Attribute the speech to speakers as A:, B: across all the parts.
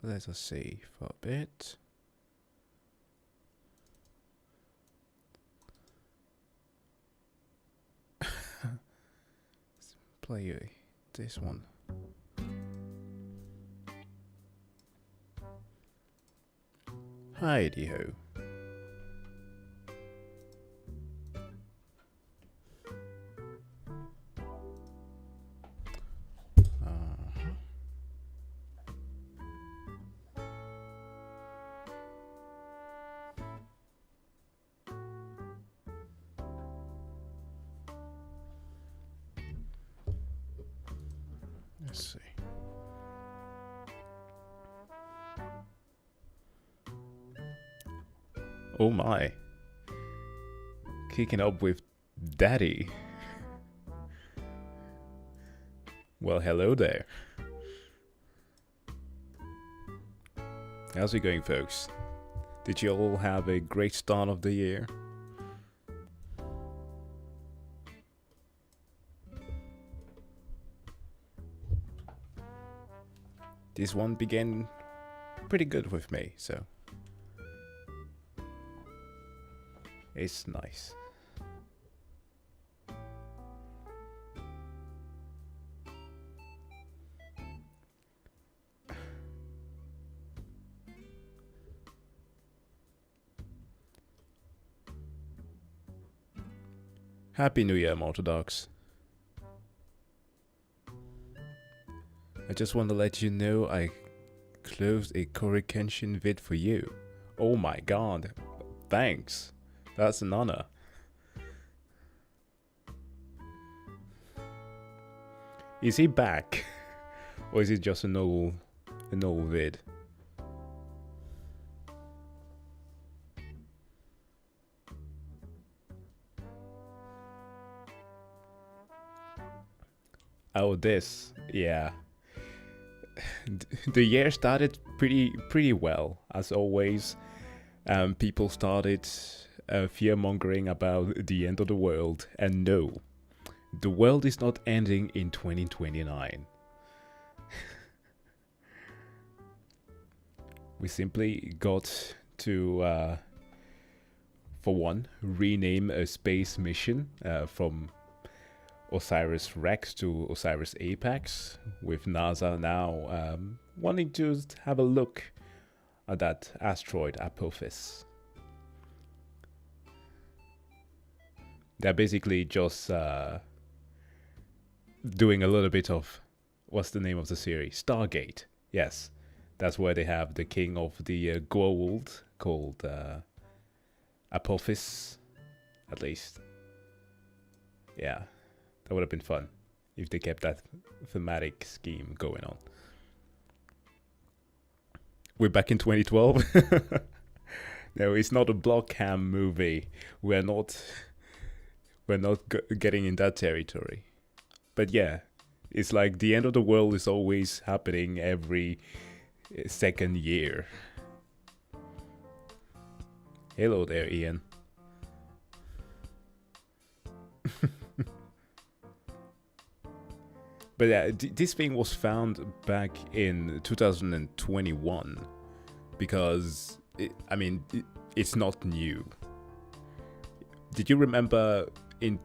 A: Let us see for a bit. Play this one. Heidi ho. Let's see. Oh my. Kicking up with Daddy. Well, hello there. How's it going, folks? Did you all have a great start of the year? This one began pretty good with me, so it's nice. Happy New Year, Orthodox. I just want to let you know I closed a Corey Kenshin vid for you. Oh my god. Thanks. That's an honor. Is he back? Or is it just an old vid? Oh, this. Yeah. The year started pretty well, as always. People started fear-mongering about the end of the world, and no, the world is not ending in 2029. We simply got to, for one, rename a space mission from Osiris Rex to Osiris Apex, with NASA now wanting to have a look at that asteroid Apophis. They're basically just doing a little bit of, what's the name of the series? Stargate. Yes, that's where they have the king of the gold called Apophis, at least. Yeah. That would have been fun if they kept that thematic scheme going on. We're back in 2012. No, it's not a Blockham movie. We're not getting in that territory. But yeah, it's like the end of the world is always happening every second year. Hello there, Ian. But yeah, this thing was found back in 2021 because, it's not new. Did you remember in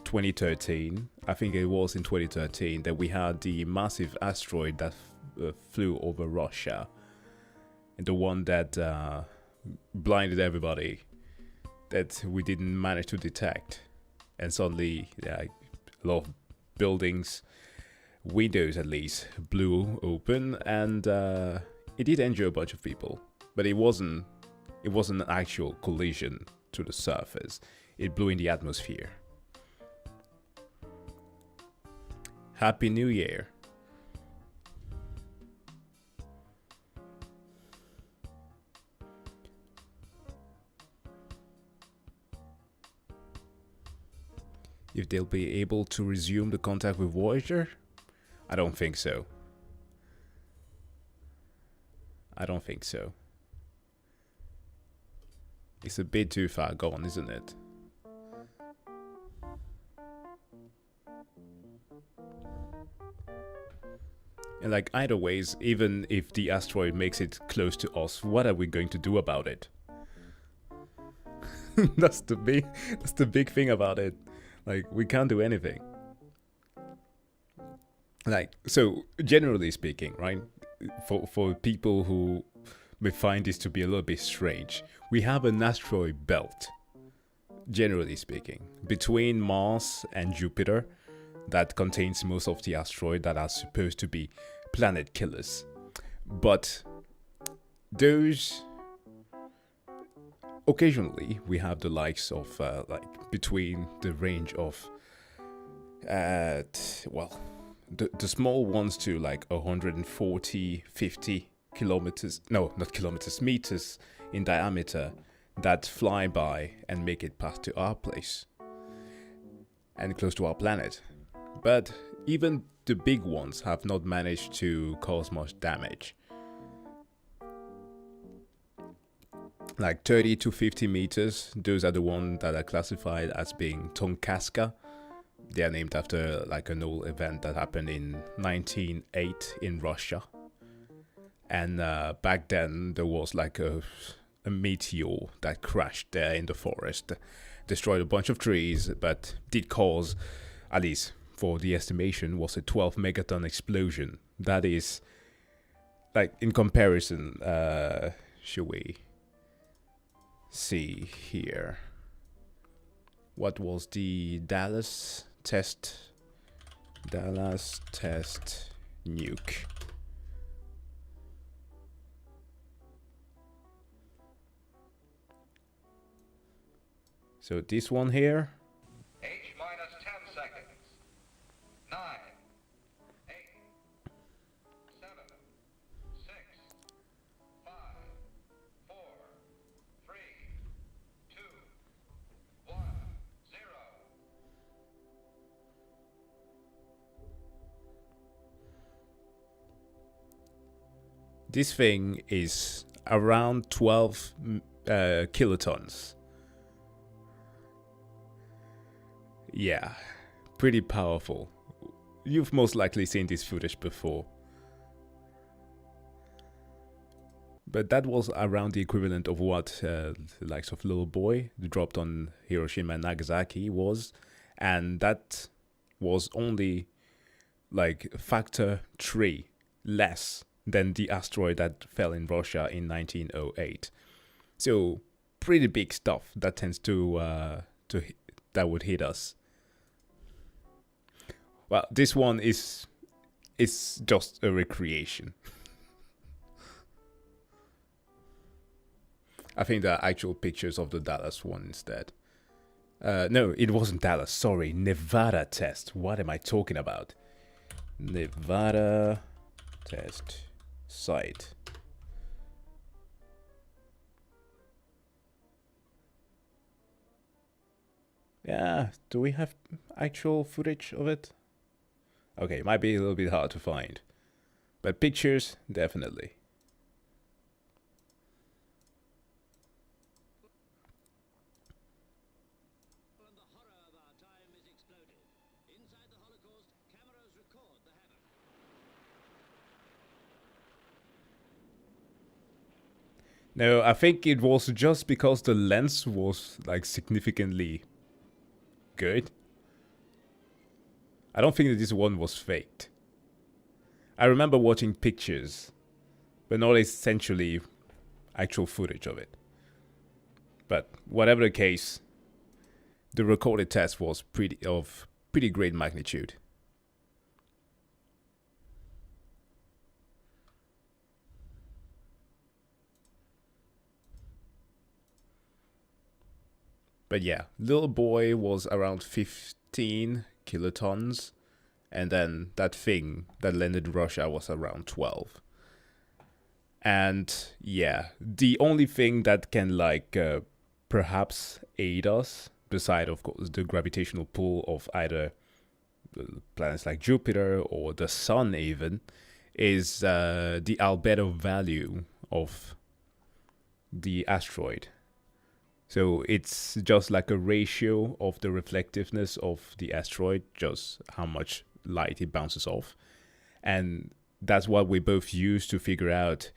A: 2013, I think it was in 2013, that we had the massive asteroid that flew over Russia, and the one that blinded everybody, that we didn't manage to detect, and suddenly a lot of buildings, windows at least, blew open, and it did injure a bunch of people, but it wasn't an actual collision to the surface. It blew in the atmosphere. Happy New Year. If they'll be able to resume the contact with Voyager? I don't think so. I don't think so. It's a bit too far gone, isn't it? And like either ways, even if the asteroid makes it close to us, what are we going to do about it? that's the big thing about it. Like we can't do anything. Like so generally speaking, right? For people who may find this to be a little bit strange, we have an asteroid belt, generally speaking, between Mars and Jupiter that contains most of the asteroids that are supposed to be planet killers. But those occasionally we have the likes of like between the range of the small ones to like 140 50 kilometers, no, not kilometers, meters in diameter, that fly by and make it past to our place and close to our planet. But even the big ones have not managed to cause much damage. Like 30 to 50 meters, those are the ones that are classified as being Tunguska. They are named after like an old event that happened in 1908 in Russia. And back then there was like a meteor that crashed there in the forest, destroyed a bunch of trees, but did cause, at least for the estimation, was a 12 megaton explosion. That is, like, in comparison, should we see here? What was the Dallas test nuke? So this one here.
B: H minus 10 seconds. 9, 8, 7, 6, 5, 4, 3, 2, 1, 0.
A: This thing is around 12 kilotons. Yeah, pretty powerful. You've most likely seen this footage before. But that was around the equivalent of what the likes of Little Boy dropped on Hiroshima and Nagasaki was. And that was only like factor 3 less than the asteroid that fell in Russia in 1908. So pretty big stuff that tends to that would hit us. Well, this one is just a recreation. I think there are actual pictures of the Dallas one instead. No, it wasn't Dallas. Sorry, Nevada test. What am I talking about? Nevada test site. Yeah, do we have actual footage of it? Okay, it might be a little bit hard to find. But pictures, definitely.
C: And the horror of our time is exploded. Inside the Holocaust, cameras record the havoc.
A: No, I think it was just because the lens was like significantly good. I don't think that this one was faked. I remember watching pictures, but not essentially actual footage of it. But whatever the case, the recorded test was pretty great magnitude. But yeah, Little Boy was around 15 kilotons, and then that thing that landed in Russia was around 12. And yeah, the only thing that can like perhaps aid us, beside of course the gravitational pull of either planets like Jupiter or the Sun even, is the albedo value of the asteroid. So it's just like a ratio of the reflectiveness of the asteroid, just how much light it bounces off. And that's what we both use to figure out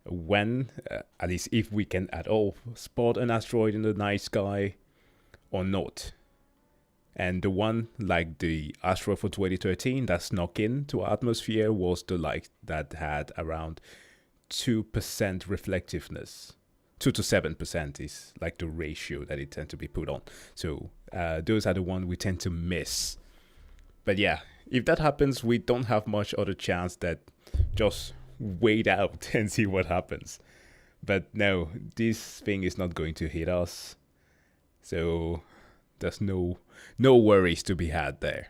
A: when, at least if we can at all, spot an asteroid in the night sky or not. And the one, like the asteroid for 2013 that snuck into our atmosphere, was the like that had around 2% reflectiveness. 2 to 7% is like the ratio that it tends to be put on. So those are the ones we tend to miss. But yeah, if that happens, we don't have much other chance that just wait out and see what happens. But no, this thing is not going to hit us. So there's no worries to be had there.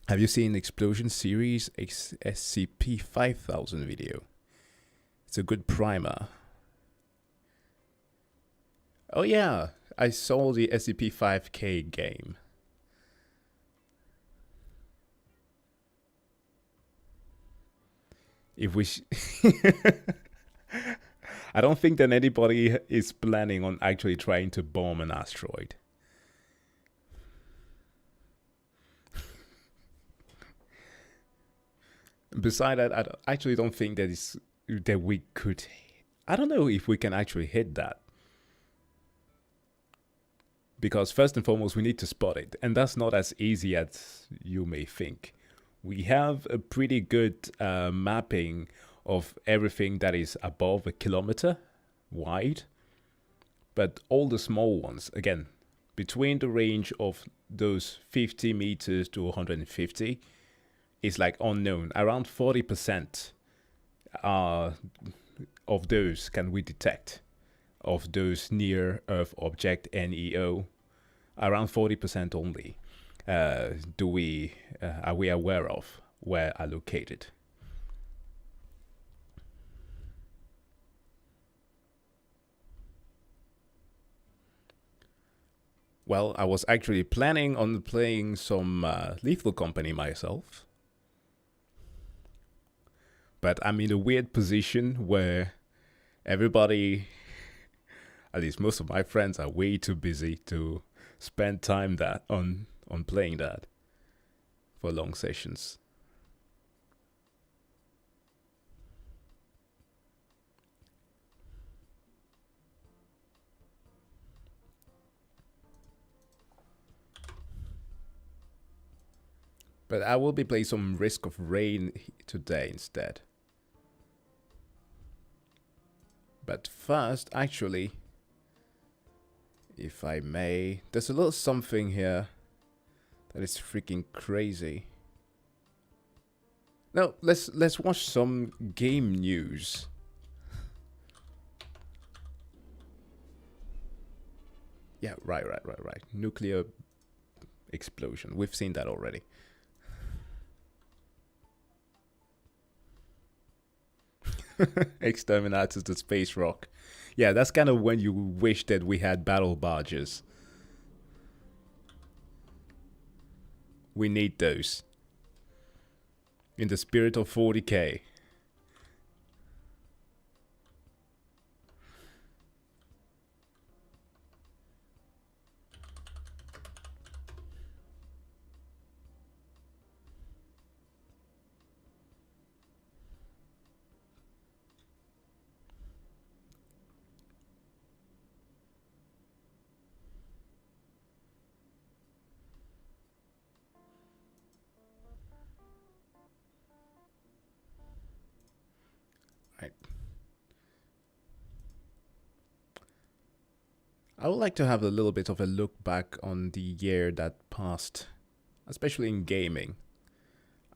A: Have you seen Explosion Series SCP-5000 video? It's a good primer. Oh yeah, I saw the SCP-5K game. If we I don't think that anybody is planning on actually trying to bomb an asteroid. Besides that, I actually don't think that we could. I don't know if we can actually hit that. Because first and foremost, we need to spot it. And that's not as easy as you may think. We have a pretty good mapping of everything that is above a kilometer wide. But all the small ones, again, between the range of those 50 meters to 150, is like unknown. Around 40% of those can we detect. Of those near Earth object NEO, around 40% only are we aware of where are located. Well, I was actually planning on playing some Lethal Company myself. But I'm in a weird position where everybody, at least most of my friends, are way too busy to spend time on playing that for long sessions. But I will be playing some Risk of Rain today instead. But first, actually, if I may, there's a little something here that is freaking crazy. Now, let's watch some game news. Yeah, right. Nuclear explosion. We've seen that already. Exterminators the space rock. Yeah, that's kind of when you wish that we had battle barges. We need those. In the spirit of 40K. I would like to have a little bit of a look back on the year that passed, especially in gaming.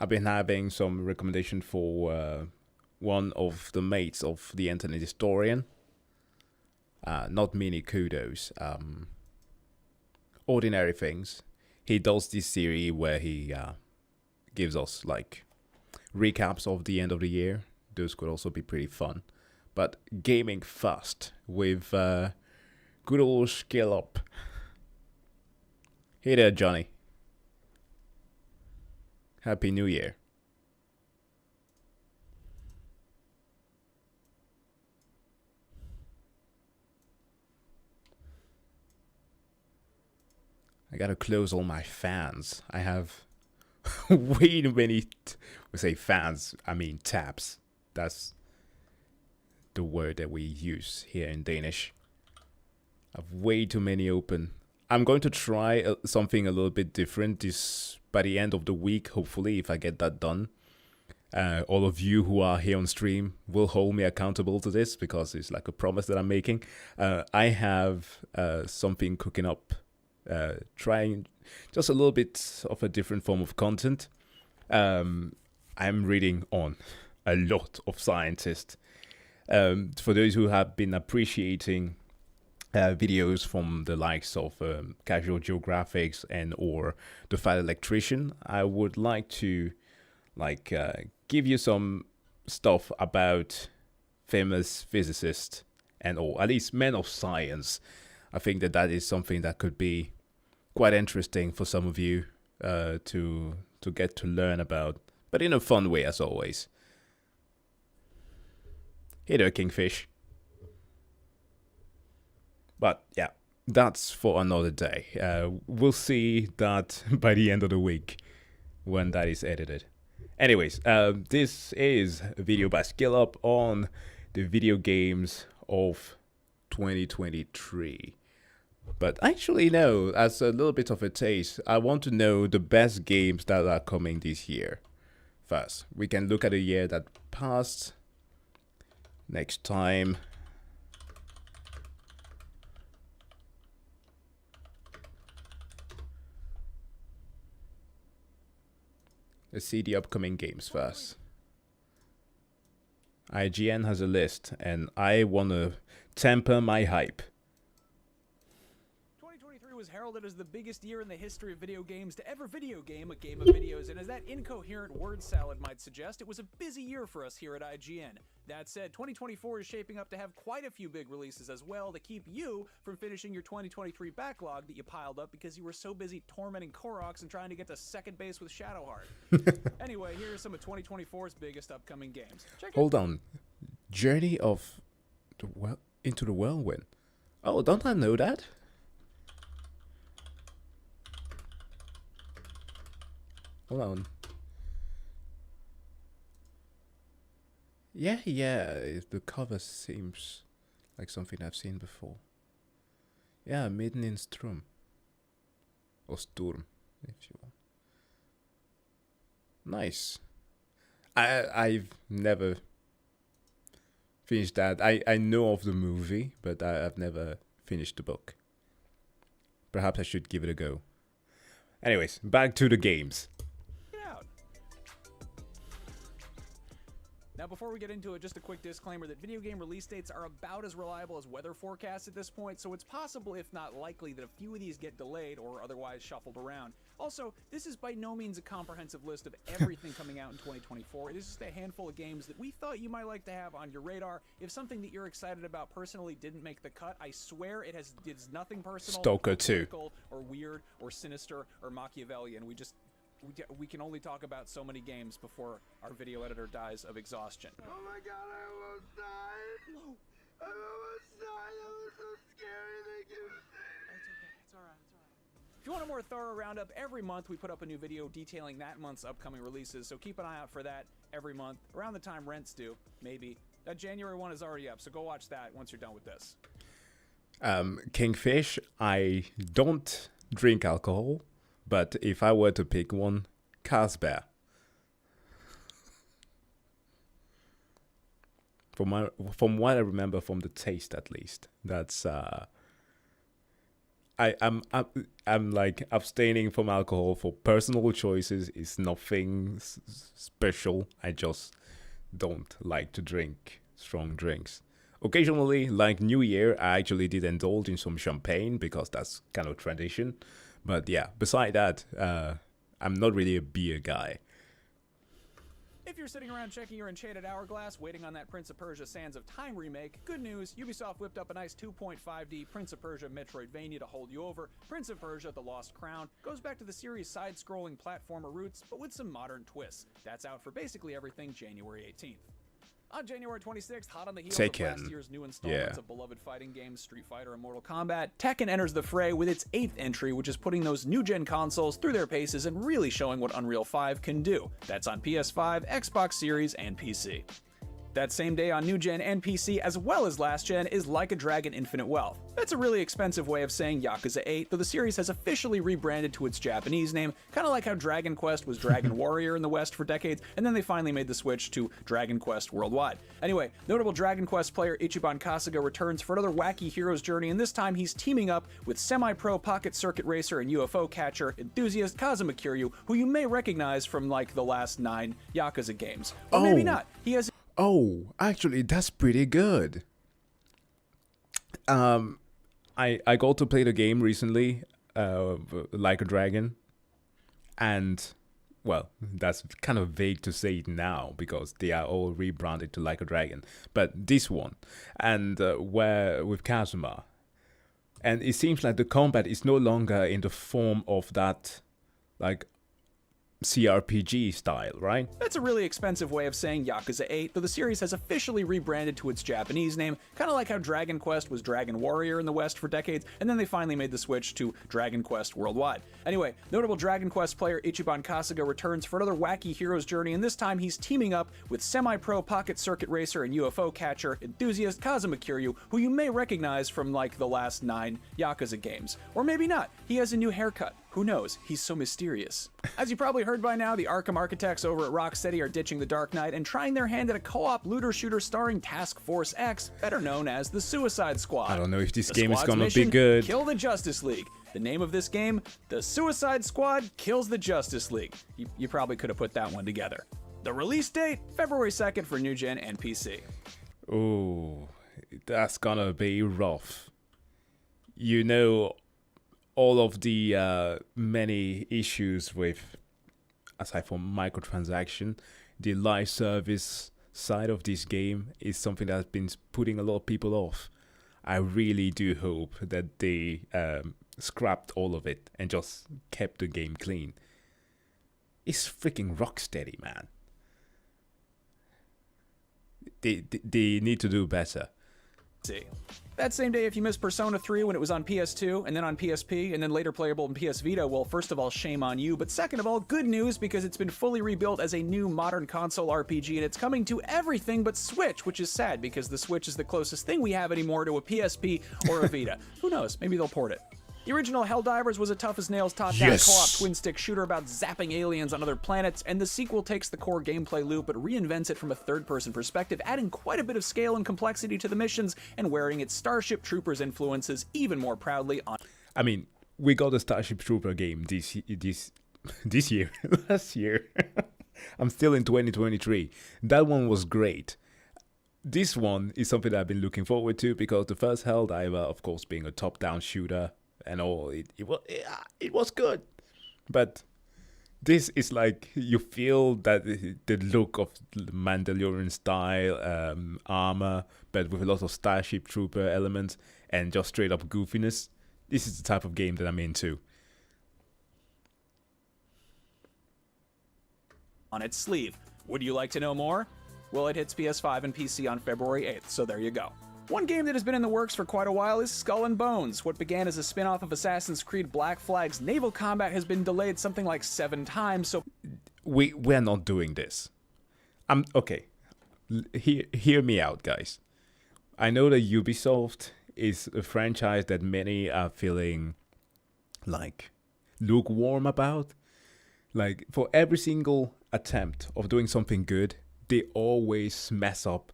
A: I've been having some recommendation for one of the mates of the Internet Historian. Not many kudos. Ordinary Things. He does this series where he gives us like recaps of the end of the year. Those could also be pretty fun. But gaming first with good old Skill Up. Hey there, Johnny. Happy New Year. I gotta close all my fans. I have way too many, we say fans, I mean tabs. That's the word that we use here in Danish. I've way too many open. I'm going to try something a little bit different this by the end of the week, hopefully, if I get that done. All of you who are here on stream will hold me accountable to this because it's like a promise that I'm making. I have something cooking up, trying just a little bit of a different form of content. I'm reading on a lot of scientists. For those who have been appreciating videos from the likes of Casual Geographics and or The Fat Electrician, I would like to give you some stuff about famous physicists and or at least men of science. I think that is something that could be quite interesting for some of you to get to learn about, but in a fun way as always. Hey there, Kingfish. But yeah, that's for another day. We'll see that by the end of the week when that is edited. Anyways, this is a video by SkillUp on the video games of 2023. But actually, no, as a little bit of a taste, I want to know the best games that are coming this year. First, we can look at a year that passed. Next time. Let's see the upcoming games first. IGN has a list, and I want to temper my hype.
D: 2023 was heralded as the biggest year in the history of video games to ever video game a game of videos, and as that incoherent word salad might suggest, it was a busy year for us here at IGN. That said, 2024 is shaping up to have quite a few big releases as well to keep you from finishing your 2023 backlog that you piled up because you were so busy tormenting Koroks and trying to get to second base with Shadowheart. Anyway, here are some of 2024's biggest upcoming games.
A: Hold on. Journey of the into the Whirlwind. Oh, don't I know that? Hold on. Yeah, the cover seems like something I've seen before. Yeah, Midden in Strum. Or Sturm, if you want. Nice. I've never finished that. I know of the movie, but I've never finished the book. Perhaps I should give it a go. Anyways, back to the games.
D: Now, before we get into it, just a quick disclaimer that video game release dates are about as reliable as weather forecasts at this point, so it's possible, if not likely, that a few of these get delayed or otherwise shuffled around. Also, this is by no means a comprehensive list of everything coming out in 2024. It is just a handful of games that we thought you might like to have on your radar. If something that you're excited about personally didn't make the cut, I swear it's nothing personal,
A: Stalker 2,
D: or weird, or sinister, or Machiavellian. We can only talk about so many games before our video editor dies of exhaustion.
B: Oh my god, I almost died.
D: No.
B: I almost died. That was so scary. Thank you.
D: It's alright. If you want a more thorough roundup, every month we put up a new video detailing that month's upcoming releases, so keep an eye out for that every month, around the time rent's due, maybe. That January one is already up, so go watch that once you're done with this.
A: Kingfish, I don't drink alcohol, but if I were to pick one, Carlsberg. From what I remember from the taste, at least, that's I'm like abstaining from alcohol for personal choices. It's nothing special. I just don't like to drink strong drinks. Occasionally, like New Year, I actually did indulge in some champagne because that's kind of tradition. But yeah, beside that, I'm not really a beer guy.
D: If you're sitting around checking your Enchanted Hourglass, waiting on that Prince of Persia Sands of Time remake, good news, Ubisoft whipped up a nice 2.5D Prince of Persia Metroidvania to hold you over. Prince of Persia: The Lost Crown goes back to the series' side-scrolling platformer roots, but with some modern twists. That's out for basically everything January 18th. On January 26th, hot on the heels of
A: Tekken.
D: last year's new installments
A: Yeah.
D: of beloved fighting games Street Fighter and Mortal Kombat, Tekken enters the fray with its 8th entry, which is putting those new-gen consoles through their paces and really showing what Unreal 5 can do. That's on PS5, Xbox Series, and PC. That same day on new gen and PC as well as last gen is Like a Dragon Infinite Wealth. That's a really expensive way of saying Yakuza 8, though the series has officially rebranded to its Japanese name, kind of like how Dragon Quest was Dragon Warrior in the West for decades, and then they finally made the switch to Dragon Quest worldwide. Anyway, notable Dragon Quest player Ichiban Kasuga returns for another wacky hero's journey, and this time he's teaming up with semi-pro pocket circuit racer and UFO catcher enthusiast Kazuma Kiryu, who you may recognize from like the last 9 Yakuza games. Or maybe
A: Oh.
D: not. He has
A: Oh, actually, that's pretty good. I got to play the game recently, Like a Dragon, and well, that's kind of vague to say it now because they are all rebranded to Like a Dragon. But this one, and where with Kazuma, and it seems like the combat is no longer in the form of that, like, CRPG style, right?
D: That's a really expensive way of saying Yakuza 8, though the series has officially rebranded to its Japanese name, kind of like how Dragon Quest was Dragon Warrior in the West for decades, and then they finally made the switch to Dragon Quest worldwide. Anyway, notable Dragon Quest player Ichiban Kasuga returns for another wacky hero's journey, and this time he's teaming up with semi-pro pocket circuit racer and UFO catcher enthusiast Kazuma Kiryu, who you may recognize from like the last 9 Yakuza games. Or maybe not. He has a new haircut. Who knows? He's so mysterious. As you probably heard by now, the Arkham architects over at Rocksteady are ditching the Dark Knight and trying their hand at a co-op looter shooter starring Task Force X, better known as the Suicide Squad.
A: I don't know if this
D: The
A: game is
D: squad's
A: gonna be
D: mission,
A: good.
D: Kill the Justice League. The name of this game, The Suicide Squad Kills the Justice League. You probably could have put that one together. The release date, February 2nd for new gen and PC.
A: Oh, that's gonna be rough. You know, all of the many issues with, aside from microtransaction, the live service side of this game is something that's been putting a lot of people off. I really do hope that they scrapped all of it and just kept the game clean. It's freaking Rocksteady, man. They need to do better.
D: See. That same day, if you missed Persona 3 when it was on PS2, and then on PSP, and then later playable in PS Vita, well, first of all, shame on you, but second of all, good news because it's been fully rebuilt as a new modern console RPG, and it's coming to everything but Switch, which is sad because the Switch is the closest thing we have anymore to a PSP or a Vita. Who knows? Maybe they'll port it. The original Helldivers was a tough-as-nails top-down
A: Yes.
D: co-op twin-stick shooter about zapping aliens on other planets, and the sequel takes the core gameplay loop but reinvents it from a third-person perspective, adding quite a bit of scale and complexity to the missions and wearing its Starship Troopers influences even more proudly on.
A: I mean, we got a Starship Trooper game this year, last year. I'm still in 2023. That one was great. This one is something that I've been looking forward to because the first Helldiver, of course, being a top-down shooter and all, it was good. But this is like, you feel that the look of Mandalorian style armor, but with a lot of Starship Trooper elements and just straight up goofiness. This is the type of game that I'm into.
D: On its sleeve. Would you like to know more? Well, it hits PS5 and PC on February 8th, so there you go. One game that has been in the works for quite a while is Skull and Bones. What began as a spin-off of Assassin's Creed Black Flag's naval combat has been delayed something like 7 times, so
A: We're not doing this. Okay. Hear me out, guys. I know that Ubisoft is a franchise that many are feeling like lukewarm about. Like, for every single attempt of doing something good, they always mess up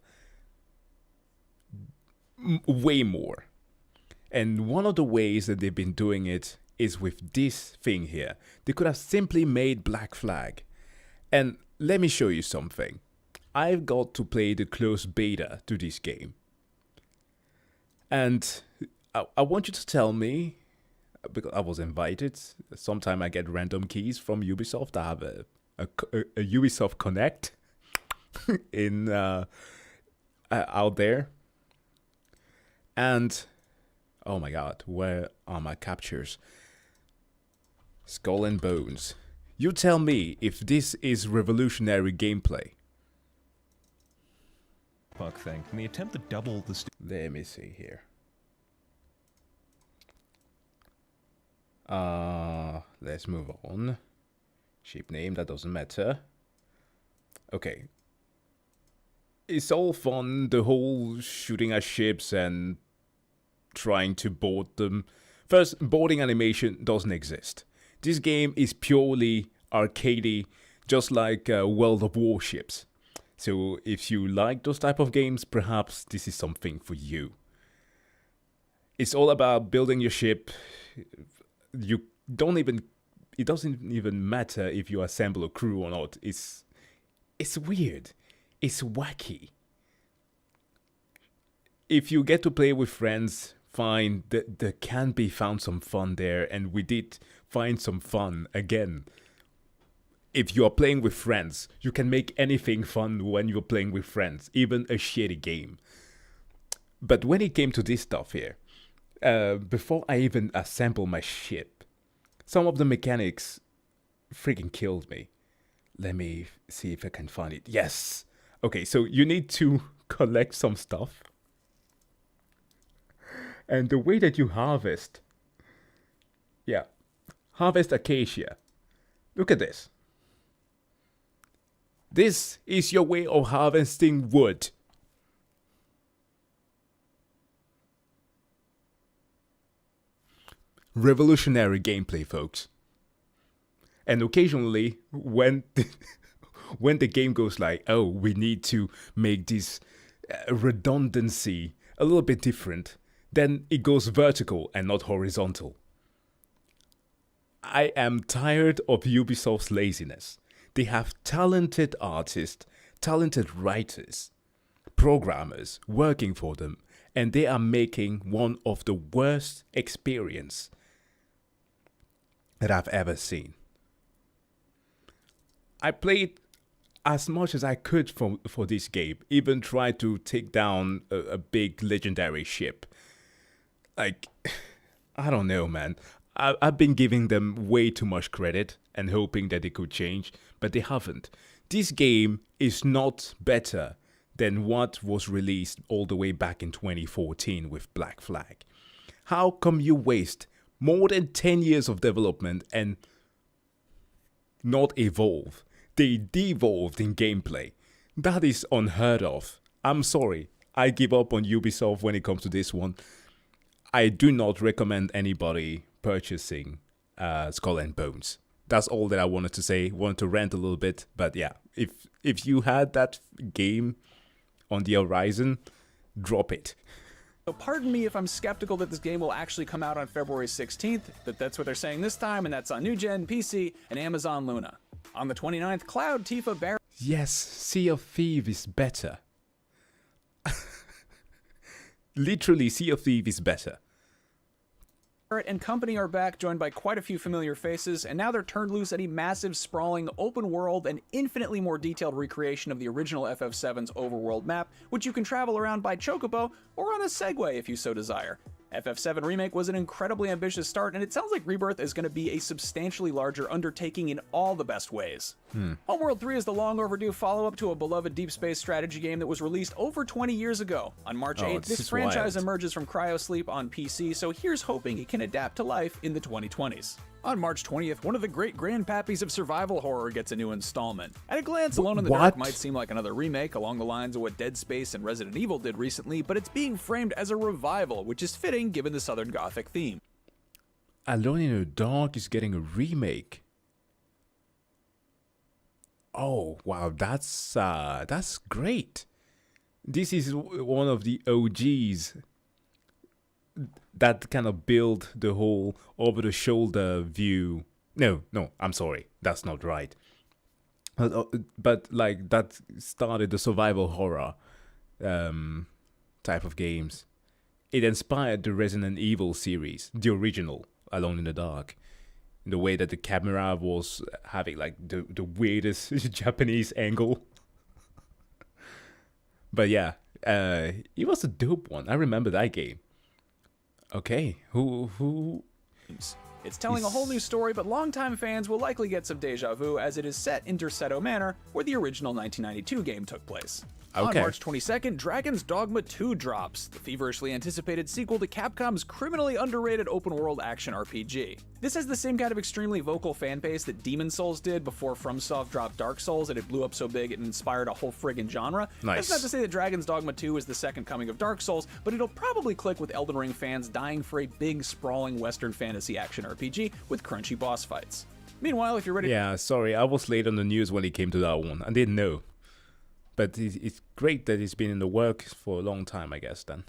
A: way more. And one of the ways that they've been doing it is with this thing here. They could have simply made Black Flag. And let me show you something. I've got to play the closed beta to this game. And I want you to tell me, because I was invited, sometime I get random keys from Ubisoft. I have a Ubisoft Connect in out there. And, oh my god, where are my captures? Skull and Bones. You tell me if this is revolutionary gameplay.
E: fuck thing. In the attempt to double the
A: Let me see here. Let's move on. Ship name, that doesn't matter. Okay. It's all fun, the whole shooting at ships and trying to board them. First, boarding animation doesn't exist. This game is purely arcadey, just like World of Warships. So if you like those type of games, perhaps this is something for you. It's all about building your ship. It doesn't even matter if you assemble a crew or not. It's weird. It's wacky. If you get to play with friends, fine. There can be found some fun there, and we did find some fun again. If you are playing with friends, you can make anything fun when you're playing with friends, even a shitty game. But when it came to this stuff here, before I even assemble my ship, some of the mechanics freaking killed me. Let me see if I can find it. Yes! Okay, so you need to collect some stuff. And the way that you harvest... Yeah. Harvest acacia. Look at this. This is your way of harvesting wood. Revolutionary gameplay, folks. And occasionally, when the game goes like, oh, we need to make this redundancy a little bit different, then it goes vertical and not horizontal. I am tired of Ubisoft's laziness. They have talented artists, talented writers, programmers working for them, and they are making one of the worst experience that I've ever seen. I played as much as I could for this game, even tried to take down a big legendary ship. Like, I don't know, man. I've been giving them way too much credit and hoping that they could change, but they haven't. This game is not better than what was released all the way back in 2014 with Black Flag. How come you waste more than 10 years of development and not evolve? They devolved in gameplay. That is unheard of. I'm sorry. I give up on Ubisoft when it comes to this one. I do not recommend anybody purchasing Skull and Bones. That's all that I wanted to say. Wanted to rant a little bit, but yeah, if you had that game on the horizon, drop it.
D: So pardon me if I'm skeptical that this game will actually come out on February 16th, but that's what they're saying this time, and that's on New Gen, PC, and Amazon Luna. On the 29th, Cloud, Tifa, Barry...
A: Yes, Sea of Thieves is better. Literally, Sea of Thieves is better.
D: and company are back, joined by quite a few familiar faces, and now they're turned loose at a massive, sprawling, open world and infinitely more detailed recreation of the original FF7's overworld map, which you can travel around by chocobo or on a Segway if you so desire. FF7 Remake was an incredibly ambitious start, and it sounds like Rebirth is going to be a substantially larger undertaking in all the best ways. Homeworld 3 is the long overdue follow-up to a beloved deep space strategy game that was released over 20 years ago. On March 8th, this franchise emerges from cryosleep on PC, so here's hoping it can adapt to life in the 2020s. On March 20th, one of the great grandpappies of survival horror gets a new installment. At a glance, Alone in the Dark might seem like another remake along the lines of what Dead Space and Resident Evil did recently, but it's being framed as a revival, which is fitting given the Southern Gothic theme.
A: Alone in the Dark is getting a remake. Oh, wow, that's great. This is one of the OGs that kind of build the whole over-the-shoulder view. No, I'm sorry, that's not right. But like that started the survival horror type of games. It inspired the Resident Evil series, the original Alone in the Dark, in the way that the camera was having like the weirdest Japanese angle. But yeah, it was a dope one. I remember that game. Okay, who?
D: It's telling a whole new story, but longtime fans will likely get some deja vu as it is set in Derceto Manor, where the original 1992 game took place. On
A: Okay.
D: March 22nd, Dragon's Dogma 2 drops, the feverishly anticipated sequel to Capcom's criminally underrated open-world action RPG. This has the same kind of extremely vocal fan base that Demon's Souls did before FromSoft dropped Dark Souls, and it blew up so big it inspired a whole friggin' genre.
A: Nice.
D: That's not to say that Dragon's Dogma 2 is the second coming of Dark Souls, but it'll probably click with Elden Ring fans dying for a big, sprawling Western fantasy action RPG with crunchy boss fights. Meanwhile, if you're ready
A: Yeah, sorry, I was late on the news when it came to that one. I didn't know. But it's great that it's been in the works for a long time, I guess, then.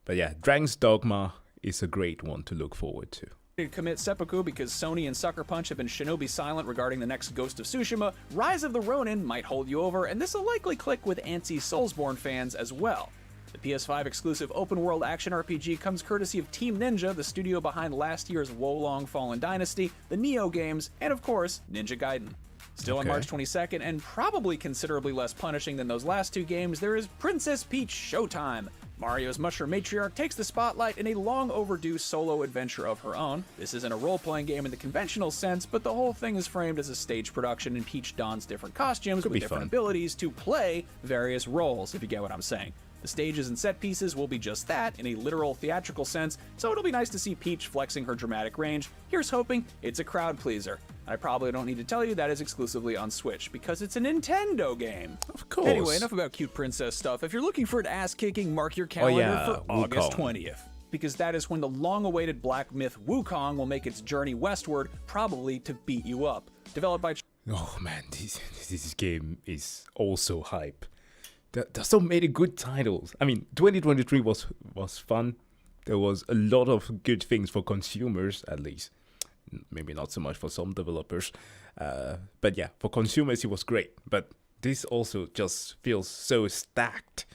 A: But yeah, Dragon's Dogma is a great one to look forward to.
D: to commit seppuku because Sony and Sucker Punch have been shinobi silent regarding the next Ghost of Tsushima, Rise of the Ronin might hold you over, and this will likely click with antsy Soulsborne fans as well. The PS5 exclusive open-world action RPG comes courtesy of Team Ninja, the studio behind last year's Wolong Fallen Dynasty, the Nioh games, and of course, Ninja Gaiden. Still on
A: Okay.
D: March 22nd, and probably considerably less punishing than those last two games, there is Princess Peach Showtime. Mario's Mushroom Matriarch takes the spotlight in a long overdue solo adventure of her own. This isn't a role-playing game in the conventional sense, but the whole thing is framed as a stage production, and Peach dons different costumes
A: Could
D: with
A: be
D: different
A: fun.
D: abilities to play various roles, if you get what I'm saying. The stages and set pieces will be just that, in a literal theatrical sense, so it'll be nice to see Peach flexing her dramatic range. Here's hoping it's a crowd pleaser. I probably don't need to tell you that is exclusively on Switch, because it's a Nintendo game.
A: Of course.
D: Anyway, enough about cute princess stuff. If you're looking for an ass-kicking, mark your calendar
A: yeah,
D: for August
A: Wukong.
D: 20th. Because that is when the long-awaited black myth Wukong will make its journey westward, probably to beat you up. Developed by
A: Oh man, this game is also hype. There's so many good titles. I mean, 2023 was fun. There was a lot of good things for consumers, at least. Maybe not so much for some developers. But yeah, for consumers it was great. But this also just feels so stacked.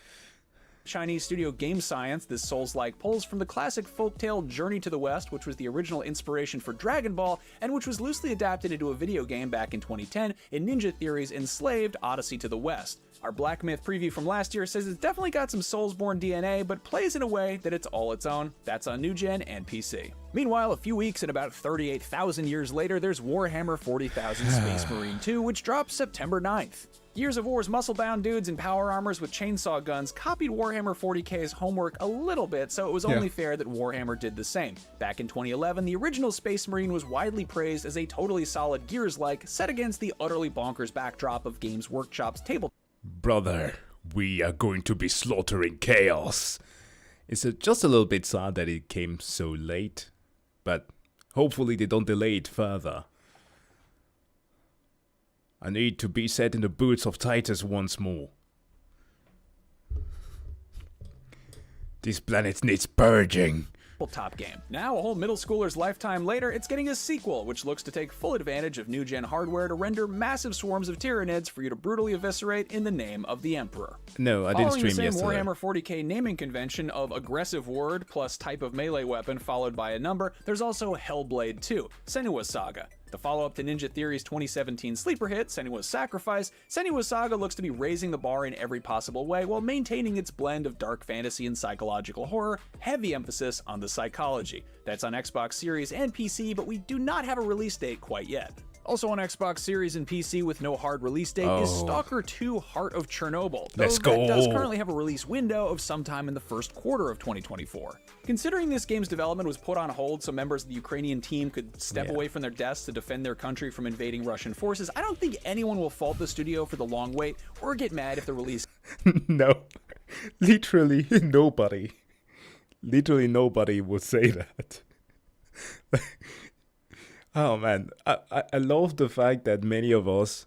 D: Chinese studio Game Science, this Souls-like pulls from the classic folktale Journey to the West, which was the original inspiration for Dragon Ball, and which was loosely adapted into a video game back in 2010 in Ninja Theory's Enslaved: Odyssey to the West. Our Black Myth preview from last year says it's definitely got some Soulsborne DNA, but plays in a way that it's all its own. That's on new gen and PC. Meanwhile, a few weeks and about 38,000 years later, there's Warhammer 40,000 Space Marine 2, which drops September 9th. Gears of War's muscle-bound dudes in power armors with chainsaw guns copied Warhammer 40k's homework a little bit, so it was only fair that Warhammer did the same. Back in 2011, the original Space Marine was widely praised as a totally solid Gears-like, set against the utterly bonkers backdrop of Games Workshop's tabletop
A: Brother, we are going to be slaughtering chaos. It's just a little bit sad that it came so late, but hopefully they don't delay it further. I need to be set in the boots of Titus once more. This planet needs purging.
D: top game. Now, a whole middle schooler's lifetime later, it's getting a sequel, which looks to take full advantage of new-gen hardware to render massive swarms of Tyranids for you to brutally eviscerate in the name of the Emperor.
A: No, I didn't
D: Following the
A: stream
D: same
A: yesterday.
D: Warhammer 40k naming convention of aggressive word plus type of melee weapon followed by a number, there's also Hellblade 2, Senua's Saga. The follow-up to Ninja Theory's 2017 sleeper hit, Senua's Sacrifice, Senua's Saga looks to be raising the bar in every possible way while maintaining its blend of dark fantasy and psychological horror, heavy emphasis on the psychology. That's on Xbox Series and PC, but we do not have a release date quite yet. Also on Xbox Series and PC with no hard release date is Stalker 2 Heart of Chernobyl, though
A: Let's
D: that
A: go.
D: does currently have a release window of sometime in the first quarter of 2024. Considering this game's development was put on hold so members of the Ukrainian team could step away from their desks to defend their country from invading Russian forces, I don't think anyone will fault the studio for the long wait or get mad if the release
A: No, literally nobody. Literally nobody would say that. Oh man, I love the fact that many of us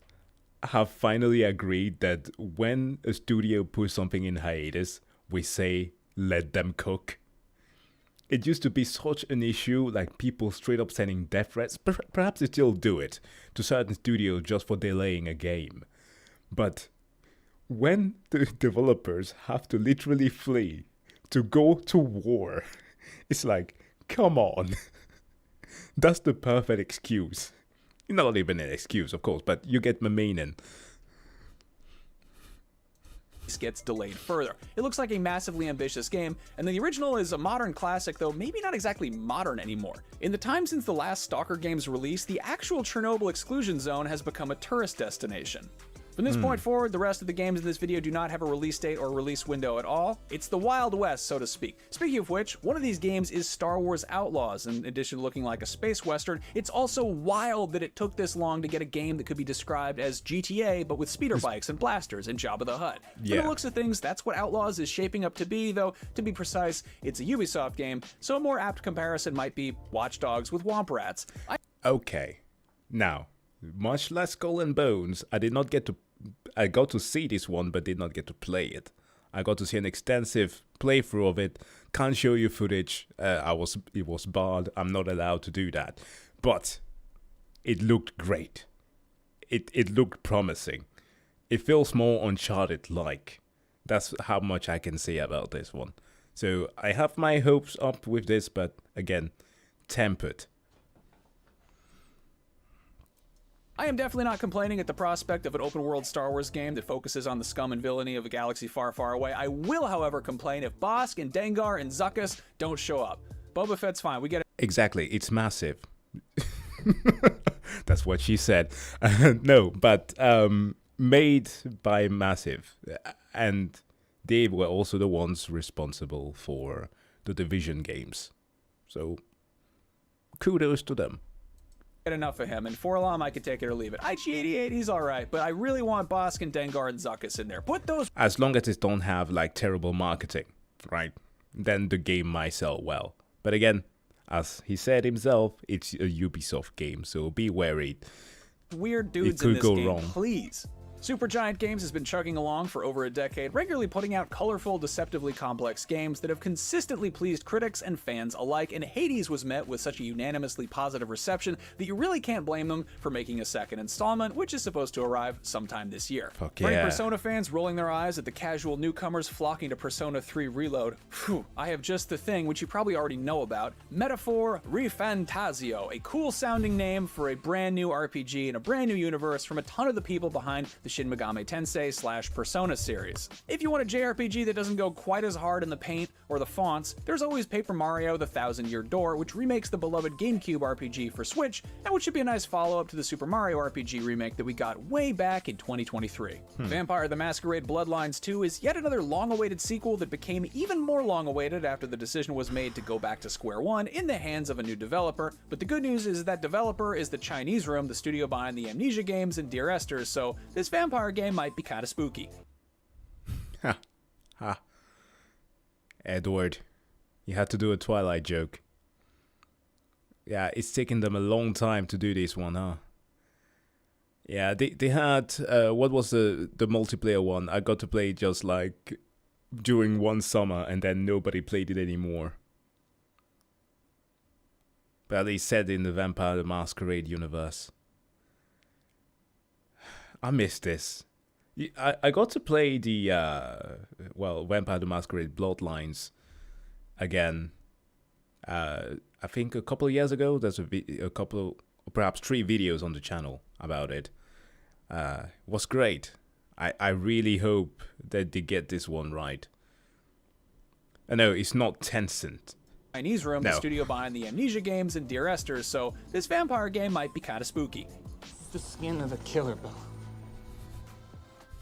A: have finally agreed that when a studio puts something in hiatus, we say, let them cook. It used to be such an issue, like people straight up sending death threats. Perhaps they still do it to certain studios just for delaying a game. But when the developers have to literally flee to go to war, it's like, come on. That's the perfect excuse. Not even an excuse, of course, but you get my meaning.
D: gets delayed further. It looks like a massively ambitious game, and the original is a modern classic, though maybe not exactly modern anymore. In the time since the last Stalker game's release, the actual Chernobyl exclusion zone has become a tourist destination. From this point forward, the rest of the games in this video do not have a release date or release window at all. It's the Wild West, so to speak. Speaking of which, one of these games is Star Wars Outlaws. In addition to looking like a space western, it's also wild that it took this long to get a game that could be described as GTA, but with speeder bikes and blasters and Jabba the Hutt. From
A: Yeah.
D: the looks of things, that's what Outlaws is shaping up to be, though, to be precise, it's a Ubisoft game, so a more apt comparison might be Watch Dogs with Womp Rats.
A: Okay. Now, much less Skull and Bones, I got to see this one, but did not get to play it. I got to see an extensive playthrough of it. Can't show you footage. It was barred. I'm not allowed to do that. But it looked great. It looked promising. It feels more Uncharted-like. That's how much I can say about this one. So I have my hopes up with this, but again, tempered.
D: I am definitely not complaining at the prospect of an open-world Star Wars game that focuses on the scum and villainy of a galaxy far, far away. I will, however, complain if Bosk and Dengar and Zuckuss don't show up. Boba Fett's fine, we get it.
A: Exactly, it's massive. That's what she said. No, but made by Massive. And they were also the ones responsible for the Division games. So, kudos to them.
D: Enough of him, and Forlom I could take it or leave it. IG-88, he's alright, but I really want Bosk and Dengar and Zuckuss in there. Put those
A: As long as it don't have like terrible marketing, right? Then the game might sell well. But again, as he said himself, it's a Ubisoft game, so be wary.
D: weird dudes
A: could
D: in this
A: go
D: game,
A: wrong.
D: please. Supergiant Games has been chugging along for over a decade, regularly putting out colorful, deceptively complex games that have consistently pleased critics and fans alike, and Hades was met with such a unanimously positive reception that you really can't blame them for making a second installment, which is supposed to arrive sometime this year.
A: Fuck
D: For any
A: yeah.
D: Persona fans rolling their eyes at the casual newcomers flocking to Persona 3 Reload, phew, I have just the thing, which you probably already know about, Metaphor Refantasio, a cool-sounding name for a brand new RPG in a brand new universe from a ton of the people behind the Shin Megami Tensei / Persona series. If you want a JRPG that doesn't go quite as hard in the paint or the fonts, there's always Paper Mario: The Thousand-Year Door, which remakes the beloved GameCube RPG for Switch, and which should be a nice follow-up to the Super Mario RPG remake that we got way back in 2023. Vampire the Masquerade Bloodlines 2 is yet another long-awaited sequel that became even more long-awaited after the decision was made to go back to square one in the hands of a new developer, but the good news is that developer is the Chinese Room, the studio behind the Amnesia games and Dear Esther, so this vampire game might be kinda spooky.
A: Ha. Edward, you had to do a Twilight joke. Yeah, it's taken them a long time to do this one, huh? Yeah, they had, what was the multiplayer one? I got to play it just like during one summer and then nobody played it anymore. But they said in the Vampire the Masquerade universe. I miss this. I got to play the, Vampire the Masquerade Bloodlines again. I think a couple of years ago, there's a couple, perhaps 3 videos on the channel about it. It was great. I really hope that they get this one right. No, it's not Tencent.
D: Chinese Room,
A: No.
D: the studio behind the Amnesia games and Dear Esther, so this vampire game might be kinda spooky.
F: The skin of a killer bell.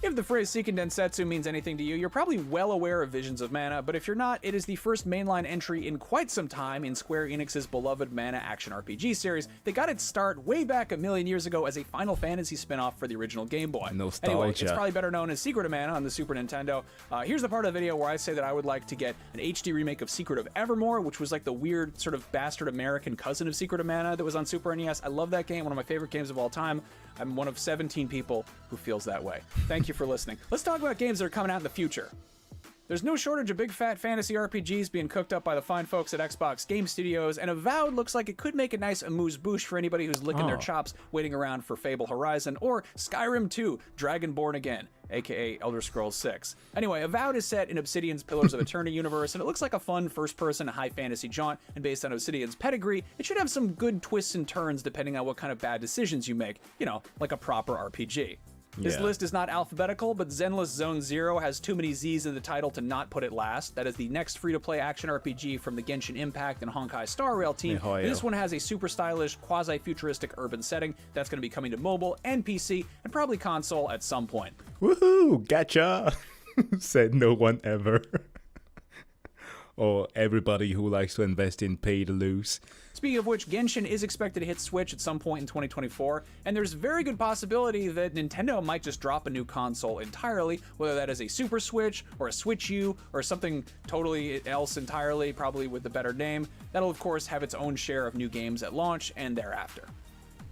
D: If the phrase Seiken Densetsu means anything to you, you're probably well aware of Visions of Mana, but if you're not, it is the first mainline entry in quite some time in Square Enix's beloved Mana action RPG series that got its start way back a million years ago as a Final Fantasy spin-off for the original Game Boy.
A: Nostalgia.
D: Anyway, it's probably better known as Secret of Mana on the Super Nintendo. Here's the part of the video where I say that I would like to get an HD remake of Secret of Evermore, which was like the weird sort of bastard American cousin of Secret of Mana that was on Super NES. I love that game, one of my favorite games of all time. I'm one of 17 people who feels that way. Thank you for listening. Let's talk about games that are coming out in the future. There's no shortage of big fat fantasy RPGs being cooked up by the fine folks at Xbox Game Studios, and Avowed looks like it could make a nice amuse-bouche for anybody who's licking their chops waiting around for Fable Horizon, or Skyrim 2, Dragonborn Again, aka Elder Scrolls 6. Anyway, Avowed is set in Obsidian's Pillars of Eternity universe, and it looks like a fun first-person high fantasy jaunt, and based on Obsidian's pedigree, it should have some good twists and turns depending on what kind of bad decisions you make, you know, like a proper RPG. This
A: Yeah.
D: list is not alphabetical, but Zenless Zone Zero has too many Z's in the title to not put it last. That is the next free-to-play action RPG from the Genshin Impact and Honkai Star Rail team.
A: Mihoyo.
D: This one has a super stylish, quasi-futuristic urban setting that's going to be coming to mobile and PC and probably console at some point.
A: Woohoo! Gotcha! Said no one ever. Or everybody who likes to invest in pay to lose.
D: Speaking of which, Genshin is expected to hit Switch at some point in 2024, and there's a very good possibility that Nintendo might just drop a new console entirely, whether that is a Super Switch, or a Switch U, or something totally else entirely, probably with a better name. That'll of course have its own share of new games at launch and thereafter.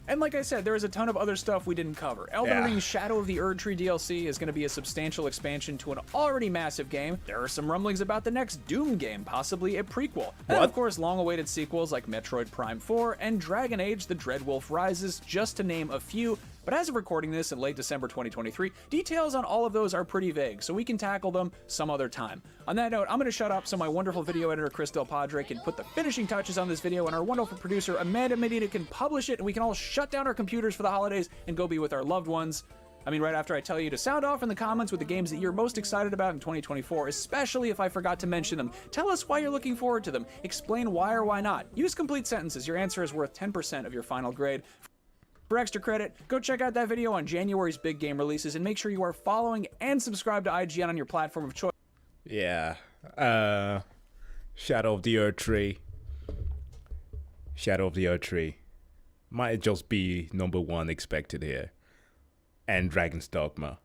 D: And like I said, there is a ton of other stuff we didn't cover. Elden
A: Yeah.
D: Ring Shadow of the Erdtree DLC is going to be a substantial expansion to an already massive game. There are some rumblings about the next Doom game, possibly a prequel. And
A: What?
D: of course, long-awaited sequels like Metroid Prime 4 and Dragon Age The Dreadwolf Rises, just to name a few. But as of recording this in late December 2023, details on all of those are pretty vague, so we can tackle them some other time. On that note, I'm going to shut up so my wonderful video editor Chris Del Padre can put the finishing touches on this video, and our wonderful producer Amanda Medina can publish it, and we can all shut down our computers for the holidays and go be with our loved ones. I mean, right after I tell you to sound off in the comments with the games that you're most excited about in 2024, especially if I forgot to mention them. Tell us why you're looking forward to them. Explain why or why not. Use complete sentences. Your answer is worth 10% of your final grade. For extra credit, go check out that video on January's big game releases and make sure you are following and subscribed to IGN on your platform of choice.
A: Yeah. Shadow of the Erdtree. Shadow of the Erdtree. Might just be number one expected here. And Dragon's Dogma.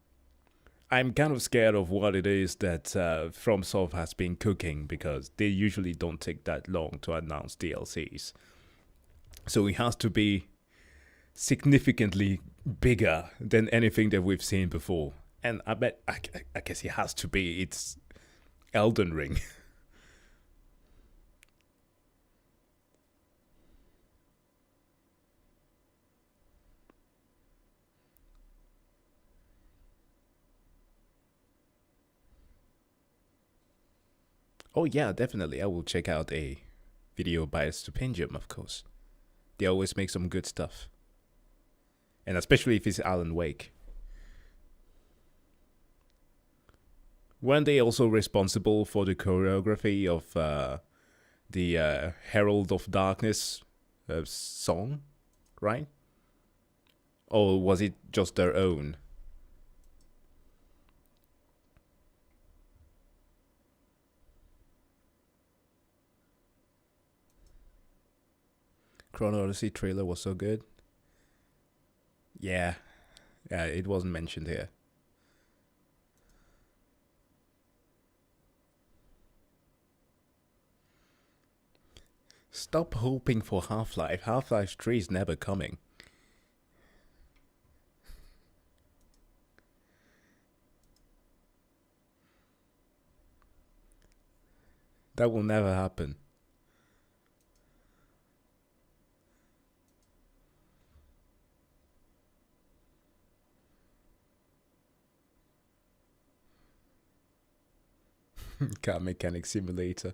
A: I'm kind of scared of what it is that FromSoft has been cooking, because they usually don't take that long to announce DLCs. So it has to be significantly bigger than anything that we've seen before. And I guess it has to be. It's Elden Ring. Oh yeah, definitely. I will check out a video by Stupendium, of course. They always make some good stuff. And especially if it's Alan Wake. Weren't they also responsible for the choreography of the Herald of Darkness song, right? Or was it just their own? Chrono Odyssey trailer was so good. Yeah, it wasn't mentioned here. Stop hoping for Half-Life. Half-Life 3 is never coming. That will never happen. Car Mechanic Simulator.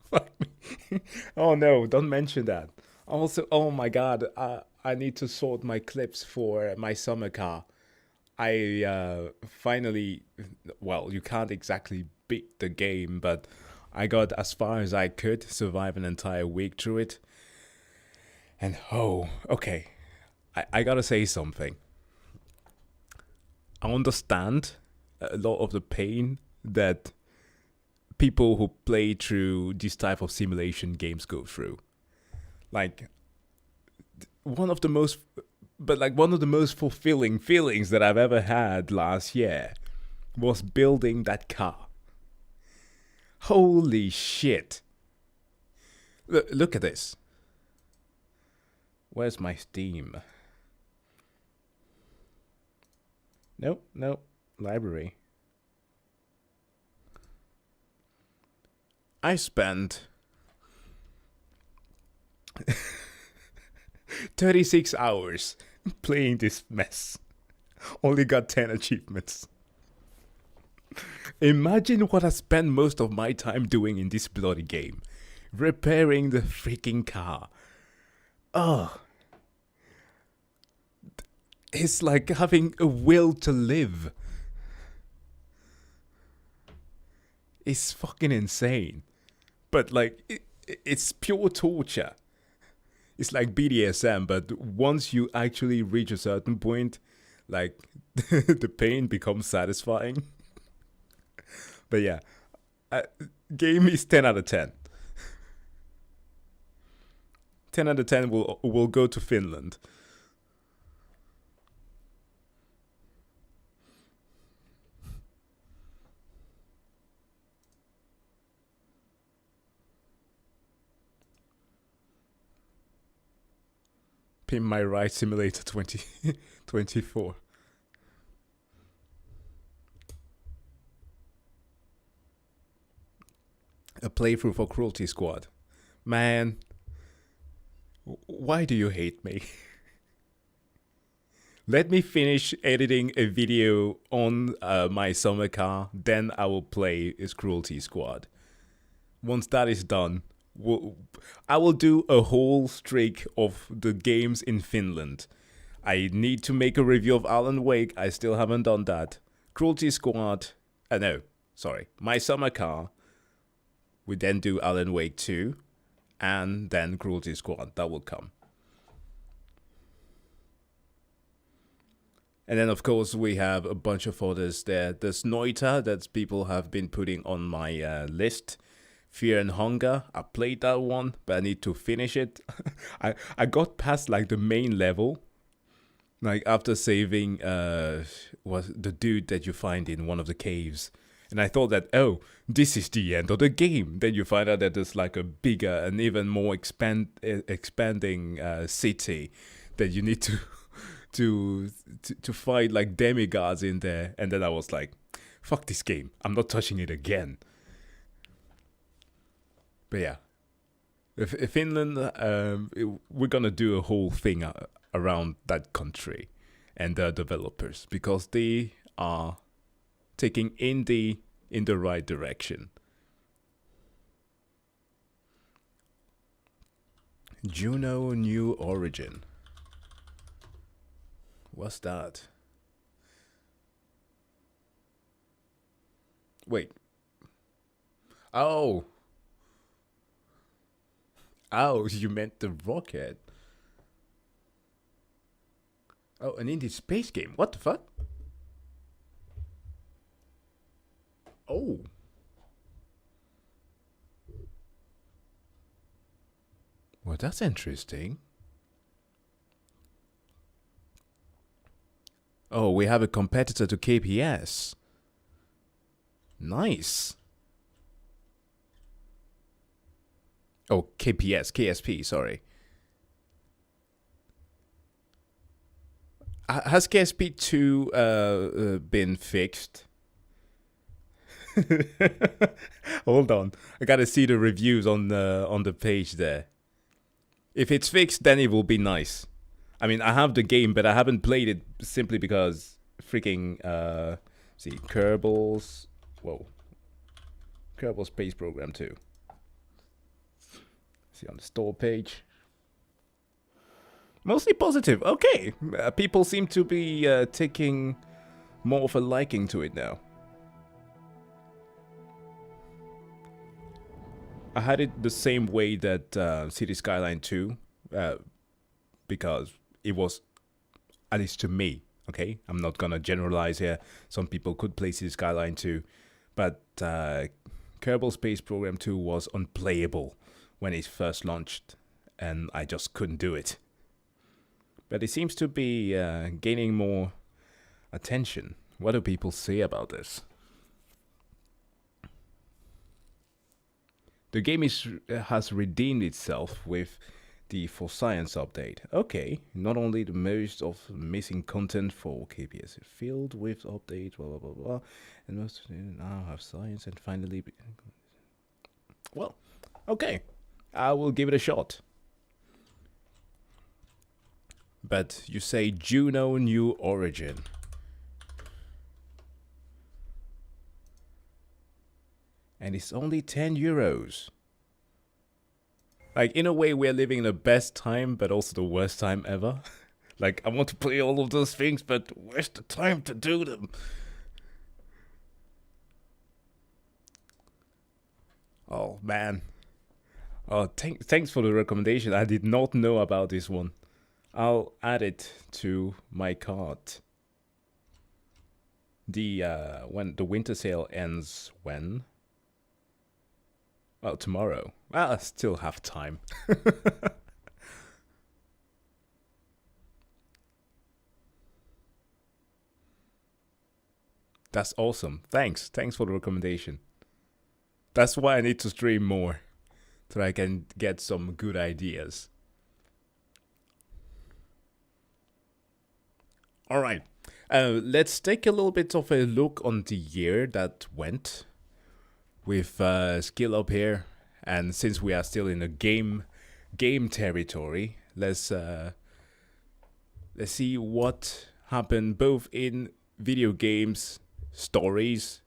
A: Fuck me. Oh no, don't mention that. Also, oh my god, I need to sort my clips for my summer car. I finally, well, you can't exactly beat the game, but I got as far as I could, survive an entire week through it. And oh, okay, I gotta say something. I understand a lot of the pain that people who play through this type of simulation games go through. Like, one of the most fulfilling feelings that I've ever had last year was building that car. Holy shit. Look at this. Where's my Steam? Nope, library. I spent 36 hours playing this mess. Only got 10 achievements. Imagine what I spent most of my time doing in this bloody game. Repairing the freaking car. Oh. It's like having a will to live. It's fucking insane. But like, it's pure torture. It's like BDSM, but once you actually reach a certain point, like, the pain becomes satisfying. But yeah, game is 10 out of 10. 10 out of 10 will go to Finland. Pin My Ride Simulator 2024. A playthrough for Cruelty Squad. Man, why do you hate me? Let me finish editing a video on my summer car, then I will play as Cruelty Squad. Once that is done, I will do a whole streak of the games in Finland. I need to make a review of Alan Wake. I still haven't done that. Cruelty Squad. No, sorry. My Summer Car. We then do Alan Wake 2. And then Cruelty Squad. That will come. And then, of course, we have a bunch of others there. There's Noita that people have been putting on my list. Fear and Hunger. I played that one, but I need to finish it. I got past like the main level. Like after saving was the dude that you find in one of the caves. And I thought that, oh, this is the end of the game. Then you find out that there's like a bigger and even more expanding city that you need to fight like demigods in there. And then I was like, fuck this game. I'm not touching it again. But yeah, if Finland, we're gonna do a whole thing around that country and their developers because they are taking indie in the right direction. Juno New Origin. What's that? Wait. Oh, you meant the rocket. Oh, an indie space game. What the fuck? Oh. Well, that's interesting. Oh, we have a competitor to KPS. Nice. Oh, KSP, sorry. Has KSP 2 been fixed? Hold on. I gotta see the reviews on the page there. If it's fixed, then it will be nice. I mean, I have the game, but I haven't played it simply because freaking see Kerbals. Whoa. Kerbal Space Program 2. See on the store page. Mostly positive. Okay. People seem to be taking more of a liking to it now. I had it the same way that City Skyline 2, because it was, at least to me, okay? I'm not gonna generalize here. Some people could play City Skyline 2, but Kerbal Space Program 2 was unplayable when it first launched, and I just couldn't do it. But it seems to be gaining more attention. What do people say about this? The game has redeemed itself with the For Science update. Okay, not only the most of missing content for KPS filled with updates, blah blah blah blah, and most now have science and finally. Well, okay, I will give it a shot. But you say Juno New Origin. And it's only 10 euros. Like, in a way, we're living the best time, but also the worst time ever. Like, I want to play all of those things, but where's the time to do them? Oh, man. Oh, thanks for the recommendation. I did not know about this one. I'll add it to my cart. When the winter sale ends when? Well, tomorrow. Well, I still have time. That's awesome. Thanks for the recommendation. That's why I need to stream more, so I can get some good ideas. All right, let's take a little bit of a look on the year that went with Skill Up here. And since we are still in a game territory, let's see what happened both in video games, stories,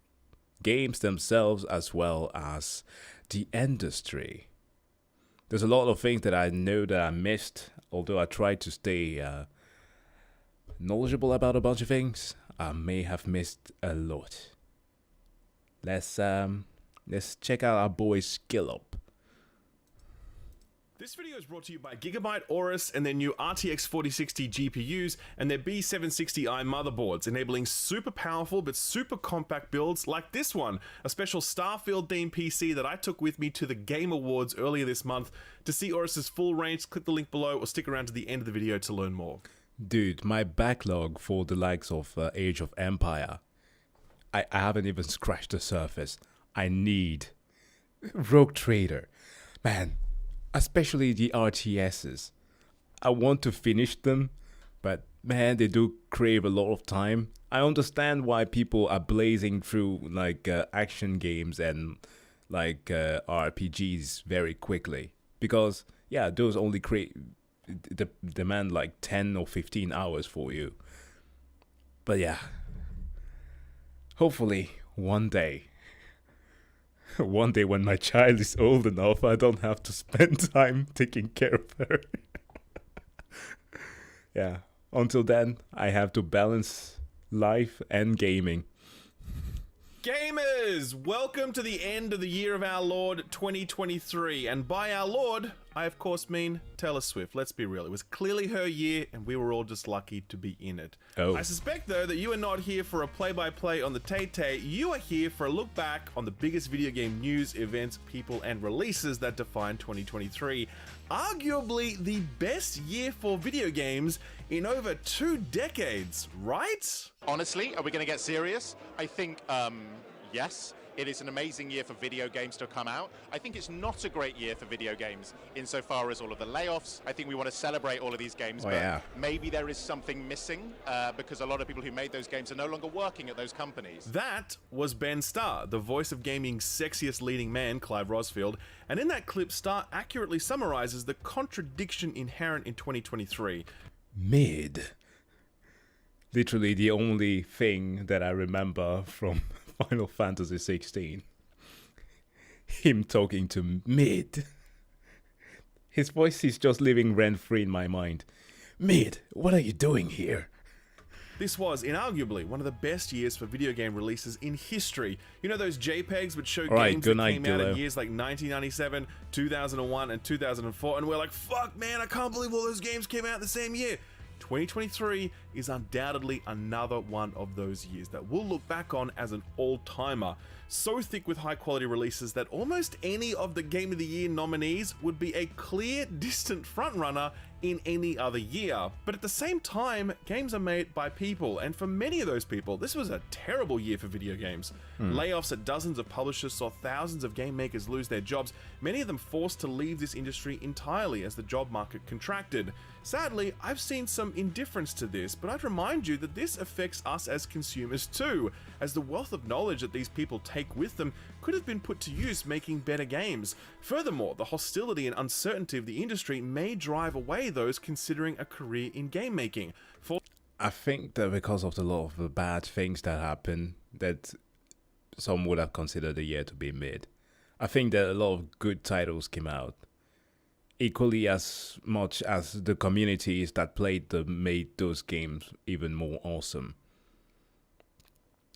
A: games themselves, as well as the industry. There's a lot of things that I know that I missed, although I tried to stay knowledgeable about a bunch of things. I may have missed a lot. Let's check out our boy Skill Up.
G: This video is brought to you by Gigabyte Aorus and their new RTX 4060 GPUs and their B760i motherboards, enabling super powerful but super compact builds like this one, a special Starfield themed PC that I took with me to the Game Awards earlier this month. To see Aorus's full range, click the link below or stick around to the end of the video to learn more.
A: Dude, my backlog for the likes of Age of Empire, I haven't even scratched the surface. I need Rogue Trader. Man, especially the RTSs. I want to finish them, but man, they do crave a lot of time. I understand why people are blazing through like action games and like RPGs very quickly, because yeah, those only demand like 10 or 15 hours for you. But yeah, hopefully one day when my child is old enough, I don't have to spend time taking care of her. Yeah, until then, I have to balance life and gaming.
G: Gamers, welcome to the end of the year of our Lord 2023, and by our Lord, I of course mean Taylor Swift. Let's be real, it was clearly her year and we were all just lucky to be in it.
A: Oh.
G: I suspect though that you are not here for a play-by-play on the Tay-Tay, you are here for a look back on the biggest video game news, events, people and releases that define 2023. Arguably the best year for video games in over 2 decades, right?
H: Honestly, are we going to get serious? I think, yes. It is an amazing year for video games to come out. I think it's not a great year for video games insofar as all of the layoffs. I think we want to celebrate all of these games, but maybe there is something missing because a lot of people who made those games are no longer working at those companies.
G: That was Ben Starr, the voice of gaming's sexiest leading man, Clive Rosfield, and in that clip, Starr accurately summarizes the contradiction inherent in 2023.
A: Mid. Literally the only thing that I remember from Final Fantasy 16. Him talking to Mid. His voice is just living rent-free in my mind. Mid, what are you doing here?
G: This was inarguably one of the best years for video game releases in history. You know those JPEGs which show games that came out in years like 1997, 2001, and 2004, and we're like, fuck man, I can't believe all those games came out the same year. 2023 is undoubtedly another one of those years that we'll look back on as an all-timer. So thick with high-quality releases that almost any of the Game of the Year nominees would be a clear, distant frontrunner in any other year. But at the same time, games are made by people, and for many of those people, this was a terrible year for video games. Layoffs at dozens of publishers saw thousands of game makers lose their jobs, many of them forced to leave this industry entirely as the job market contracted. Sadly, I've seen some indifference to this, but I'd remind you that this affects us as consumers too, as the wealth of knowledge that these people take with them could have been put to use making better games. Furthermore, the hostility and uncertainty of the industry may drive away those considering a career in game making.
A: I think that because of the lot of the bad things that happened, that some would have considered the year to be mid. I think that a lot of good titles came out. equally as much as the communities that played them made those games even more awesome.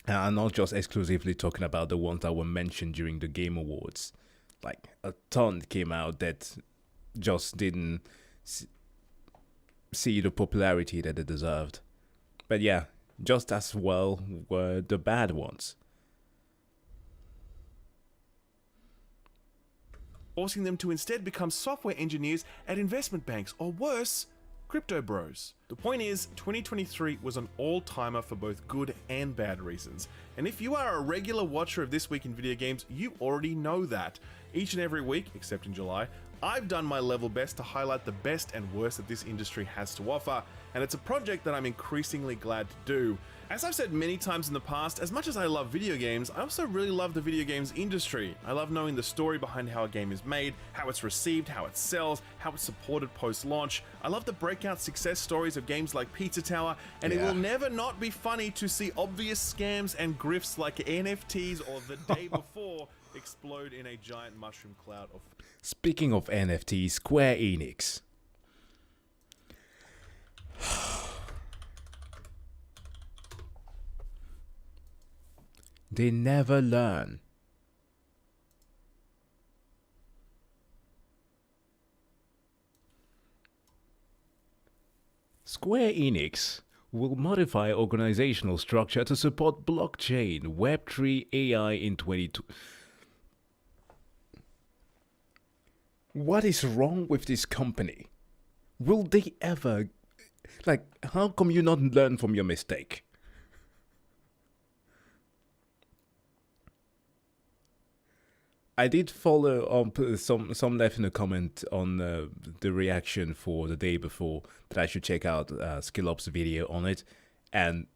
A: And I'm not just exclusively talking about the ones that were mentioned during the Game Awards. Like, a ton came out that just didn't see the popularity that they deserved. But yeah, just as well were the bad ones.
G: Forcing them to instead become software engineers at investment banks, or worse, crypto bros. The point is, 2023 was an all-timer for both good and bad reasons. And if you are a regular watcher of This Week in Video Games, you already know that. Each and every week, except in July, I've done my level best to highlight the best and worst that this industry has to offer, and it's a project that I'm increasingly glad to do. As I've said many times in the past, as much as I love video games, I also really love the video games industry. I love knowing the story behind how a game is made, how it's received, how it sells, how it's supported post-launch. I love the breakout success stories of games like Pizza Tower, and it will never not be funny to see obvious scams and grifts like NFTs or The Day Before explode in a giant mushroom cloud of...
A: Speaking of NFTs, Square Enix. They never learn. Square Enix will modify organizational structure to support blockchain, Web3, AI in 2020. What is wrong with this company? Will they ever... Like, how come you not learn from your mistake? I did follow up some left in a comment on the reaction for The Day Before that I should check out SkillUp's video on it, and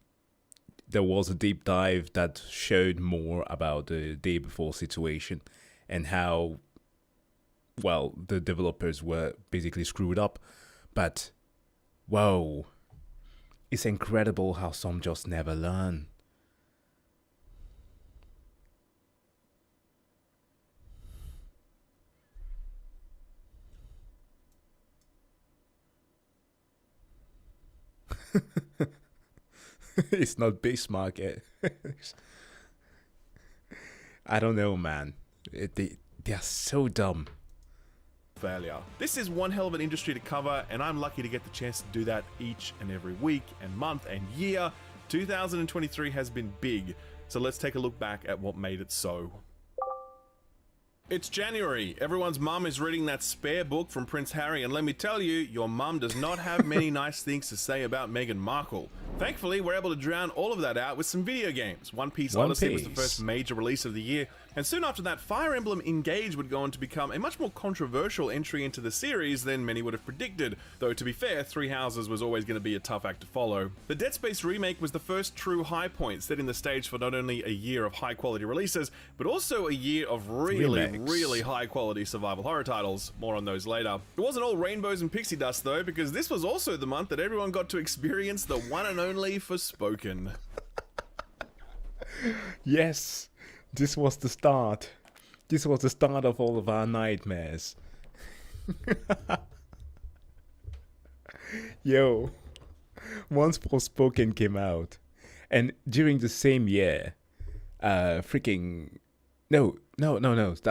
A: there was a deep dive that showed more about the Day Before situation and how, well, the developers were basically screwed up. But whoa, it's incredible how some just never learn. It's not Bismarck. I don't know, man. They are so dumb.
G: Failure. This is one hell of an industry to cover, and I'm lucky to get the chance to do that each and every week and month and year. 2023 has been big, so let's take a look back at what made it so. It's January. Everyone's mum is reading that spare book from Prince Harry, and let me tell you, your mum does not have many nice things to say about Meghan Markle. Thankfully, we're able to drown all of that out with some video games. One Piece Odyssey was the first major release of the year, and soon after that, Fire Emblem Engage would go on to become a much more controversial entry into the series than many would have predicted, though to be fair, Three Houses was always going to be a tough act to follow. The Dead Space remake was the first true high point, setting the stage for not only a year of high quality releases, but also a year of really high quality survival horror titles. More on those later. It wasn't all rainbows and pixie dust though, because this was also the month that everyone got to experience the one and only Forspoken.
A: Yes, this was the start. This was the start of all of our nightmares. Yo, once Forspoken came out, and during the same year, that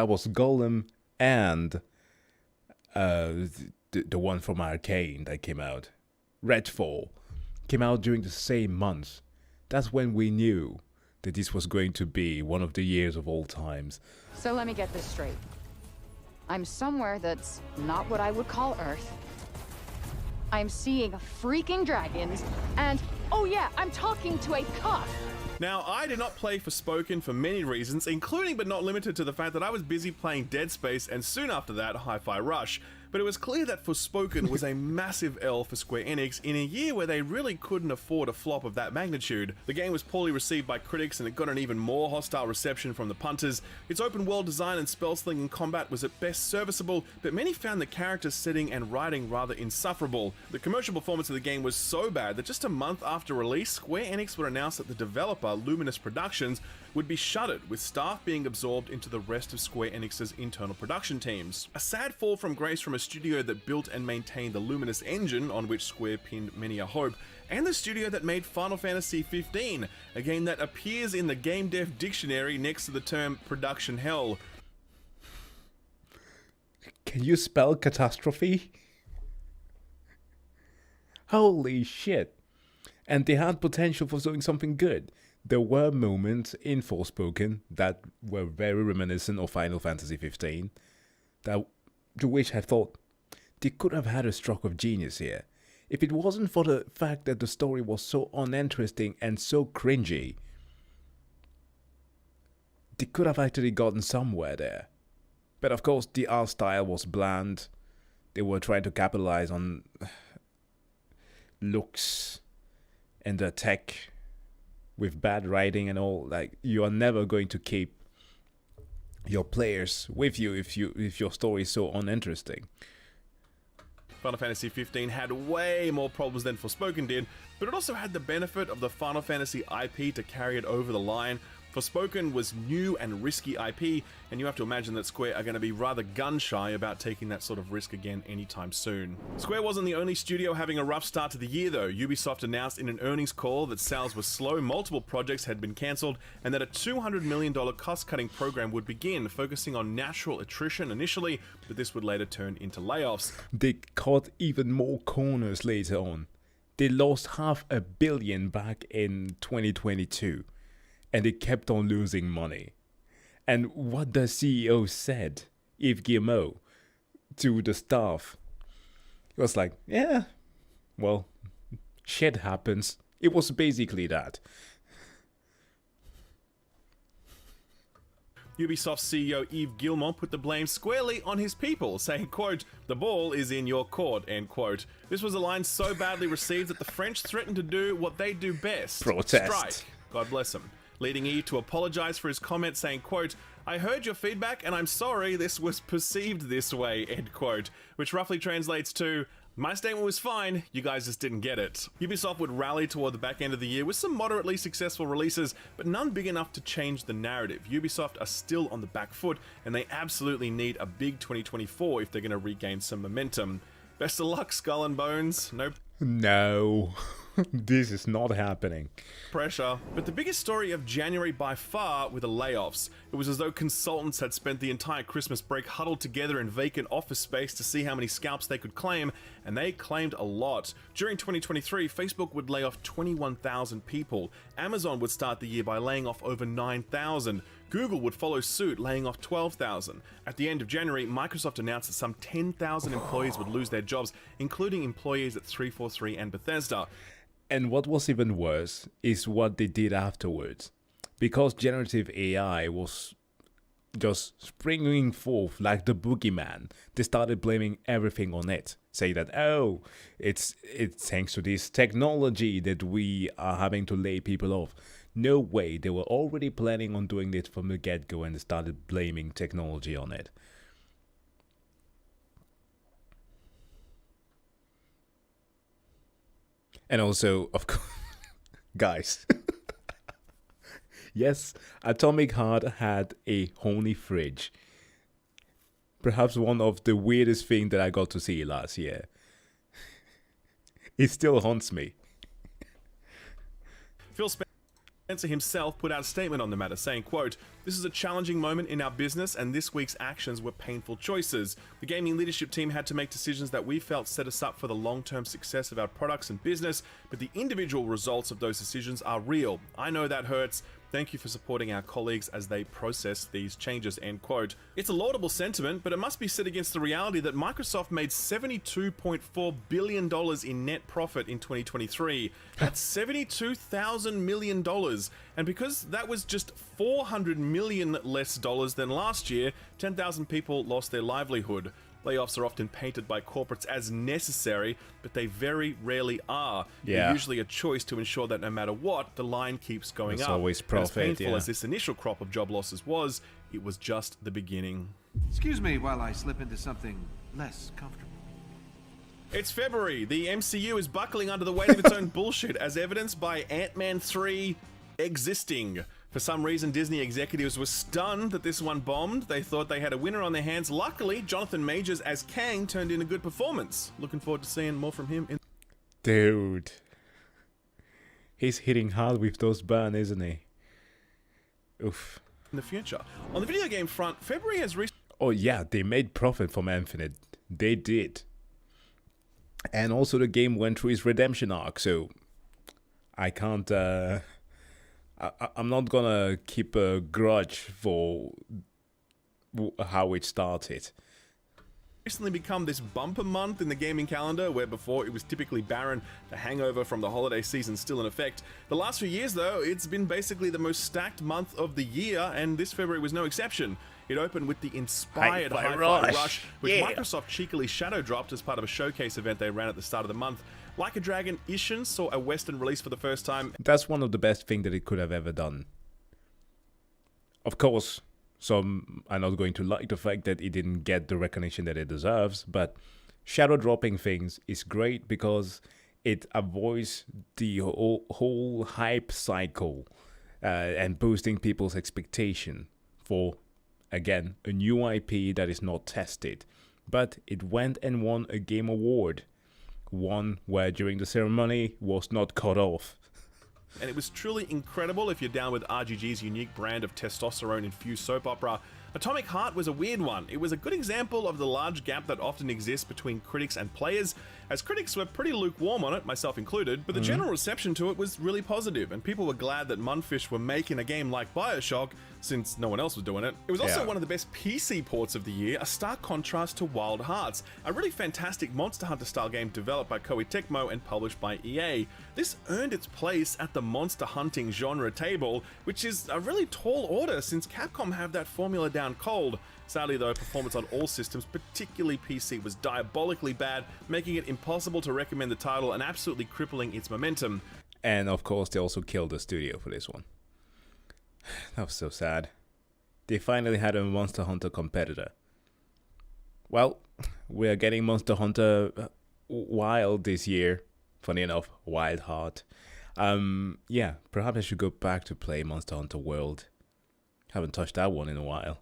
A: was Golem and the one from Arcane that came out, Redfall, came out during the same month. That's when we knew that this was going to be one of the years of all times.
I: So let me get this straight. I'm somewhere that's not what I would call Earth. I'm seeing freaking dragons, and oh yeah, I'm talking to a cuff.
G: Now, I did not play Forspoken for many reasons, including but not limited to the fact that I was busy playing Dead Space and soon after that, Hi-Fi Rush. But it was clear that Forspoken was a massive L for Square Enix in a year where they really couldn't afford a flop of that magnitude. The game was poorly received by critics and it got an even more hostile reception from the punters. Its open world design and spell-slinging combat was at best serviceable, but many found the character setting and writing rather insufferable. The commercial performance of the game was so bad that just a month after release, Square Enix would announce that the developer, Luminous Productions, would be shuttered, with staff being absorbed into the rest of Square Enix's internal production teams. A sad fall from grace from a studio that built and maintained the Luminous engine on which Square pinned many a hope, and the studio that made Final Fantasy XV, a game that appears in the game dev dictionary next to the term production hell.
A: Can you spell catastrophe? Holy shit. And they had potential for doing something good. There were moments in Forspoken that were very reminiscent of Final Fantasy XV, to which I thought they could have had a stroke of genius here. If it wasn't for the fact that the story was so uninteresting and so cringy, they could have actually gotten somewhere there. But of course, the art style was bland. They were trying to capitalize on looks and the tech with bad writing and all. Like, you are never going to keep your players with you if your story is so uninteresting.
G: Final Fantasy XV had way more problems than Forspoken did, but it also had the benefit of the Final Fantasy IP to carry it over the line. Forspoken was new and risky IP, and you have to imagine that Square are going to be rather gun-shy about taking that sort of risk again anytime soon. Square wasn't the only studio having a rough start to the year though. Ubisoft announced in an earnings call that sales were slow, multiple projects had been cancelled, and that a $200 million cost-cutting program would begin, focusing on natural attrition initially, but this would later turn into layoffs.
A: They cut even more corners later on. They lost $500 million back in 2022. And they kept on losing money. And what the CEO said, Yves Guillemot, to the staff, it was like, yeah, well, shit happens. It was basically that.
G: Ubisoft CEO Yves Guillemot put the blame squarely on his people, saying, quote, "The ball is in your court," end quote. This was a line so badly received that the French threatened to do what they do best.
A: Protest.
G: Strike. God bless them. Leading Yves to apologize for his comment, saying, quote, "I heard your feedback and I'm sorry this was perceived this way," end quote, which roughly translates to, "My statement was fine, you guys just didn't get it." Ubisoft would rally toward the back end of the year with some moderately successful releases, but none big enough to change the narrative. Ubisoft are still on the back foot, and they absolutely need a big 2024 if they're going to regain some momentum. Best of luck, Skull and Bones.
A: No. This is not happening.
G: Pressure. But the biggest story of January by far were the layoffs. It was as though consultants had spent the entire Christmas break huddled together in vacant office space to see how many scalps they could claim, and they claimed a lot. During 2023, Facebook would lay off 21,000 people. Amazon would start the year by laying off over 9,000. Google would follow suit, laying off 12,000. At the end of January, Microsoft announced that some 10,000 employees would lose their jobs, including employees at 343 and Bethesda.
A: And what was even worse is what they did afterwards. Because generative AI was just springing forth like the boogeyman, they started blaming everything on it, saying that, oh, it's thanks to this technology that we are having to lay people off. No way, they were already planning on doing it from the get-go and started blaming technology on it. And also, of course, guys, yes, Atomic Heart had a Honey fridge. Perhaps one of the weirdest things that I got to see last year. It still haunts me.
G: Phil Spencer himself put out a statement on the matter, saying, quote, "This is a challenging moment in our business, and this week's actions were painful choices. The gaming leadership team had to make decisions that we felt set us up for the long-term success of our products and business, but the individual results of those decisions are real. I know that hurts. Thank you for supporting our colleagues as they process these changes," end quote. It's a laudable sentiment, but it must be set against the reality that Microsoft made $72.4 billion in net profit in 2023. That's $72,000 million. And because that was just $400 million less dollars than last year, 10,000 people lost their livelihood. Layoffs are often painted by corporates as necessary, but they very rarely are.
A: Yeah.
G: They're usually a choice to ensure that no matter what, the line keeps going
A: It's
G: up.
A: always profit,
G: as painful
A: yeah.
G: as this initial crop of job losses was, it was just the beginning.
B: Excuse me while I slip into something less comfortable.
G: It's February. The MCU is buckling under the weight of its own bullshit, as evidenced by Ant-Man 3 existing. For some reason, Disney executives were stunned that this one bombed. They thought they had a winner on their hands. Luckily, Jonathan Majors as Kang turned in a good performance. Looking forward to seeing more from him.
A: Dude. He's hitting hard with those burns, isn't he? Oof.
G: In the future. On the video game front, February has reached...
A: Oh yeah, they made profit from Infinite. They did. And also the game went through its redemption arc, so I can't... I'm not gonna keep a grudge for how it started.
G: Recently become this bumper month in the gaming calendar, where before it was typically barren, the hangover from the holiday season still in effect. The last few years though, it's been basically the most stacked month of the year, and this February was no exception. It opened with the inspired Hi-Fi Rush, which Microsoft cheekily shadow dropped as part of a showcase event they ran at the start of the month. Like a Dragon Ishin saw a Western release for the first time.
A: That's one of the best things that it could have ever done. Of course, some are not going to like the fact that it didn't get the recognition that it deserves, but shadow dropping things is great because it avoids the whole hype cycle and boosting people's expectation for, again, a new IP that is not tested. But it went and won a game award. One where during the ceremony was not cut off.
G: And it was truly incredible if you're down with RGG's unique brand of testosterone-infused soap opera. Atomic Heart was a weird one. It was a good example of the large gap that often exists between critics and players, as critics were pretty lukewarm on it, myself included, but the general reception to it was really positive, and people were glad that Mundfish were making a game like Bioshock, since no one else was doing it. It was also one of the best PC ports of the year, a stark contrast to Wild Hearts, a really fantastic Monster Hunter-style game developed by Koei Tecmo and published by EA. This earned its place at the monster hunting genre table, which is a really tall order since Capcom have that formula down cold. Sadly though, performance on all systems, particularly PC, was diabolically bad, making it impossible to recommend the title and absolutely crippling its momentum.
A: And of course, they also killed the studio for this one. That was so sad. They finally had a Monster Hunter competitor. Well, we are getting Monster Hunter Wild this year. Funny enough, Wild Heart. Yeah, perhaps I should go back to play Monster Hunter World. Haven't touched that one in a while.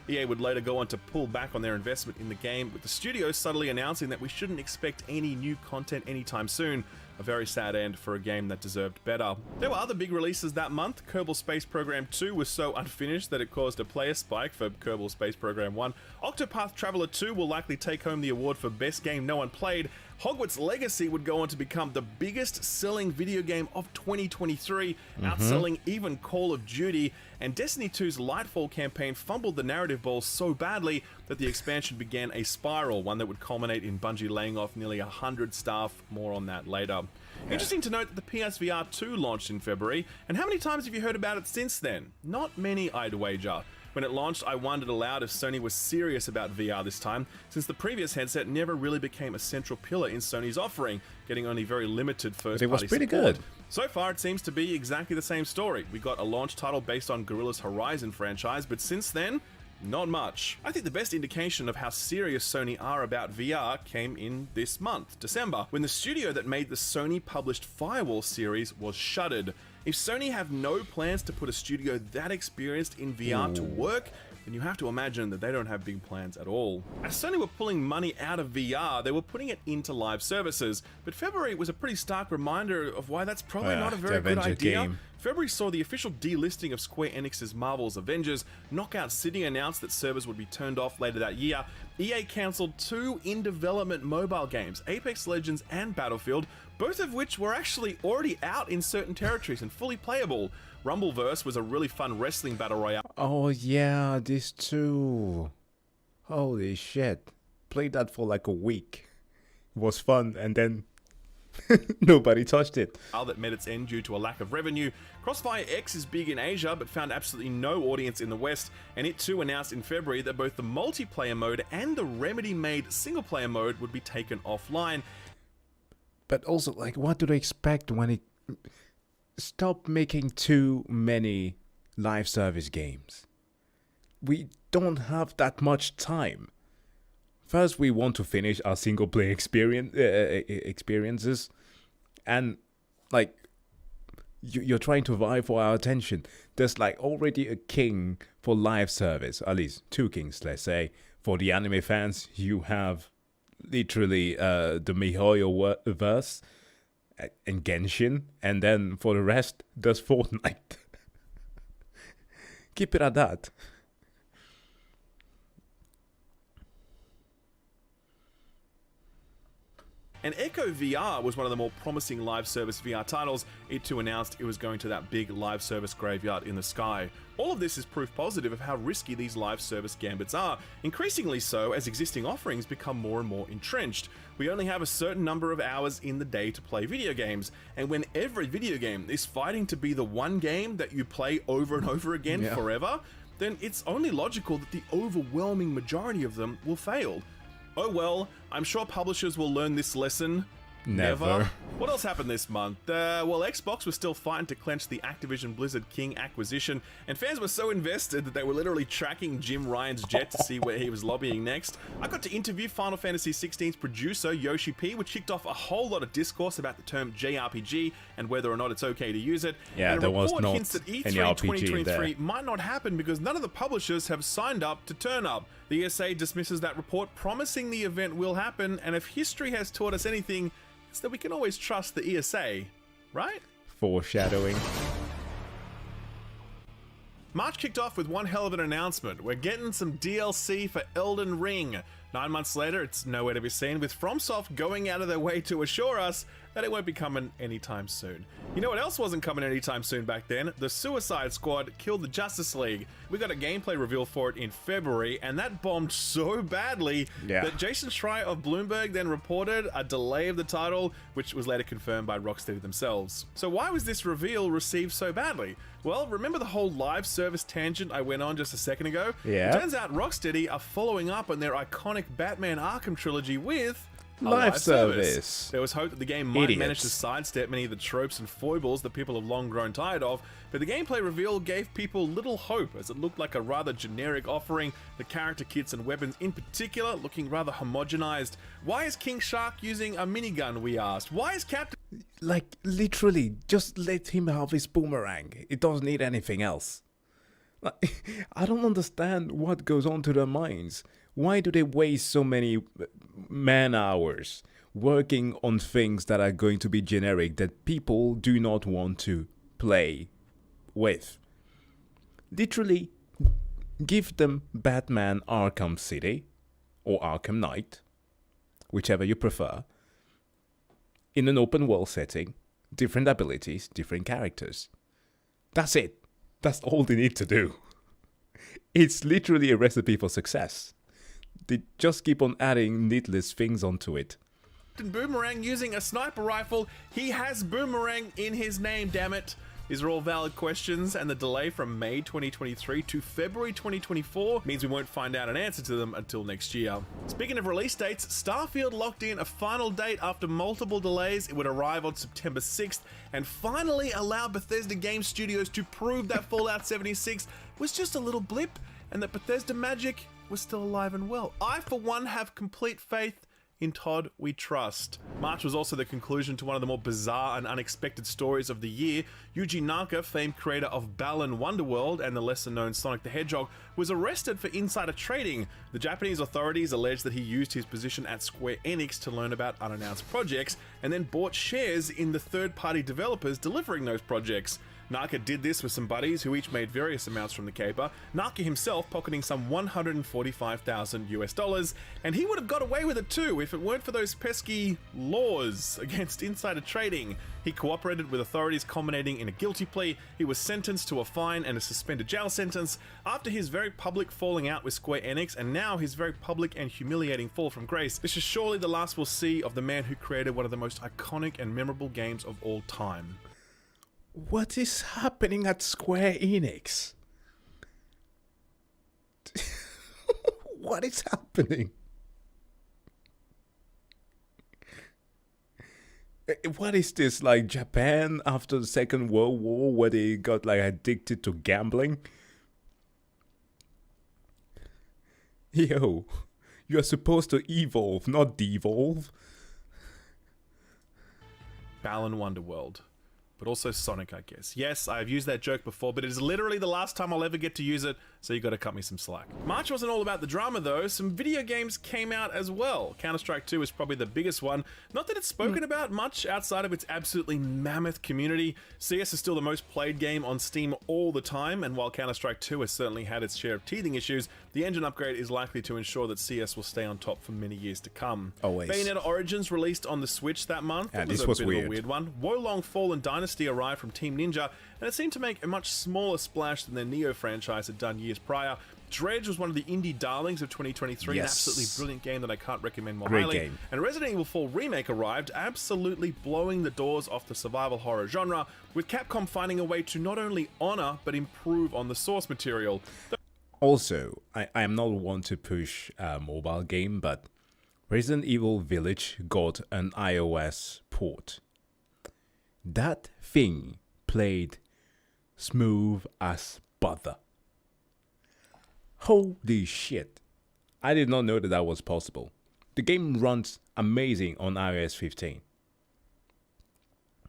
G: EA would later go on to pull back on their investment in the game, with the studio subtly announcing that we shouldn't expect any new content anytime soon. A very sad end for a game that deserved better. There were other big releases that month. Kerbal Space Program 2 was so unfinished that it caused a player spike for Kerbal Space Program 1. Octopath Traveler 2 will likely take home the award for best game no one played. Hogwarts Legacy would go on to become the biggest selling video game of 2023, outselling even Call of Duty, and Destiny 2's Lightfall campaign fumbled the narrative ball so badly that the expansion began a spiral, one that would culminate in Bungie laying off nearly 100 staff. More on that later. Interesting to note that the PSVR 2 launched in February, and how many times have you heard about it since then? Not many, I'd wager. When it launched, I wondered aloud if Sony was serious about VR this time, since the previous headset never really became a central pillar in Sony's offering, getting only very limited first-party support.
A: It was pretty good.
G: So far, it seems to be exactly the same story. We got a launch title based on Guerrilla's Horizon franchise, but since then, not much. I think the best indication of how serious Sony are about VR came in this month, December, when the studio that made the Sony-published Firewall series was shuttered. If Sony have no plans to put a studio that experienced in VR to work, then you have to imagine that they don't have big plans at all. As Sony were pulling money out of VR, they were putting it into live services, but February was a pretty stark reminder of why that's probably not a very good idea. February saw the official delisting of Square Enix's Marvel's Avengers, Knockout City announced that servers would be turned off later that year, EA cancelled 2 in-development mobile games, Apex Legends and Battlefield, both of which were actually already out in certain territories and fully playable. Rumbleverse was a really fun wrestling battle royale.
A: Oh yeah, this too. Holy shit. Played that for like a week. It was fun, and then nobody touched it.
G: That met its end due to a lack of revenue. Crossfire X is big in Asia, but found absolutely no audience in the West, and it too announced in February that both the multiplayer mode and the Remedy-made single-player mode would be taken offline.
A: But also, like, what do they expect when it stop making too many live service games? We don't have that much time. First, we want to finish our single-player experiences, and like You're trying to vie for our attention. There's like already a king for live service, at least 2 kings, let's say. For the anime fans, you have literally the MiHoYo-verse and Genshin, and then for the rest, there's Fortnite. Keep it at that.
G: And Echo VR was one of the more promising live service VR titles. It too announced it was going to that big live service graveyard in the sky. All of this is proof positive of how risky these live service gambits are, increasingly so as existing offerings become more and more entrenched. We only have a certain number of hours in the day to play video games, and when every video game is fighting to be the one game that you play over and over again forever, then it's only logical that the overwhelming majority of them will fail. Oh well, I'm sure publishers will learn this lesson. Never. What else happened this month? Well, Xbox was still fighting to clench the Activision Blizzard King acquisition, and fans were so invested that they were literally tracking Jim Ryan's jet to see where he was lobbying next. I got to interview Final Fantasy XVI's producer, Yoshi P, which kicked off a whole lot of discourse about the term JRPG and whether or not it's okay to use it.
A: Yeah,
G: and
A: there was not
G: hints that E3
A: any RPG
G: 2023
A: there.
G: might not happen because none of the publishers have signed up to turn up. The ESA dismisses that report, promising the event will happen, and if history has taught us anything, it's that we can always trust the ESA, right?
A: Foreshadowing.
G: March kicked off with one hell of an announcement. We're getting some DLC for Elden Ring. 9 months later, it's nowhere to be seen, with FromSoft going out of their way to assure us that it won't be coming anytime soon. You know what else wasn't coming anytime soon back then? The Suicide Squad killed the Justice League. We got a gameplay reveal for it in February, and that bombed so badly that Jason Schreier of Bloomberg then reported a delay of the title, which was later confirmed by Rocksteady themselves. So why was this reveal received so badly? Well, remember the whole live service tangent I went on just a second ago?
A: Yeah.
G: It turns out Rocksteady are following up on their iconic Batman Arkham trilogy with a
A: live service.
G: There was hope that the game might manage to sidestep many of the tropes and foibles that people have long grown tired of, but the gameplay reveal gave people little hope as it looked like a rather generic offering, the character kits and weapons in particular looking rather homogenized. Why is King Shark using a minigun, we asked? Why is Captain...
A: Like, literally, just let him have his boomerang. It doesn't need anything else. Like, I don't understand what goes on to their minds. Why do they waste so many man-hours working on things that are going to be generic, that people do not want to play with? Literally, give them Batman Arkham City, or Arkham Knight, whichever you prefer, in an open world setting, different abilities, different characters. That's it. That's all they need to do. It's literally a recipe for success. They just keep on adding needless things onto it.
G: Boomerang using a sniper rifle. He has Boomerang in his name, damn it. These are all valid questions, and the delay from May 2023 to February 2024 means we won't find out an answer to them until next year. Speaking of release dates, Starfield locked in a final date after multiple delays. It would arrive on September 6th and finally allow Bethesda Game Studios to prove that Fallout 76 was just a little blip and that Bethesda magic was still alive and well. I, for one, have complete faith in Todd we trust. March was also the conclusion to one of the more bizarre and unexpected stories of the year. Yuji Naka, famed creator of Balan Wonderworld and the lesser-known Sonic the Hedgehog, was arrested for insider trading. The Japanese authorities alleged that he used his position at Square Enix to learn about unannounced projects and then bought shares in the third-party developers delivering those projects. Naka did this with some buddies who each made various amounts from the caper, Naka himself pocketing some $145,000, and he would have got away with it too if it weren't for those pesky laws against insider trading. He cooperated with authorities, culminating in a guilty plea. He was sentenced to a fine and a suspended jail sentence after his very public falling out with Square Enix, and now his very public and humiliating fall from grace. This is surely the last we'll see of the man who created one of the most iconic and memorable games of all time.
A: What is happening at Square Enix? What is happening? What is this, like Japan after the Second World War, where they got like addicted to gambling? Yo, you're supposed to evolve, not devolve.
G: Balan Wonderworld. but also Sonic, I guess. Yes, I've used that joke before, but it is literally the last time I'll ever get to use it, so you gotta cut me some slack. March wasn't all about the drama though. Some video games came out as well. Counter-Strike 2 is probably the biggest one. Not that it's spoken about much outside of its absolutely mammoth community. CS is still the most played game on Steam all the time, and while Counter-Strike 2 has certainly had its share of teething issues, the engine upgrade is likely to ensure that CS will stay on top for many years to come.
A: Always.
G: Bayonetta Origins released on the Switch that month.
A: Yeah,
G: This
A: was
G: a bit
A: weird.
G: of a weird one. Wolong Fallen Dynasty arrived from Team Ninja, and it seemed to make a much smaller splash than their Neo franchise had done years prior. Dredge was one of the indie darlings of 2023,
A: Yes.
G: an absolutely brilliant game that I can't recommend more
A: Great
G: highly.
A: game.
G: And Resident Evil 4 Remake arrived, absolutely blowing the doors off the survival horror genre, with Capcom finding a way to not only honor, but improve on the source material.
A: Also, I am not one to push a mobile game, but Resident Evil Village got an iOS port. That thing played smooth as butter. Holy shit. I did not know that that was possible. The game runs amazing on iOS 15.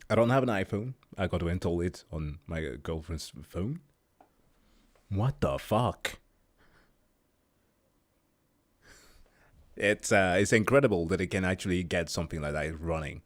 A: I don't have an iPhone. I got to install it on my girlfriend's phone. What the fuck? It's incredible that it can actually get something like that running.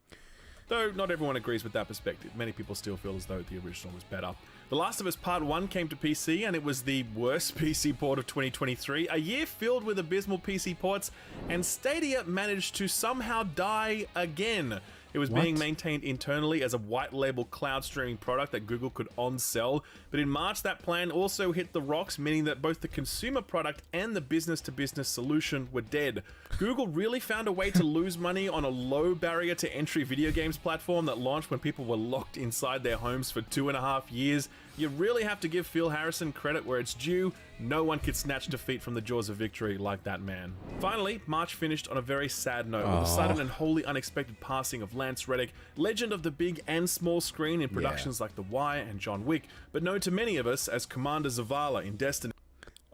G: Though not everyone agrees with that perspective. Many people still feel as though the original was better. The Last of Us Part 1 came to PC, and it was the worst PC port of 2023. A year filled with abysmal PC ports, and Stadia managed to somehow die again. It was being maintained internally as a white label cloud streaming product that Google could on-sell, but in March that plan also hit the rocks, meaning that both the consumer product and the business-to-business solution were dead. Google really found a way to lose money on a low barrier to entry video games platform that launched when people were locked inside their homes for 2.5 years. You really have to give Phil Harrison credit where it's due. No one could snatch defeat from the jaws of victory like that man. Finally, March finished on a very sad note with the sudden and wholly unexpected passing of Lance Reddick, legend of the big and small screen in productions like The Wire and John Wick, but known to many of us as Commander Zavala in Destiny.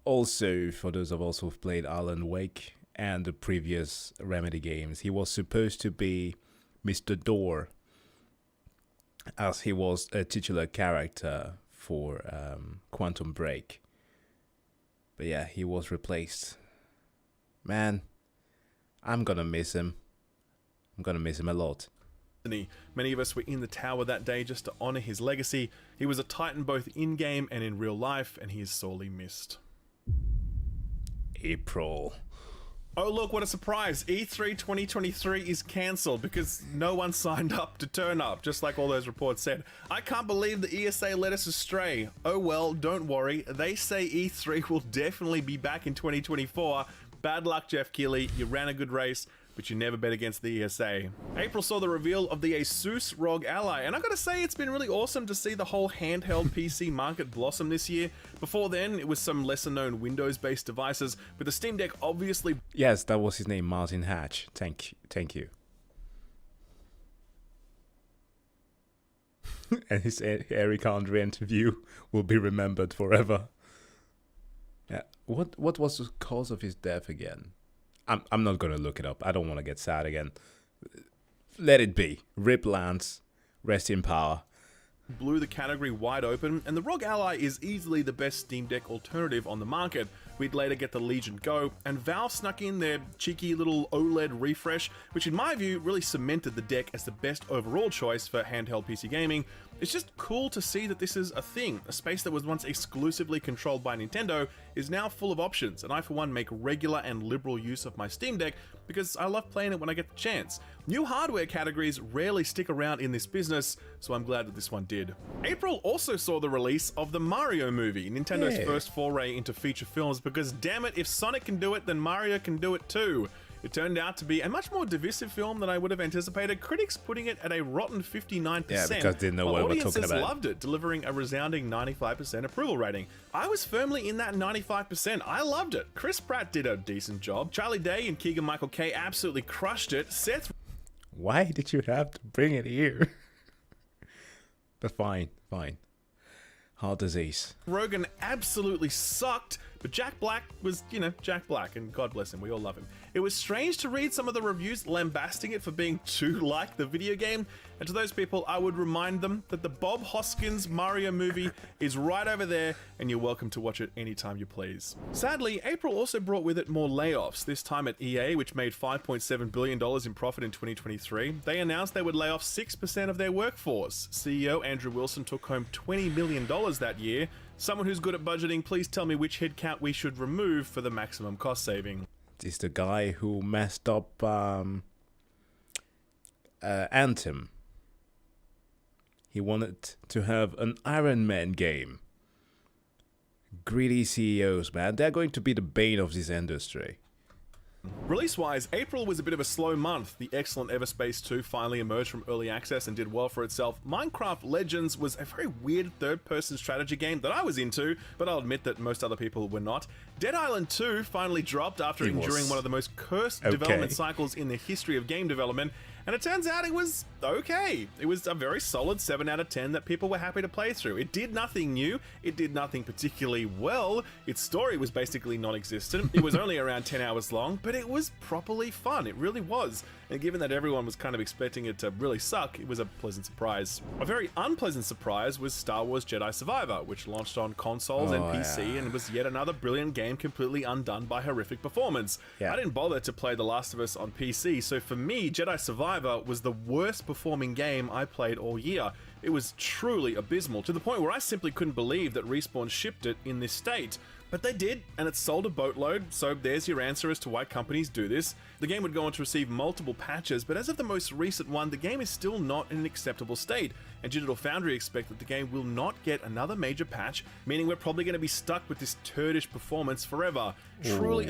A: Also, for those of us who've played Alan Wake and the previous Remedy games, he was supposed to be Mr. Door, as he was a titular character for Quantum Break. But yeah, he was replaced. Man, I'm gonna miss him. I'm gonna miss him a lot.
G: Many of us were in the tower that day just to honor his legacy. He was a titan both in-game and in real life, and he is sorely missed.
A: April.
G: Oh look, what a surprise. E3 2023 is cancelled because no one signed up to turn up, just like all those reports said. I can't believe the ESA let us astray. Oh well, don't worry. They say E3 will definitely be back in 2024. Bad luck, Jeff Keighley. You ran a good race, but you never bet against the ESA. April saw the reveal of the Asus ROG Ally, and I gotta say it's been really awesome to see the whole handheld PC market blossom this year. Before then, it was some lesser known Windows-based devices, but the Steam Deck obviously...
A: Yes, that was his name, Martin Hatch. Thank you. And his Eric Andre interview will be remembered forever. Yeah. What was the cause of his death again? I'm not gonna look it up. I don't want to get sad again. Let it be. Rip Lance. Rest in power.
G: Blew the category wide open, and the ROG Ally is easily the best Steam Deck alternative on the market. We'd later get the Legion Go, and Valve snuck in their cheeky little OLED refresh, which in my view really cemented the deck as the best overall choice for handheld PC gaming. It's just cool to see that this is a thing. A space that was once exclusively controlled by Nintendo is now full of options, and I for one make regular and liberal use of my Steam Deck because I love playing it when I get the chance. New hardware categories rarely stick around in this business, so I'm glad that this one did. April also saw the release of the Mario movie, Nintendo's first foray into feature films, because damn it, if Sonic can do it, then Mario can do it too. It turned out to be a much more divisive film than I would have anticipated, critics putting it at a rotten 59%.
A: Yeah, because they didn't know what we're talking about.
G: Audiences loved it, delivering a resounding 95% approval rating. I was firmly in that 95%. I loved it. Chris Pratt did a decent job. Charlie Day and Keegan-Michael Kay absolutely crushed it. Seth...
A: Why did you have to bring it here? But fine. Heart disease.
G: Rogen absolutely sucked, but Jack Black was, Jack Black, and God bless him, we all love him. It was strange to read some of the reviews lambasting it for being too like the video game, And to those people, I would remind them that the Bob Hoskins Mario movie is right over there, and you're welcome to watch it anytime you please. Sadly, April also brought with it more layoffs, this time at EA, which made $5.7 billion in profit in 2023. They announced they would lay off 6% of their workforce. CEO Andrew Wilson took home $20 million that year. Someone who's good at budgeting, please tell me which headcount we should remove for the maximum cost saving.
A: This is the guy who messed up Anthem. He wanted to have an Iron Man game. Greedy CEOs, man. They're going to be the bane of this industry.
G: Release-wise, April was a bit of a slow month. The excellent Everspace 2 finally emerged from early access and did well for itself. Minecraft Legends was a very weird third-person strategy game that I was into, but I'll admit that most other people were not. Dead Island 2 finally dropped after enduring one of the most cursed development cycles in the history of game development, and it turns out it was okay. It was a very solid 7 out of 10 that people were happy to play through. It did nothing new, it did nothing particularly well, its story was basically non-existent, it was only around 10 hours long, but it was properly fun, it really was. And given that everyone was kind of expecting it to really suck, it was a pleasant surprise. A very unpleasant surprise was Star Wars Jedi Survivor, which launched on consoles and PC and was yet another brilliant game completely undone by horrific performance. I didn't bother to play The Last of Us on PC, so for me, Jedi Survivor was the worst performing game I played all year. It was truly abysmal, to the point where I simply couldn't believe that Respawn shipped it in this state. But they did, and it sold a boatload, so there's your answer as to why companies do this. The game would go on to receive multiple patches, but as of the most recent one, the game is still not in an acceptable state, and Digital Foundry expect that the game will not get another major patch, meaning we're probably going to be stuck with this turdish performance forever. Truly.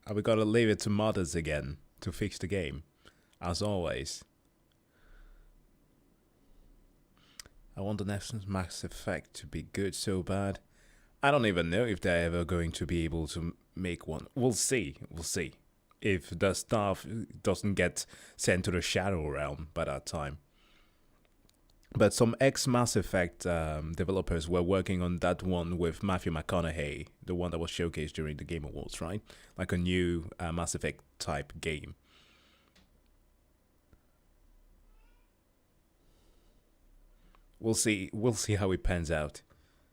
A: Are we gonna leave it to modders again to fix the game? As always. I want the next Mass Effect to be good so bad. I don't even know if they're ever going to be able to make one. We'll see. We'll see. If the stuff doesn't get sent to the Shadow Realm by that time. But some ex-Mass Effect developers were working on that one with Matthew McConaughey, the one that was showcased during the Game Awards, right? Like a new Mass Effect type game. We'll see how it pans out.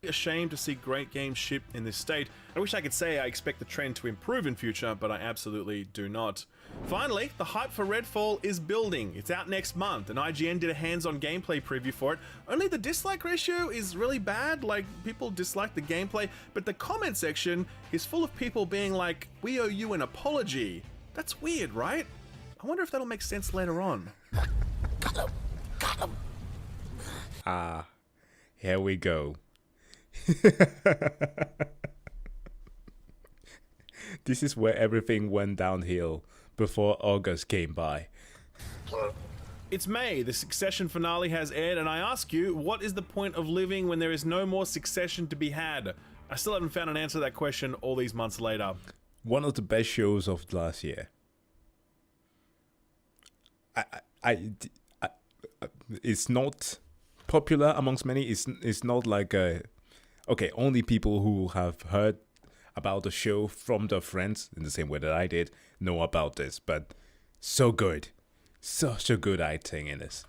G: Ashamed to see great games shipped in this state. I wish I could say I expect the trend to improve in future, but I absolutely do not. Finally, the hype for Redfall is building. It's out next month, and IGN did a hands-on gameplay preview for it. Only the dislike ratio is really bad, like people dislike the gameplay, but the comment section is full of people being like, "We owe you an apology." That's weird, right? I wonder if that'll make sense later on.
A: Here we go. This is where everything went downhill before August came by.
G: It's May, the Succession finale has aired, and I ask you, what is the point of living when there is no more Succession to be had? I still haven't found an answer to that question all these months later.
A: One of the best shows of last year. It's not popular amongst many. It's not like okay, only people who have heard about the show from their friends in the same way that I did know about this, but so good. Such a good acting in this.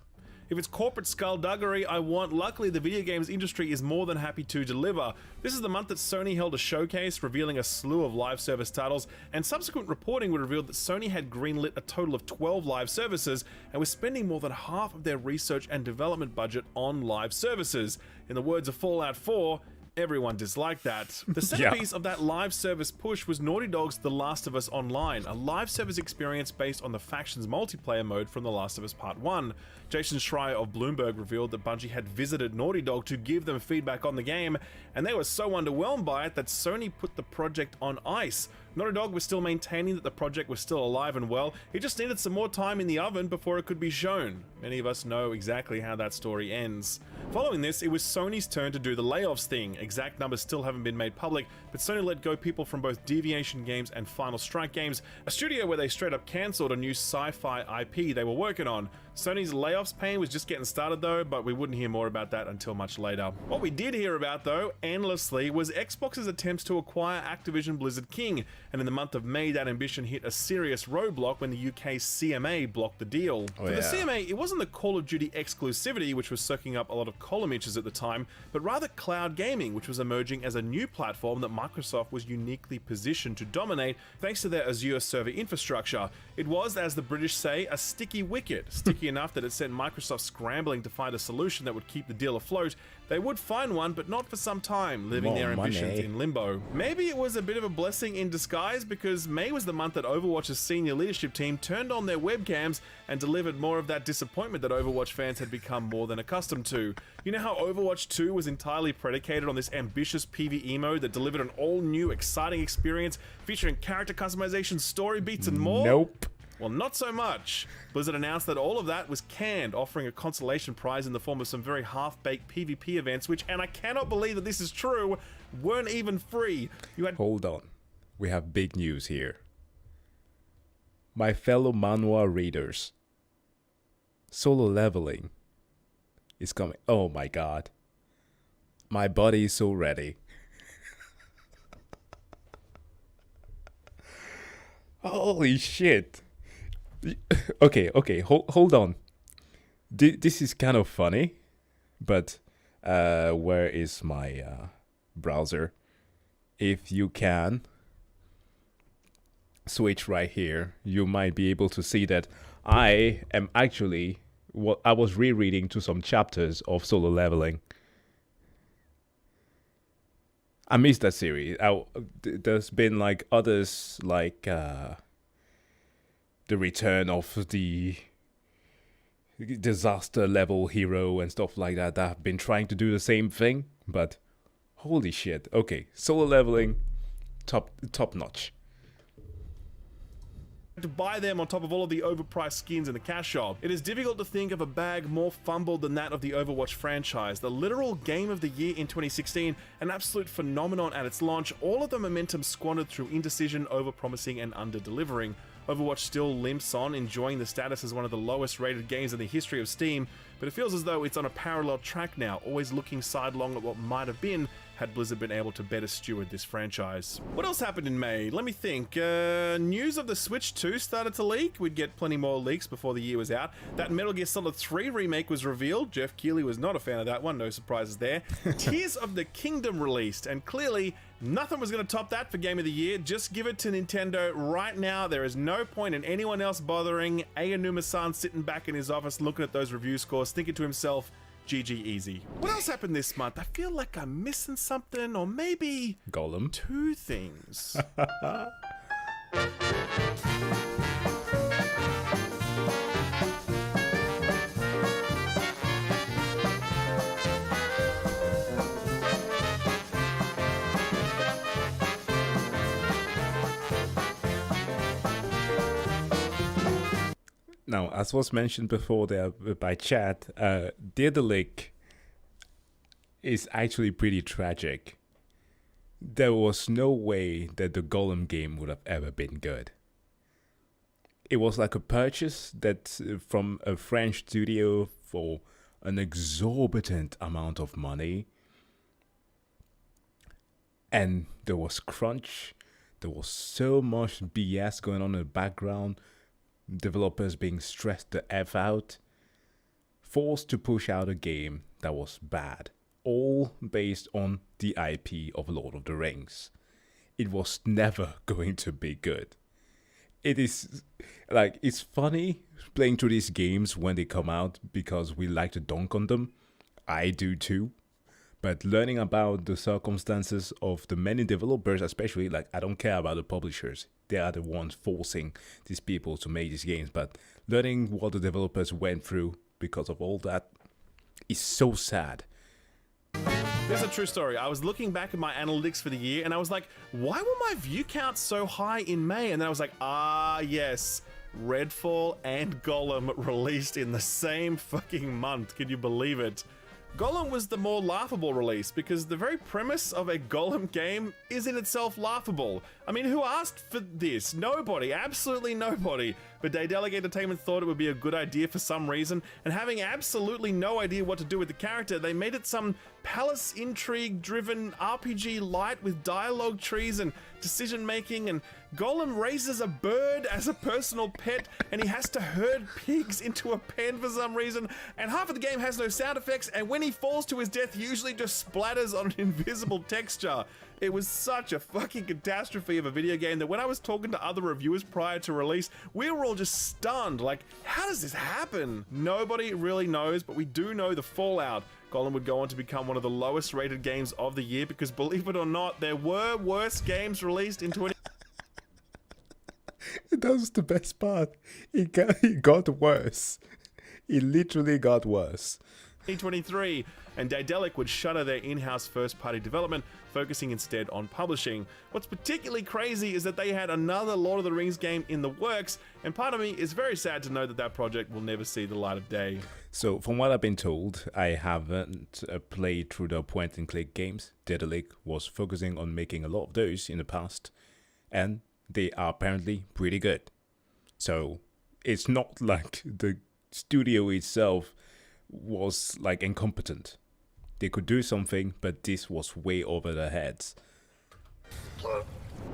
G: If it's corporate skullduggery I want, luckily the video games industry is more than happy to deliver. This is the month that Sony held a showcase revealing a slew of live service titles, and subsequent reporting would reveal that Sony had greenlit a total of 12 live services and was spending more than half of their research and development budget on live services. In the words of Fallout 4, everyone disliked that. The centerpiece of that live service push was Naughty Dog's The Last of Us Online, a live service experience based on the Factions multiplayer mode from The Last of Us Part 1. Jason Schreier of Bloomberg revealed that Bungie had visited Naughty Dog to give them feedback on the game, and they were so underwhelmed by it that Sony put the project on ice. Naughty Dog was still maintaining that the project was still alive and well, it just needed some more time in the oven before it could be shown. Many of us know exactly how that story ends. Following this, it was Sony's turn to do the layoffs thing. Exact numbers still haven't been made public, but Sony let go people from both Deviation Games and Final Strike Games, a studio where they straight up cancelled a new sci-fi IP they were working on. Sony's layoffs pain was just getting started though, but we wouldn't hear more about that until much later. What we did hear about though, endlessly, was Xbox's attempts to acquire Activision Blizzard King. and in the month of May, that ambition hit a serious roadblock when the UK's CMA blocked the deal. For the CMA, it wasn't the Call of Duty exclusivity which was soaking up a lot of column inches at the time, but rather cloud gaming, which was emerging as a new platform that Microsoft was uniquely positioned to dominate thanks to their Azure server infrastructure. It was, as the British say, a sticky wicket, sticky enough that it sent Microsoft scrambling to find a solution that would keep the deal afloat. They would find one, but not for some time, leaving their ambitions in limbo. Maybe it was a bit of a blessing in disguise, because May was the month that Overwatch's senior leadership team turned on their webcams and delivered more of that disappointment that Overwatch fans had become more than accustomed to. You know how Overwatch 2 was entirely predicated on this ambitious PvE mode that delivered an all-new, exciting experience featuring character customization, story beats, and more?
A: Nope.
G: Well, not so much. Blizzard announced that all of that was canned, offering a consolation prize in the form of some very half-baked PvP events, which, and I cannot believe that this is true, weren't even free.
A: Hold on. We have big news here. My fellow manhwa readers. Solo Leveling is coming. Oh my god. My body is so ready. Holy shit. Okay, hold on. This is kind of funny, but where is my browser? If you can switch right here, you might be able to see that I am actually I was rereading to some chapters of Solo Leveling. I missed that series. There's been like others like the return of the disaster level hero and stuff like that have been trying to do the same thing, but holy shit. Okay, Solo Leveling, top notch.
G: To buy them on top of all of the overpriced skins in the cash shop. It is difficult to think of a bag more fumbled than that of the Overwatch franchise. The literal game of the year in 2016, an absolute phenomenon at its launch, all of the momentum squandered through indecision, overpromising, and under-delivering. Overwatch still limps on, enjoying the status as one of the lowest rated games in the history of Steam, but it feels as though it's on a parallel track now, always looking sidelong at what might have been had Blizzard been able to better steward this franchise. What else happened in May? Let me think. News of the Switch 2 started to leak. We'd get plenty more leaks before the year was out. That Metal Gear Solid 3 remake was revealed. Jeff Keighley was not a fan of that one, no surprises there. Tears of the Kingdom released, and clearly nothing was going to top that for Game of the Year. Just give it to Nintendo right now. There is no point in anyone else bothering. Aonuma-san sitting back in his office looking at those review scores, thinking to himself, GG easy. What else happened this month? I feel like I'm missing something, or maybe
A: Golem.
G: Two things.
A: Now, as was mentioned before there by chat, Daedalic is actually pretty tragic. There was no way that the Golem game would have ever been good. It was like a purchase that from a French studio for an exorbitant amount of money. And there was crunch. There was so much BS going on in the background. Developers being stressed the F out, forced to push out a game that was bad, all based on the IP of Lord of the Rings. It was never going to be good. It is, like, it's funny playing through these games when they come out because we like to dunk on them. I do too. But learning about the circumstances of the many developers, especially, like, I don't care about the publishers. They are the ones forcing these people to make these games. But learning what the developers went through because of all that is so sad.
G: There's a true story. I was looking back at my analytics for the year and I was like, why were my view counts so high in May? And then I was like, yes, Redfall and Golem released in the same fucking month. Can you believe it? Golem was the more laughable release because the very premise of a Golem game is in itself laughable. I mean, who asked for this? Nobody, absolutely nobody. But Daedalic Entertainment thought it would be a good idea for some reason, and having absolutely no idea what to do with the character, they made it some palace intrigue-driven RPG light with dialogue trees and decision-making, and Golem raises a bird as a personal pet, and he has to herd pigs into a pen for some reason, and half of the game has no sound effects, and when he falls to his death, he usually just splatters on an invisible texture. It was such a fucking catastrophe of a video game that when I was talking to other reviewers prior to release, we were all just stunned. Like, how does this happen? Nobody really knows, but we do know the fallout. Golem would go on to become one of the lowest rated games of the year because, believe it or not, there were worse games released in 20...
A: That was the best part. It got worse. It literally got worse.
G: 2023, and Daedalic would shutter their in-house first-party development, focusing instead on publishing. What's particularly crazy is that they had another Lord of the Rings game in the works, and part of me is very sad to know that that project will never see the light of day.
A: So, from what I've been told, I haven't played through the point-and-click games. Daedalic was focusing on making a lot of those in the past, and they are apparently pretty good. So, it's not like the studio itself was like incompetent. They could do something, but this was way over their heads.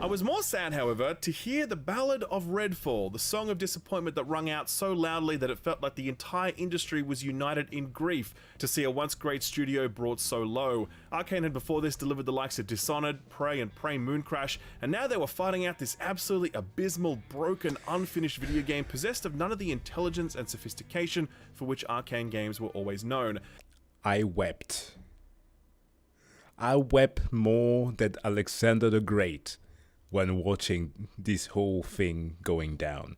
G: I was more sad, however, to hear the Ballad of Redfall, the song of disappointment that rung out so loudly that it felt like the entire industry was united in grief to see a once great studio brought so low. Arcane had before this delivered the likes of Dishonored, Prey and Prey Mooncrash, and now they were fighting out this absolutely abysmal, broken, unfinished video game possessed of none of the intelligence and sophistication for which Arcane games were always known.
A: I wept. I wept more than Alexander the Great when watching this whole thing going down.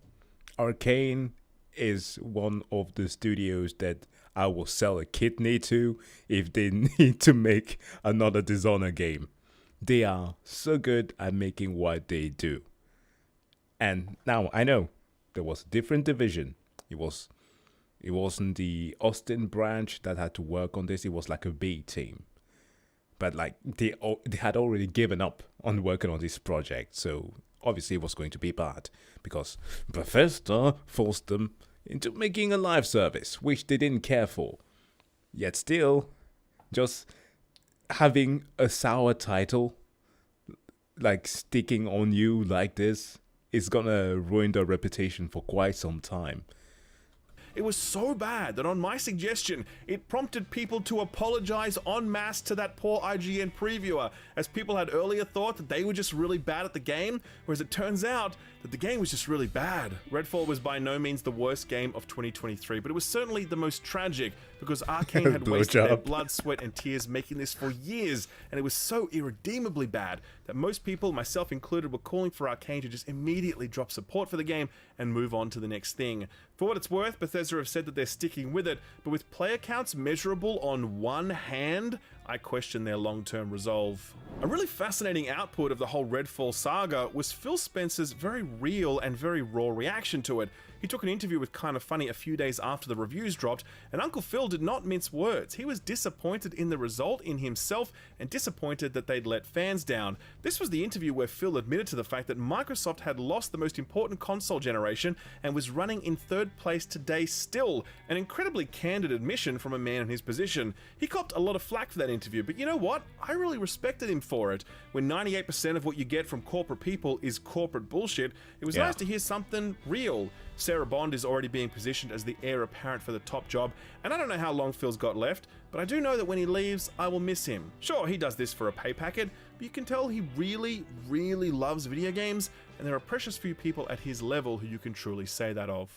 A: Arcane is one of the studios that I will sell a kidney to if they need to make another Dishonored game. They are so good at making what they do. And now I know there was a different division. It wasn't the Austin branch that had to work on this. It was like a B team. But like they had already given up on working on this project, so obviously it was going to be bad because Bethesda forced them into making a live service, which they didn't care for. Yet still, just having a sour title like sticking on you like this is gonna ruin their reputation for quite some time.
G: It was so bad that on my suggestion, it prompted people to apologize en masse to that poor IGN previewer, as people had earlier thought that they were just really bad at the game, whereas it turns out that the game was just really bad. Redfall was by no means the worst game of 2023, but it was certainly the most tragic, because Arcane had wasted their blood, sweat, and tears making this for years, and it was so irredeemably bad that most people, myself included, were calling for Arcane to just immediately drop support for the game and move on to the next thing. For what it's worth, Bethesda have said that they're sticking with it, but with player counts measurable on one hand, I question their long-term resolve. A really fascinating output of the whole Redfall saga was Phil Spencer's very real and very raw reaction to it. He took an interview with Kinda Funny a few days after the reviews dropped, and Uncle Phil did not mince words. He was disappointed in the result, in himself, and disappointed that they'd let fans down. This was the interview where Phil admitted to the fact that Microsoft had lost the most important console generation and was running in third place today still, an incredibly candid admission from a man in his position. He copped a lot of flack for that interview, but you know what? I really respected him for it. When 98% of what you get from corporate people is corporate bullshit, it was nice to hear something real. Sarah Bond is already being positioned as the heir apparent for the top job, and I don't know how long Phil's got left, but I do know that when he leaves, I will miss him. Sure, he does this for a pay packet, but you can tell he really, really loves video games, and there are precious few people at his level who you can truly say that of.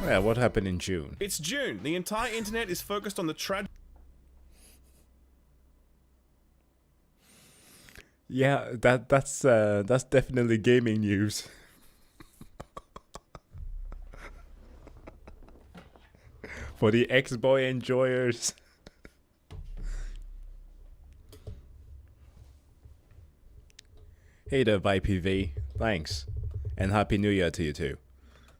A: Yeah, what happened in June?
G: It's June. The entire internet is focused on the tragic...
A: Yeah, that's definitely gaming news. For the X-Boy enjoyers. Hey there, VIPV. Thanks. And Happy New Year to you too.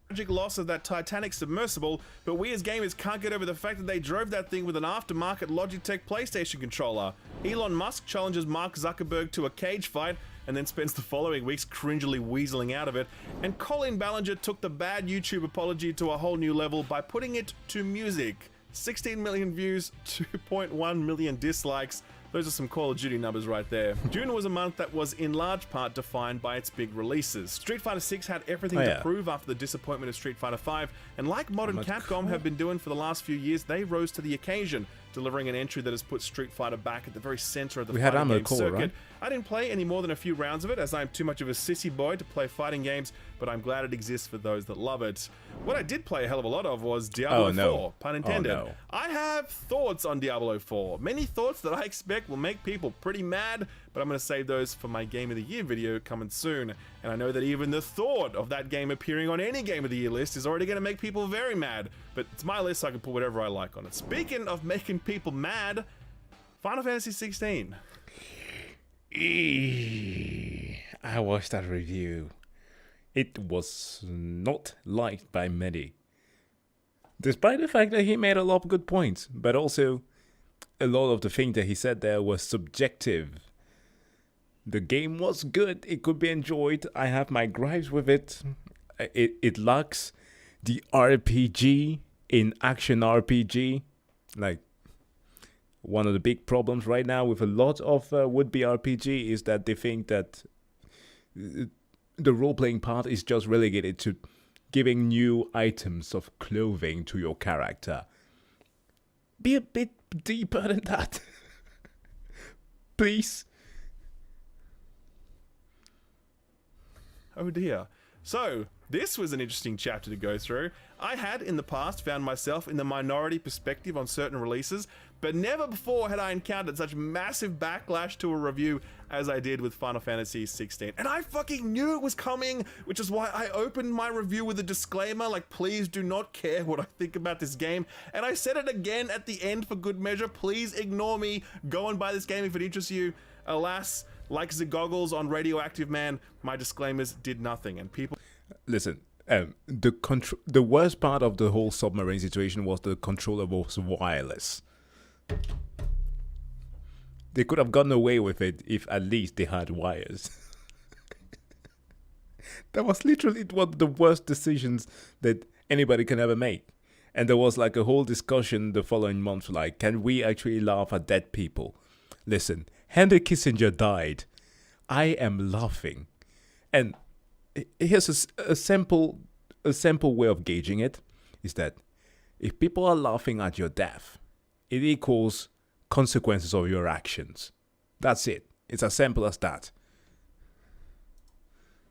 G: Tragic loss of that Titanic submersible, but we as gamers can't get over the fact that they drove that thing with an aftermarket Logitech PlayStation controller. Elon Musk challenges Mark Zuckerberg to a cage fight and then spends the following weeks cringily weaseling out of it. And Colin Ballinger took the bad YouTube apology to a whole new level by putting it to music. 16 million views, 2.1 million dislikes. Those are some Call of Duty numbers right there. June was a month that was in large part defined by its big releases. Street Fighter 6 had everything to prove after the disappointment of Street Fighter 5, and like modern Capcom have been doing for the last few years, they rose to the occasion, delivering an entry that has put Street Fighter back at the very center of the fighting game circuit. Right? I didn't play any more than a few rounds of it, as I'm too much of a sissy boy to play fighting games, but I'm glad it exists for those that love it. What I did play a hell of a lot of was Diablo 4, pun intended.
A: Oh, no.
G: I have thoughts on Diablo 4. Many thoughts that I expect will make people pretty mad, but I'm going to save those for my Game of the Year video coming soon. And I know that even the thought of that game appearing on any Game of the Year list is already going to make people very mad, but it's my list, so I can put whatever I like on it. Speaking of making people mad, Final Fantasy 16.
A: I watched that review. It was not liked by many. Despite the fact that he made a lot of good points, but also a lot of the things that he said there was subjective. The game was good, it could be enjoyed, I have my gripes with it. It lacks the RPG in action RPG. Like, one of the big problems right now with a lot of would-be RPG is that they think that the role-playing part is just relegated to giving new items of clothing to your character. Be a bit deeper than that. Please.
G: Oh dear. So, this was an interesting chapter to go through. I had, in the past, found myself in the minority perspective on certain releases, but never before had I encountered such massive backlash to a review as I did with Final Fantasy 16. And I fucking knew it was coming, which is why I opened my review with a disclaimer, like, please do not care what I think about this game. And I said it again at the end for good measure, please ignore me, go and buy this game if it interests you. Alas, like the goggles on Radioactive Man, my disclaimers did nothing, and people...
A: Listen, the worst part of the whole submarine situation was the controller was wireless. They could have gotten away with it if at least they had wires. That was literally one of the worst decisions that anybody can ever make. And there was like a whole discussion the following month, like, can we actually laugh at dead people? Listen, Henry Kissinger died. I am laughing. And here's a simple way of gauging it, is that if people are laughing at your death, it equals consequences of your actions. That's it. It's as simple as that.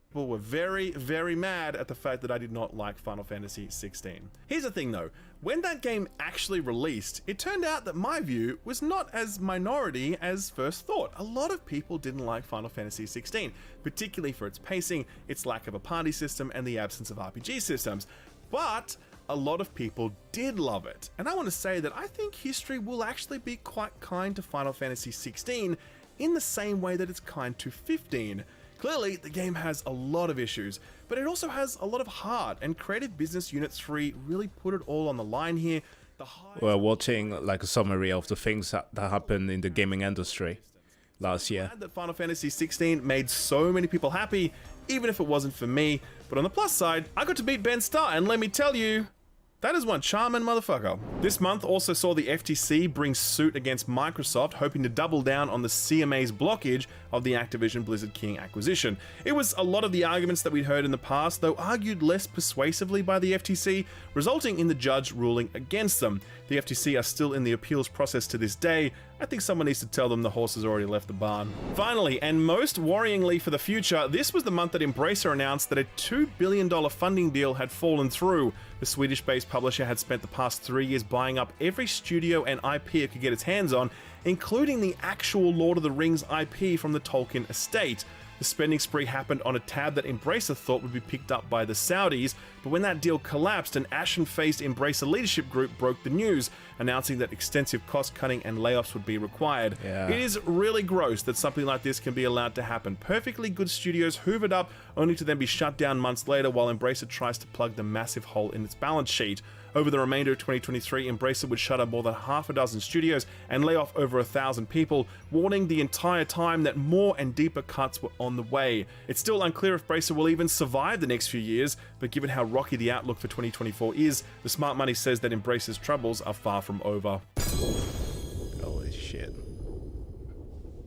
G: People were very, very mad at the fact that I did not like Final Fantasy 16. Here's the thing though, when that game actually released, it turned out that my view was not as minority as first thought. A lot of people didn't like Final Fantasy 16, particularly for its pacing, its lack of a party system, and the absence of RPG systems. But a lot of people did love it. And I want to say that I think history will actually be quite kind to Final Fantasy 16 in the same way that it's kind to 15. Clearly, the game has a lot of issues, but it also has a lot of heart, and Creative Business Unit 3 really put it all on the line here.
A: We're watching like a summary of the things that happened in the gaming industry last year.
G: I'm glad that Final Fantasy 16 made so many people happy, even if it wasn't for me. But on the plus side, I got to beat Ben Starr, and let me tell you, that is one charming motherfucker. This month also saw the FTC bring suit against Microsoft, hoping to double down on the CMA's blockage of the Activision Blizzard King acquisition. It was a lot of the arguments that we'd heard in the past, though argued less persuasively by the FTC, resulting in the judge ruling against them. The FTC are still in the appeals process to this day. I think someone needs to tell them the horse has already left the barn. Finally, and most worryingly for the future, this was the month that Embracer announced that a $2 billion funding deal had fallen through. The Swedish-based publisher had spent the past 3 years buying up every studio and IP it could get its hands on, including the actual Lord of the Rings IP from the Tolkien estate. The spending spree happened on a tab that Embracer thought would be picked up by the Saudis, but when that deal collapsed, an ashen-faced Embracer leadership group broke the news, announcing that extensive cost-cutting and layoffs would be required.
A: Yeah.
G: It is really gross that something like this can be allowed to happen. Perfectly good studios hoovered up, only to then be shut down months later while Embracer tries to plug the massive hole in its balance sheet. Over the remainder of 2023, Embracer would shutter more than half a dozen studios and lay off over 1,000 people, warning the entire time that more and deeper cuts were on the way. It's still unclear if Embracer will even survive the next few years, but given how rocky the outlook for 2024 is, the smart money says that Embracer's troubles are far from over.
A: Holy shit.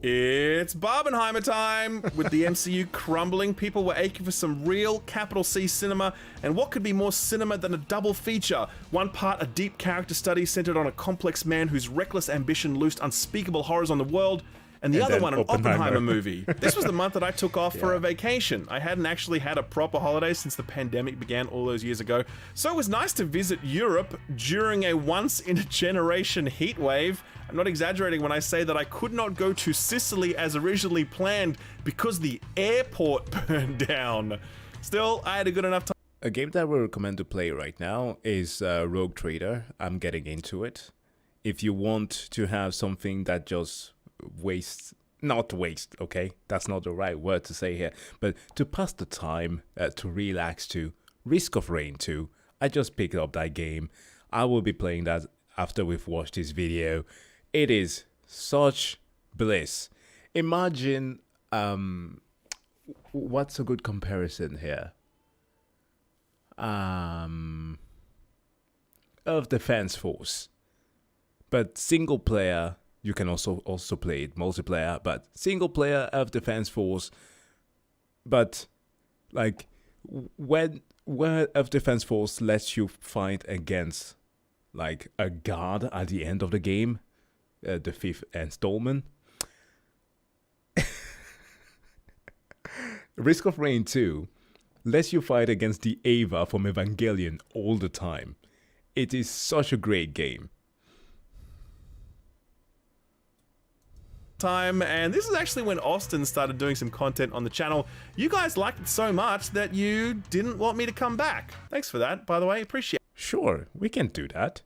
G: It's Barbenheimer time! With the MCU crumbling, people were aching for some real capital C cinema, and what could be more cinema than a double feature? One part a deep character study centered on a complex man whose reckless ambition loosed unspeakable horrors on the world, and the other one an Oppenheimer movie. This was the month that I took off for a vacation. I hadn't actually had a proper holiday since the pandemic began all those years ago, so it was nice to visit Europe during a once-in-a-generation heat wave. I'm not exaggerating when I say that I could not go to Sicily as originally planned because the airport burned down. Still, I had a good enough time.
A: A game that I would recommend to play right now is Rogue Trader. I'm getting into it. If you want to have something that just not waste, okay? That's not the right word to say here. But to pass the time, to relax to, Risk of Rain 2. I just picked up that game. I will be playing that after we've watched this video. It is such bliss. Imagine, what's a good comparison here? Earth Defense Force. But single player, you can also play it multiplayer, but single player Earth Defense Force. But like where Earth Defense Force lets you fight against like a guard at the end of the game, the 5th installment. Risk of Rain 2 lets you fight against the Ava from Evangelion all the time. It is such a great game.
G: And this is actually when Austin started doing some content on the channel. You guys liked it so much that you didn't want me to come back. Thanks for that, by the way. Appreciate it.
A: Sure, we can do that.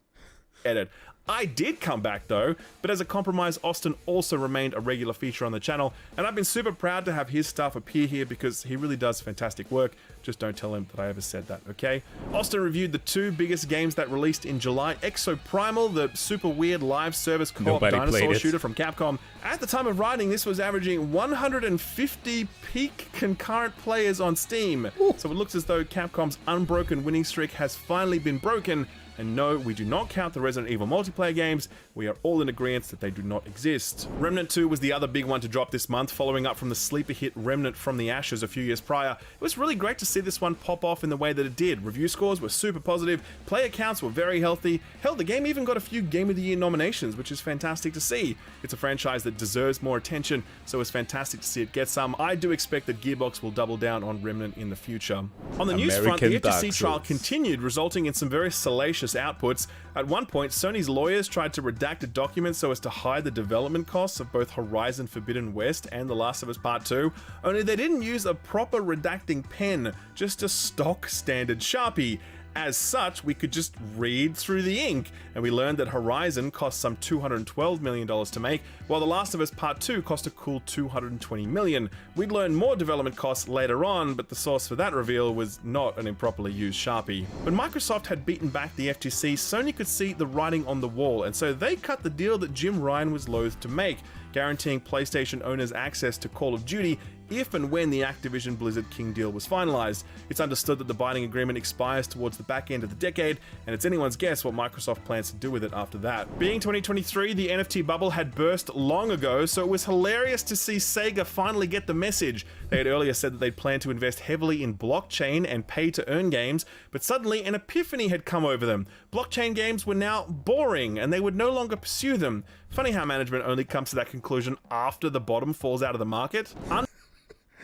G: I did come back though, but as a compromise, Austin also remained a regular feature on the channel, and I've been super proud to have his stuff appear here because he really does fantastic work. Just don't tell him that I ever said that, okay? Austin reviewed the 2 biggest games that released in July, Exoprimal, the super weird live service co-op dinosaur shooter from Capcom. At the time of writing, this was averaging 150 peak concurrent players on Steam. Ooh. So it looks as though Capcom's unbroken winning streak has finally been broken. And no, we do not count the Resident Evil multiplayer games. We are all in agreement that they do not exist. Remnant 2 was the other big one to drop this month, following up from the sleeper hit Remnant from the Ashes a few years prior. It was really great to see this one pop off in the way that it did. Review scores were super positive, player counts were very healthy. Hell, the game even got a few Game of the Year nominations, which is fantastic to see. It's a franchise that deserves more attention, so it's fantastic to see it get some. I do expect that Gearbox will double down on Remnant in the future. On the news front, the FTC trial continued, resulting in some very salacious outputs. At one point, Sony's lawyers tried to redact a document so as to hide the development costs of both Horizon Forbidden West and The Last of Us Part 2, only they didn't use a proper redacting pen, just a stock standard Sharpie. As such, we could just read through the ink, and we learned that Horizon cost some $212 million to make, while The Last of Us Part 2 cost a cool $220 million. We'd learn more development costs later on, but the source for that reveal was not an improperly used Sharpie. When Microsoft had beaten back the FTC, Sony could see the writing on the wall, and so they cut the deal that Jim Ryan was loath to make, guaranteeing PlayStation owners access to Call of Duty if and when the Activision Blizzard King deal was finalized. It's understood that the binding agreement expires towards the back end of the decade, and it's anyone's guess what Microsoft plans to do with it after that. Being 2023, the NFT bubble had burst long ago, so it was hilarious to see Sega finally get the message. They had earlier said that they'd planned to invest heavily in blockchain and pay-to-earn games, but suddenly an epiphany had come over them. Blockchain games were now boring, and they would no longer pursue them. Funny how management only comes to that conclusion after the bottom falls out of the market.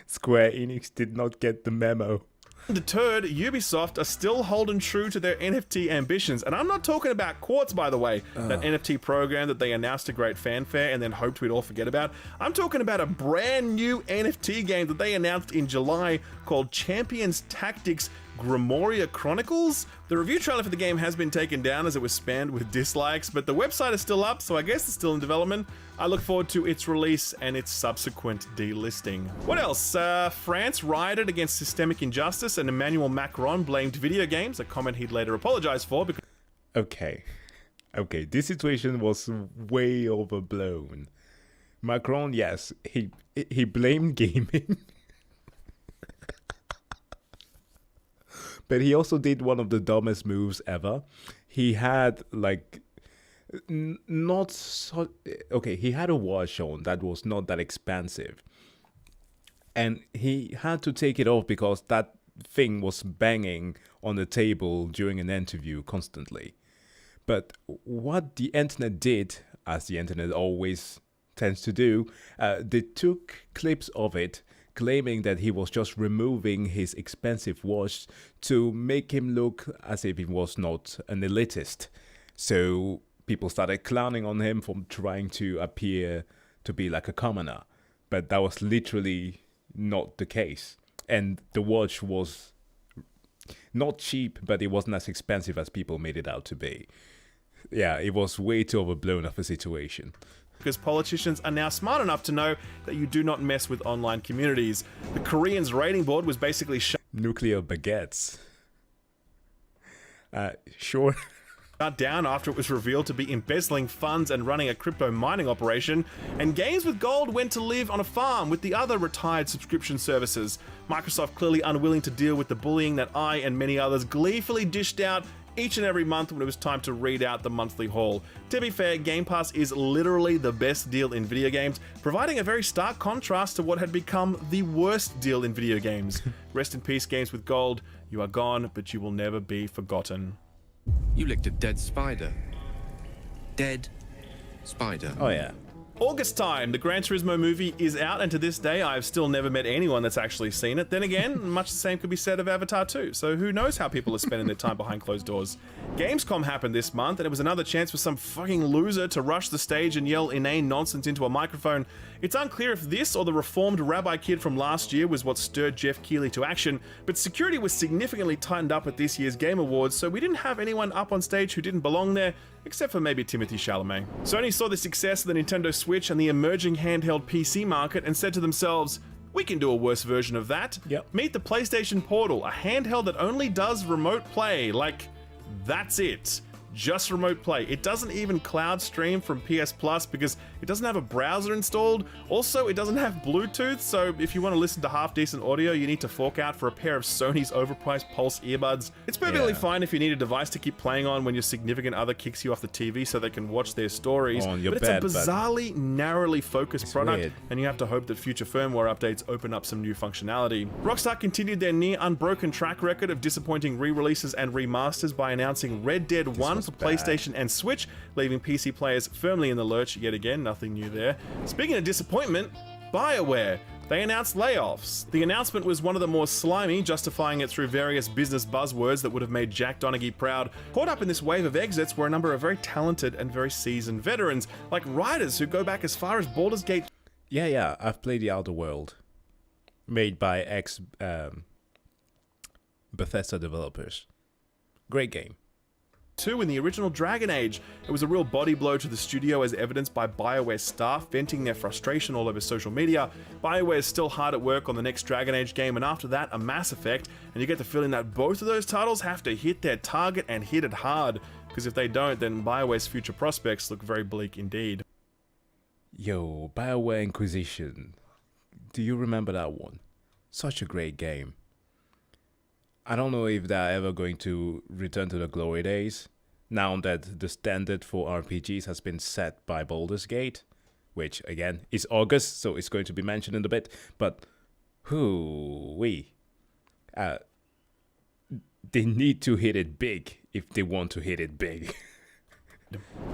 A: Square Enix did not get the memo.
G: Undeterred, Ubisoft are still holding true to their NFT ambitions, and I'm not talking about Quartz, by the way, that NFT program that they announced to great fanfare and then hoped we'd all forget about. I'm talking about a brand new NFT game that they announced in July called Champions Tactics Grimoria Chronicles. The review trailer for the game has been taken down as it was spammed with dislikes, but the website is still up, so I guess it's still in development. I look forward to its release and its subsequent delisting. What else? France rioted against systemic injustice and Emmanuel Macron blamed video games, a comment he'd later apologize for because...
A: Okay, this situation was way overblown. Macron, yes, he blamed gaming. But he also did one of the dumbest moves ever. He had, like, Not so... Okay, he had a watch on that was not that expensive. And he had to take it off because that thing was banging on the table during an interview constantly. But what the internet did, as the internet always tends to do, they took clips of it claiming that he was just removing his expensive watch to make him look as if he was not an elitist. So people started clowning on him for trying to appear to be like a commoner. But that was literally not the case. And the watch was not cheap, but it wasn't as expensive as people made it out to be. Yeah, it was way too overblown of a situation.
G: Because politicians are now smart enough to know that you do not mess with online communities. The Koreans' rating board was basically
A: nuclear baguettes. Sure.
G: Shut down after it was revealed to be embezzling funds and running a crypto mining operation, and Games with Gold went to live on a farm with the other retired subscription services. Microsoft clearly unwilling to deal with the bullying that I and many others gleefully dished out each and every month when it was time to read out the monthly haul. To be fair, Game Pass is literally the best deal in video games, providing a very stark contrast to what had become the worst deal in video games. Rest in peace, Games with Gold. You are gone, but you will never be forgotten.
J: You licked a dead spider. Dead spider.
A: Oh yeah.
G: August time, the Gran Turismo movie is out, and to this day, I've still never met anyone that's actually seen it. Then again, much the same could be said of Avatar 2, so who knows how people are spending their time behind closed doors. Gamescom happened this month, and it was another chance for some fucking loser to rush the stage and yell inane nonsense into a microphone. It's unclear if this or the reformed rabbi kid from last year was what stirred Jeff Keighley to action, but security was significantly tightened up at this year's Game Awards, so we didn't have anyone up on stage who didn't belong there, except for maybe Timothée Chalamet. Sony saw the success of the Nintendo Switch and the emerging handheld PC market and said to themselves, we can do a worse version of that.
A: Yep.
G: Meet the PlayStation Portal, a handheld that only does remote play. Like, that's it. Just remote play. It doesn't even cloud stream from PS Plus because it doesn't have a browser installed. Also, it doesn't have Bluetooth, so if you want to listen to half-decent audio, you need to fork out for a pair of Sony's overpriced Pulse earbuds. It's perfectly fine if you need a device to keep playing on when your significant other kicks you off the TV so they can watch their stories, but it's a bizarrely, narrowly focused product, and you have to hope that future firmware updates open up some new functionality. Rockstar continued their near unbroken track record of disappointing re-releases and remasters by announcing Red Dead 1 for PlayStation and Switch, leaving PC players firmly in the lurch yet again. Nothing new there. Speaking of disappointment, BioWare. They announced layoffs. The announcement was one of the more slimy, justifying it through various business buzzwords that would have made Jack Donaghy proud. Caught up in this wave of exits were a number of very talented and very seasoned veterans, like writers who go back as far as Baldur's Gate.
A: Yeah, I've played The Outer World, made by Bethesda developers. Great game.
G: 2 in the original Dragon Age. It was a real body blow to the studio as evidenced by BioWare staff venting their frustration all over social media. BioWare is still hard at work on the next Dragon Age game, and after that, a Mass Effect, and you get the feeling that both of those titles have to hit their target and hit it hard, because if they don't, then BioWare's future prospects look very bleak indeed.
A: Yo, BioWare Inquisition. Do you remember that one? Such a great game. I don't know if they're ever going to return to the glory days, now that the standard for RPGs has been set by Baldur's Gate, which, again, is August, so it's going to be mentioned in a bit, but they need to hit it big if they want to hit it big.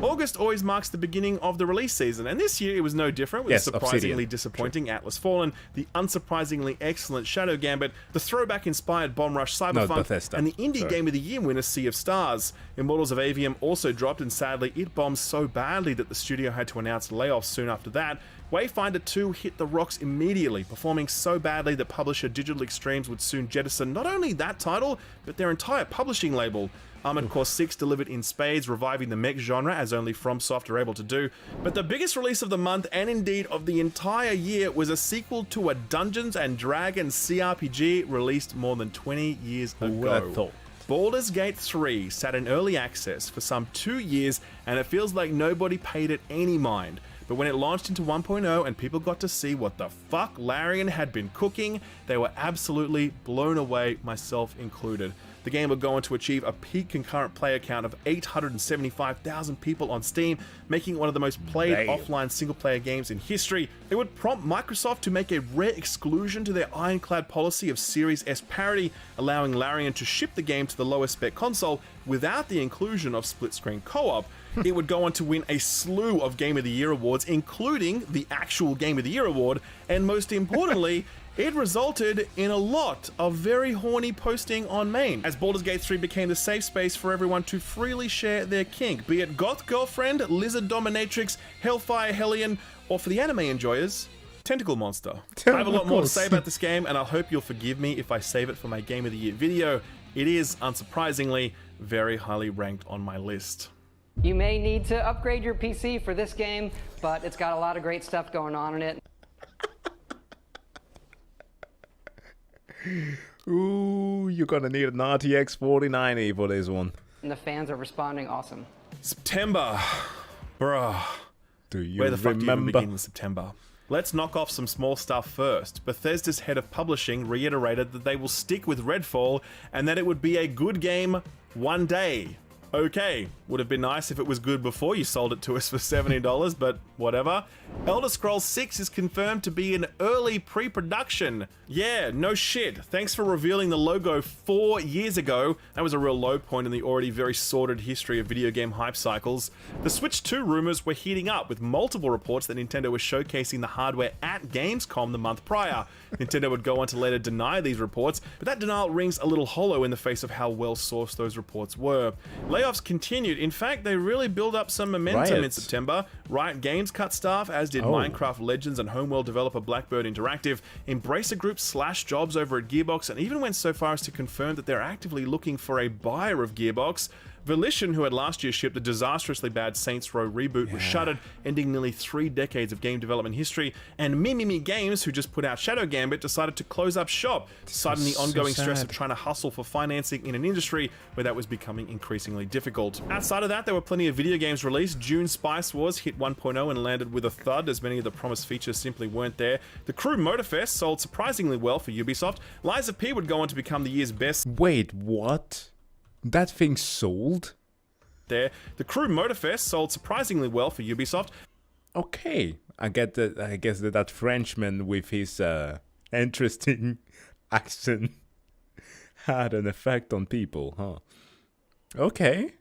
G: August always marks the beginning of the release season, and this year it was no different with the surprisingly disappointing Atlas Fallen, the unsurprisingly excellent Shadow Gambit, the throwback-inspired Bomb Rush Cyberpunk, and the Indie Game of the Year winner Sea of Stars. Immortals of Avium also dropped, and sadly it bombed so badly that the studio had to announce layoffs soon after that. Wayfinder 2 hit the rocks immediately, performing so badly that publisher Digital Extremes would soon jettison not only that title, but their entire publishing label. Armored Core 6 delivered in spades, reviving the mech genre as only FromSoft are able to do. But the biggest release of the month, and indeed of the entire year, was a sequel to a Dungeons & Dragons CRPG released more than 20 years ago. Baldur's Gate 3 sat in early access for some 2 years, and it feels like nobody paid it any mind. But when it launched into 1.0 and people got to see what the fuck Larian had been cooking, they were absolutely blown away, myself included. the game would go on to achieve a peak concurrent player count of 875,000 people on Steam, making it one of the most played offline single-player games in history. It would prompt Microsoft to make a rare exclusion to their ironclad policy of Series S parity, allowing Larian to ship the game to the lowest spec console without the inclusion of split-screen co-op. It would go on to win a slew of Game of the Year awards, including the actual Game of the Year award, and most importantly, it resulted in a lot of very horny posting on Main, as Baldur's Gate 3 became the safe space for everyone to freely share their kink, be it goth girlfriend, lizard dominatrix, hellfire hellion, or for the anime enjoyers, Tentacle Monster. I have a lot more to say about this game, and I hope you'll forgive me if I save it for my Game of the Year video. It is, unsurprisingly, very highly ranked on my list.
K: You may need to upgrade your PC for this game, but it's got a lot of great stuff going on in it.
A: Ooh, you're gonna need an RTX 4090 for this one.
K: And the fans are responding awesome.
G: September. Bruh.
A: Do you
G: Where the fuck
A: remember?
G: do you even begin in September? Let's knock off some small stuff first. Bethesda's head of publishing reiterated that they will stick with Redfall and that it would be a good game one day. Okay, would have been nice if it was good before you sold it to us for $70, but whatever. Elder Scrolls 6 is confirmed to be in early pre-production. Yeah, no shit. Thanks for revealing the logo 4 years ago. That was a real low point in the already very sordid history of video game hype cycles. The Switch 2 rumors were heating up, with multiple reports that Nintendo was showcasing the hardware at Gamescom the month prior. Nintendo would go on to later deny these reports, but that denial rings a little hollow in the face of how well sourced those reports were. Layoffs continued. In fact, they really built up some momentum in September. Riot Games cut staff, as did Minecraft Legends and Homeworld developer Blackbird Interactive. Embracer Group slashed jobs over at Gearbox and even went so far as to confirm that they're actively looking for a buyer of Gearbox. Volition, who had last year shipped a disastrously bad Saints Row reboot, was shuttered, ending nearly 3 decades of game development history. And Mimimi Games, who just put out Shadow Gambit, decided to close up shop, citing the ongoing stress of trying to hustle for financing in an industry where that was becoming increasingly difficult. Outside of that, there were plenty of video games released. June Spice Wars hit 1.0 and landed with a thud, as many of the promised features simply weren't there. The Crew Motorfest sold surprisingly well for Ubisoft. Lies of P would go on to become the year's best.
A: Wait, what? That thing sold?
G: The Crew Motorfest sold surprisingly well for Ubisoft.
A: Okay, I get that. I guess that Frenchman with his interesting accent had an effect on people, huh? Okay,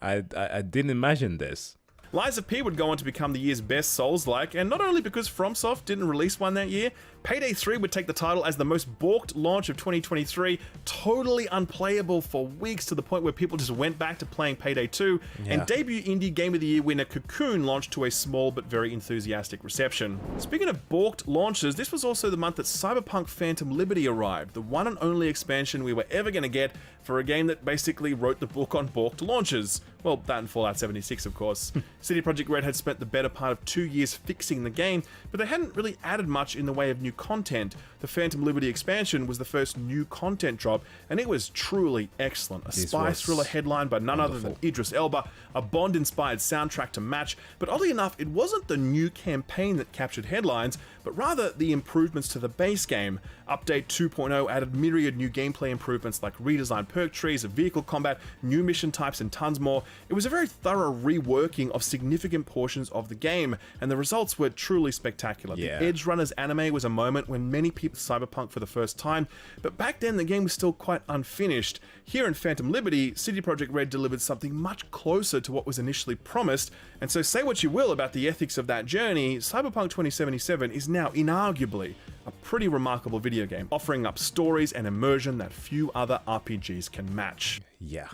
A: I didn't imagine this.
G: Lies of P would go on to become the year's best Souls-like, and not only because FromSoft didn't release one that year, Payday 3 would take the title as the most balked launch of 2023, totally unplayable for weeks to the point where people just went back to playing Payday 2, and debut indie Game of the Year winner Cocoon launched to a small but very enthusiastic reception. Speaking of balked launches, this was also the month that Cyberpunk Phantom Liberty arrived, the one and only expansion we were ever going to get for a game that basically wrote the book on balked launches. Well, that and Fallout 76, of course. CD Projekt Red had spent the better part of 2 years fixing the game, but they hadn't really added much in the way of new content. The Phantom Liberty expansion was the first new content drop, and it was truly excellent. A spy thriller headlined by none other than Idris Elba, a Bond-inspired soundtrack to match, but oddly enough, it wasn't the new campaign that captured headlines, but rather the improvements to the base game. Update 2.0 added myriad new gameplay improvements like redesigned perk trees, vehicle combat, new mission types, and tons more. It was a very thorough reworking of significant portions of the game, and the results were truly spectacular. The Edge Runners anime was a moment when many people Cyberpunk for the first time, but back then the game was still quite unfinished. Here in Phantom Liberty, CD Projekt Red delivered something much closer to what was initially promised, and so say what you will about the ethics of that journey, Cyberpunk 2077 is now inarguably a pretty remarkable video game, offering up stories and immersion that few other RPGs can match.
A: Yeah.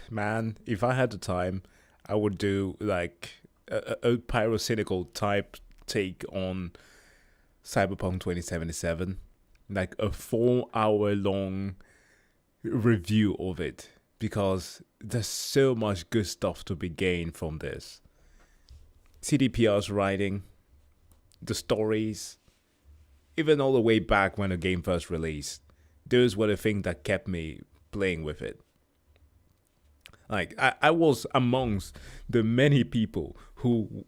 A: Man, if I had the time, I would do like a pyrocynical type take on Cyberpunk 2077, like a 4-hour long review of it, because there's so much good stuff to be gained from this. CDPR's writing, the stories, even all the way back when the game first released, those were the things that kept me playing with it. Like, I was amongst the many people who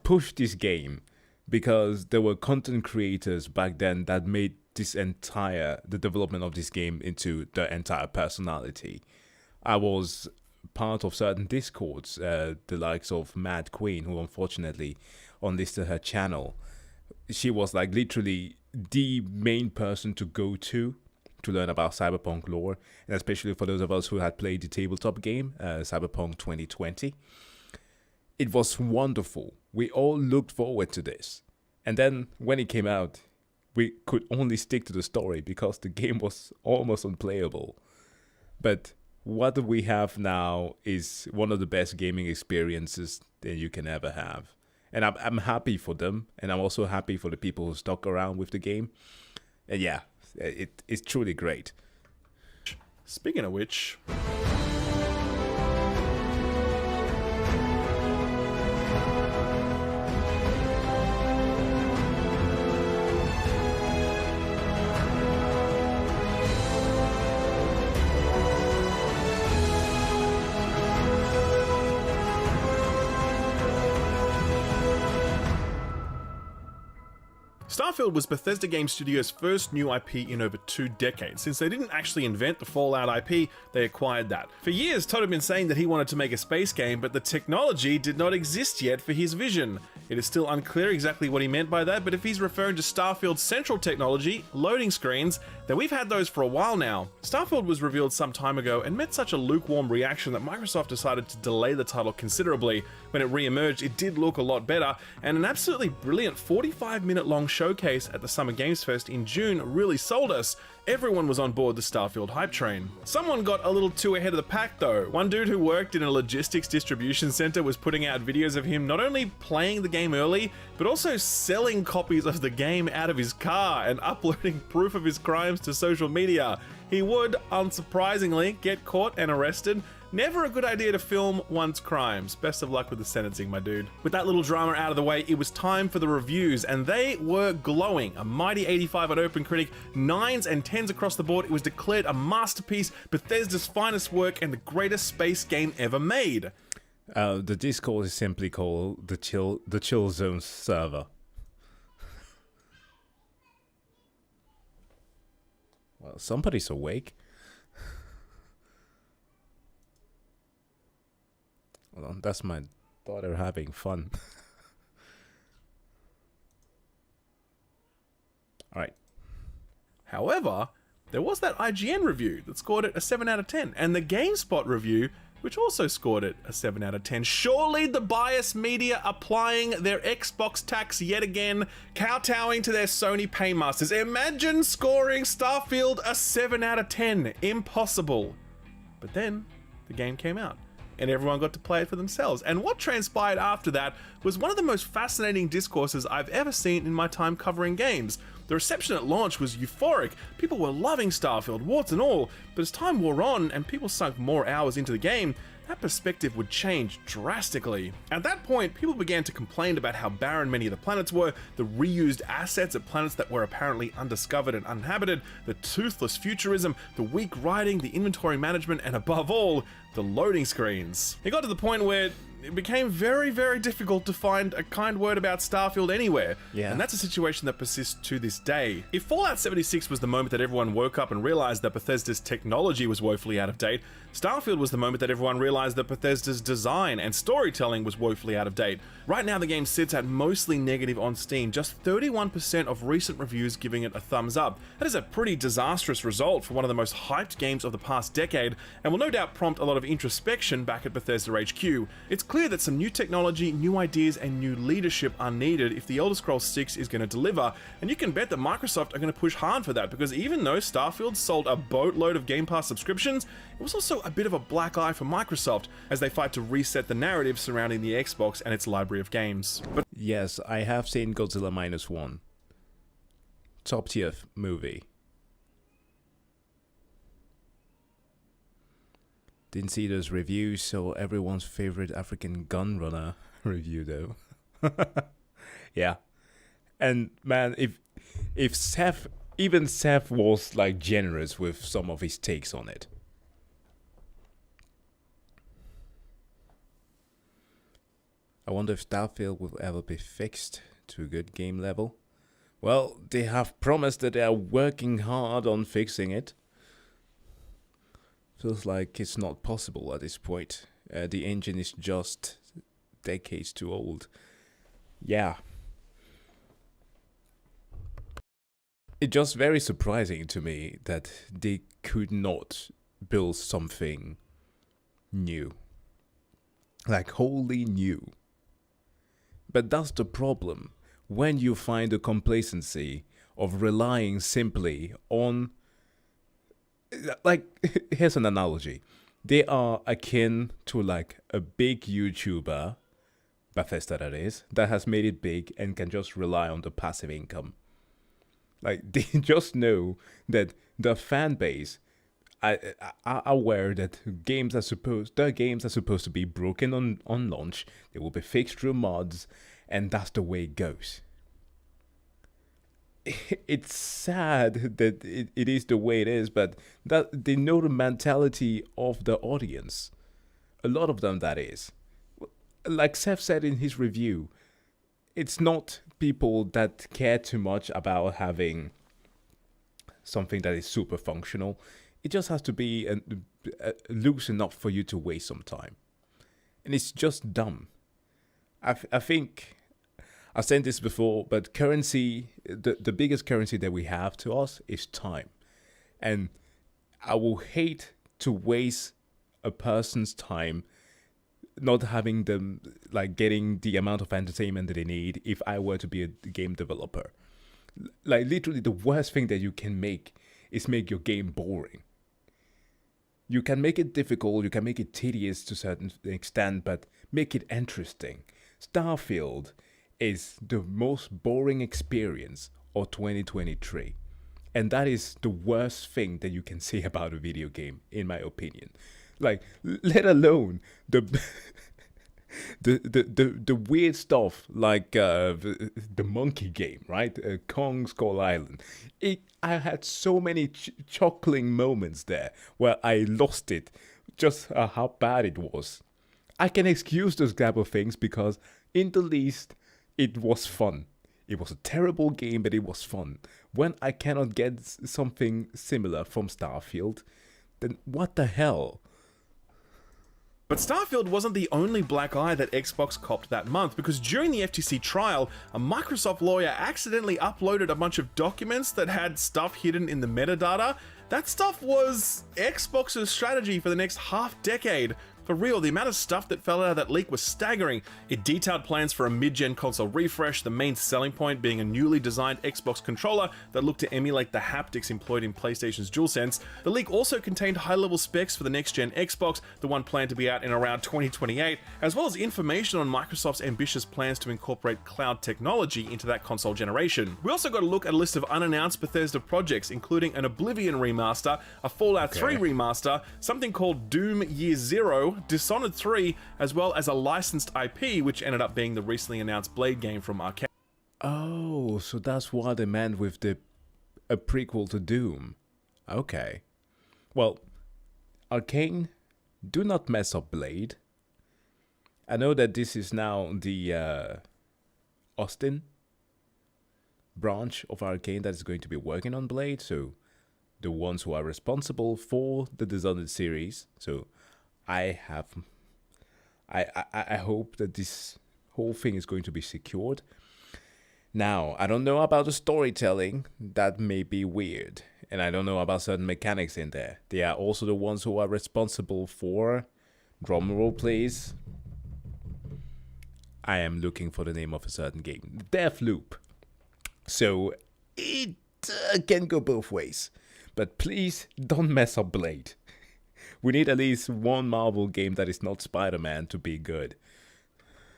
A: pushed this game because there were content creators back then that made the development of this game into the entire personality. I was part of certain discords, the likes of Mad Queen, who unfortunately unlisted her channel. She was like literally the main person to go to learn about Cyberpunk lore, and especially for those of us who had played the tabletop game, Cyberpunk 2020. It was wonderful. We all looked forward to this. And then when it came out, we could only stick to the story because the game was almost unplayable. But what we have now is one of the best gaming experiences that you can ever have. And I'm happy for them, and I'm also happy for the people who stuck around with the game. And yeah, it's truly great.
G: Speaking of which... Starfield was Bethesda Game Studios' first new IP in over 2 decades. Since they didn't actually invent the Fallout IP, they acquired that. For years, Todd had been saying that he wanted to make a space game, but the technology did not exist yet for his vision. It is still unclear exactly what he meant by that, but if he's referring to Starfield's central technology, loading screens, then we've had those for a while now. Starfield was revealed some time ago and met such a lukewarm reaction that Microsoft decided to delay the title considerably. When it re-emerged, it did look a lot better, and an absolutely brilliant 45-minute long showcase at the Summer Games Fest in June really sold us. Everyone was on board the Starfield hype train. Someone got a little too ahead of the pack though. One dude who worked in a logistics distribution center was putting out videos of him not only playing the game early, but also selling copies of the game out of his car and uploading proof of his crimes to social media. He would, unsurprisingly, get caught and arrested. Never a good idea to film one's crimes. Best of luck with the sentencing, my dude. With that little drama out of the way, it was time for the reviews, and they were glowing. A mighty 85 on OpenCritic, 9s and 10s across the board. It was declared a masterpiece, Bethesda's finest work, and the greatest space game ever made.
A: The Discord is simply called the Chill Zone server. Well, somebody's awake. Well, that's my daughter having fun. Alright.
G: However, there was that IGN review that scored it a 7 out of 10, and the GameSpot review, which also scored it a 7 out of 10. Surely the biased media applying their Xbox tax yet again, kowtowing to their Sony paymasters. Imagine scoring Starfield a 7 out of 10. Impossible. But then, the game came out, and everyone got to play it for themselves. And what transpired after that was one of the most fascinating discourses I've ever seen in my time covering games. The reception at launch was euphoric. People were loving Starfield, warts and all, but as time wore on and people sunk more hours into the game, that perspective would change drastically. At that point, people began to complain about how barren many of the planets were, the reused assets at planets that were apparently undiscovered and uninhabited, the toothless futurism, the weak writing, the inventory management, and above all, the loading screens. It got to the point where it became very, very difficult to find a kind word about Starfield anywhere.
A: Yeah.
G: And that's a situation that persists to this day. If Fallout 76 was the moment that everyone woke up and realized that Bethesda's technology was woefully out of date, Starfield was the moment that everyone realized that Bethesda's design and storytelling was woefully out of date. Right now the game sits at mostly negative on Steam, just 31% of recent reviews giving it a thumbs up. That is a pretty disastrous result for one of the most hyped games of the past decade, and will no doubt prompt a lot of introspection back at Bethesda HQ. It's clear that some new technology, new ideas, and new leadership are needed if The Elder Scrolls 6 is going to deliver, and you can bet that Microsoft are going to push hard for that, because even though Starfield sold a boatload of Game Pass subscriptions, it was also a bit of a black eye for Microsoft as they fight to reset the narrative surrounding the Xbox and its library of games. But
A: yes, I have seen Godzilla -1. Top tier movie. Didn't see those reviews, so everyone's favorite African gun runner review though. Yeah. And man, if Seth, even Seth was like generous with some of his takes on it. I wonder if Starfield will ever be fixed to a good game level. Well, they have promised that they are working hard on fixing it. Feels like it's not possible at this point. The engine is just decades too old. Yeah. It's just very surprising to me that they could not build something new. Like wholly new. But that's the problem. When you find the complacency of relying simply on... Like, here's an analogy. They are akin to like a big YouTuber, Bethesda that is, that has made it big and can just rely on the passive income. Like, they just know that the fan base are aware that their games are supposed to be broken on launch. They will be fixed through mods, and that's the way it goes. It's sad that it is the way it is, but that they know the mentality of the audience. A lot of them, that is. Like Seth said in his review, it's not people that care too much about having something that is super functional. It just has to be loose enough for you to waste some time. And it's just dumb. I think I've said this before, but currency, the biggest currency that we have to us is time. And I will hate to waste a person's time not having them, like, getting the amount of entertainment that they need if I were to be a game developer. Like, literally the worst thing that you can make is make your game boring. You can make it difficult, you can make it tedious to a certain extent, but make it interesting. Starfield is the most boring experience of 2023. And that is the worst thing that you can say about a video game, in my opinion. Like, let alone the weird stuff like the monkey game, right? Kong Skull Island. I had so many chuckling moments there where I lost it, just how bad it was. I can excuse those type of things because, in the least, it was fun. It was a terrible game, but it was fun. When I cannot get something similar from Starfield, then what the hell?
G: But Starfield wasn't the only black eye that Xbox copped that month, because during the FTC trial, a Microsoft lawyer accidentally uploaded a bunch of documents that had stuff hidden in the metadata. That stuff was Xbox's strategy for the next half-decade. For real, the amount of stuff that fell out of that leak was staggering. It detailed plans for a mid-gen console refresh, the main selling point being a newly designed Xbox controller that looked to emulate the haptics employed in PlayStation's DualSense. The leak also contained high-level specs for the next-gen Xbox, the one planned to be out in around 2028, as well as information on Microsoft's ambitious plans to incorporate cloud technology into that console generation. We also got a look at a list of unannounced Bethesda projects, including an Oblivion remaster, a Fallout 3 remaster, something called Doom Year Zero, Dishonored 3, as well as a licensed IP, which ended up being the recently announced Blade game from Arcane.
A: Oh, so that's what they meant with a prequel to Doom. Okay. Well, Arcane, do not mess up Blade. I know that this is now the Austin branch of Arcane that is going to be working on Blade, so the ones who are responsible for the Dishonored series, so I hope that this whole thing is going to be secured. Now, I don't know about the storytelling. That may be weird. And I don't know about certain mechanics in there. They are also the ones who are responsible for... Drumroll, please. I am looking for the name of a certain game. Deathloop. So, it can go both ways. But please, don't mess up Blade. We need at least one Marvel game that is not Spider-Man to be good.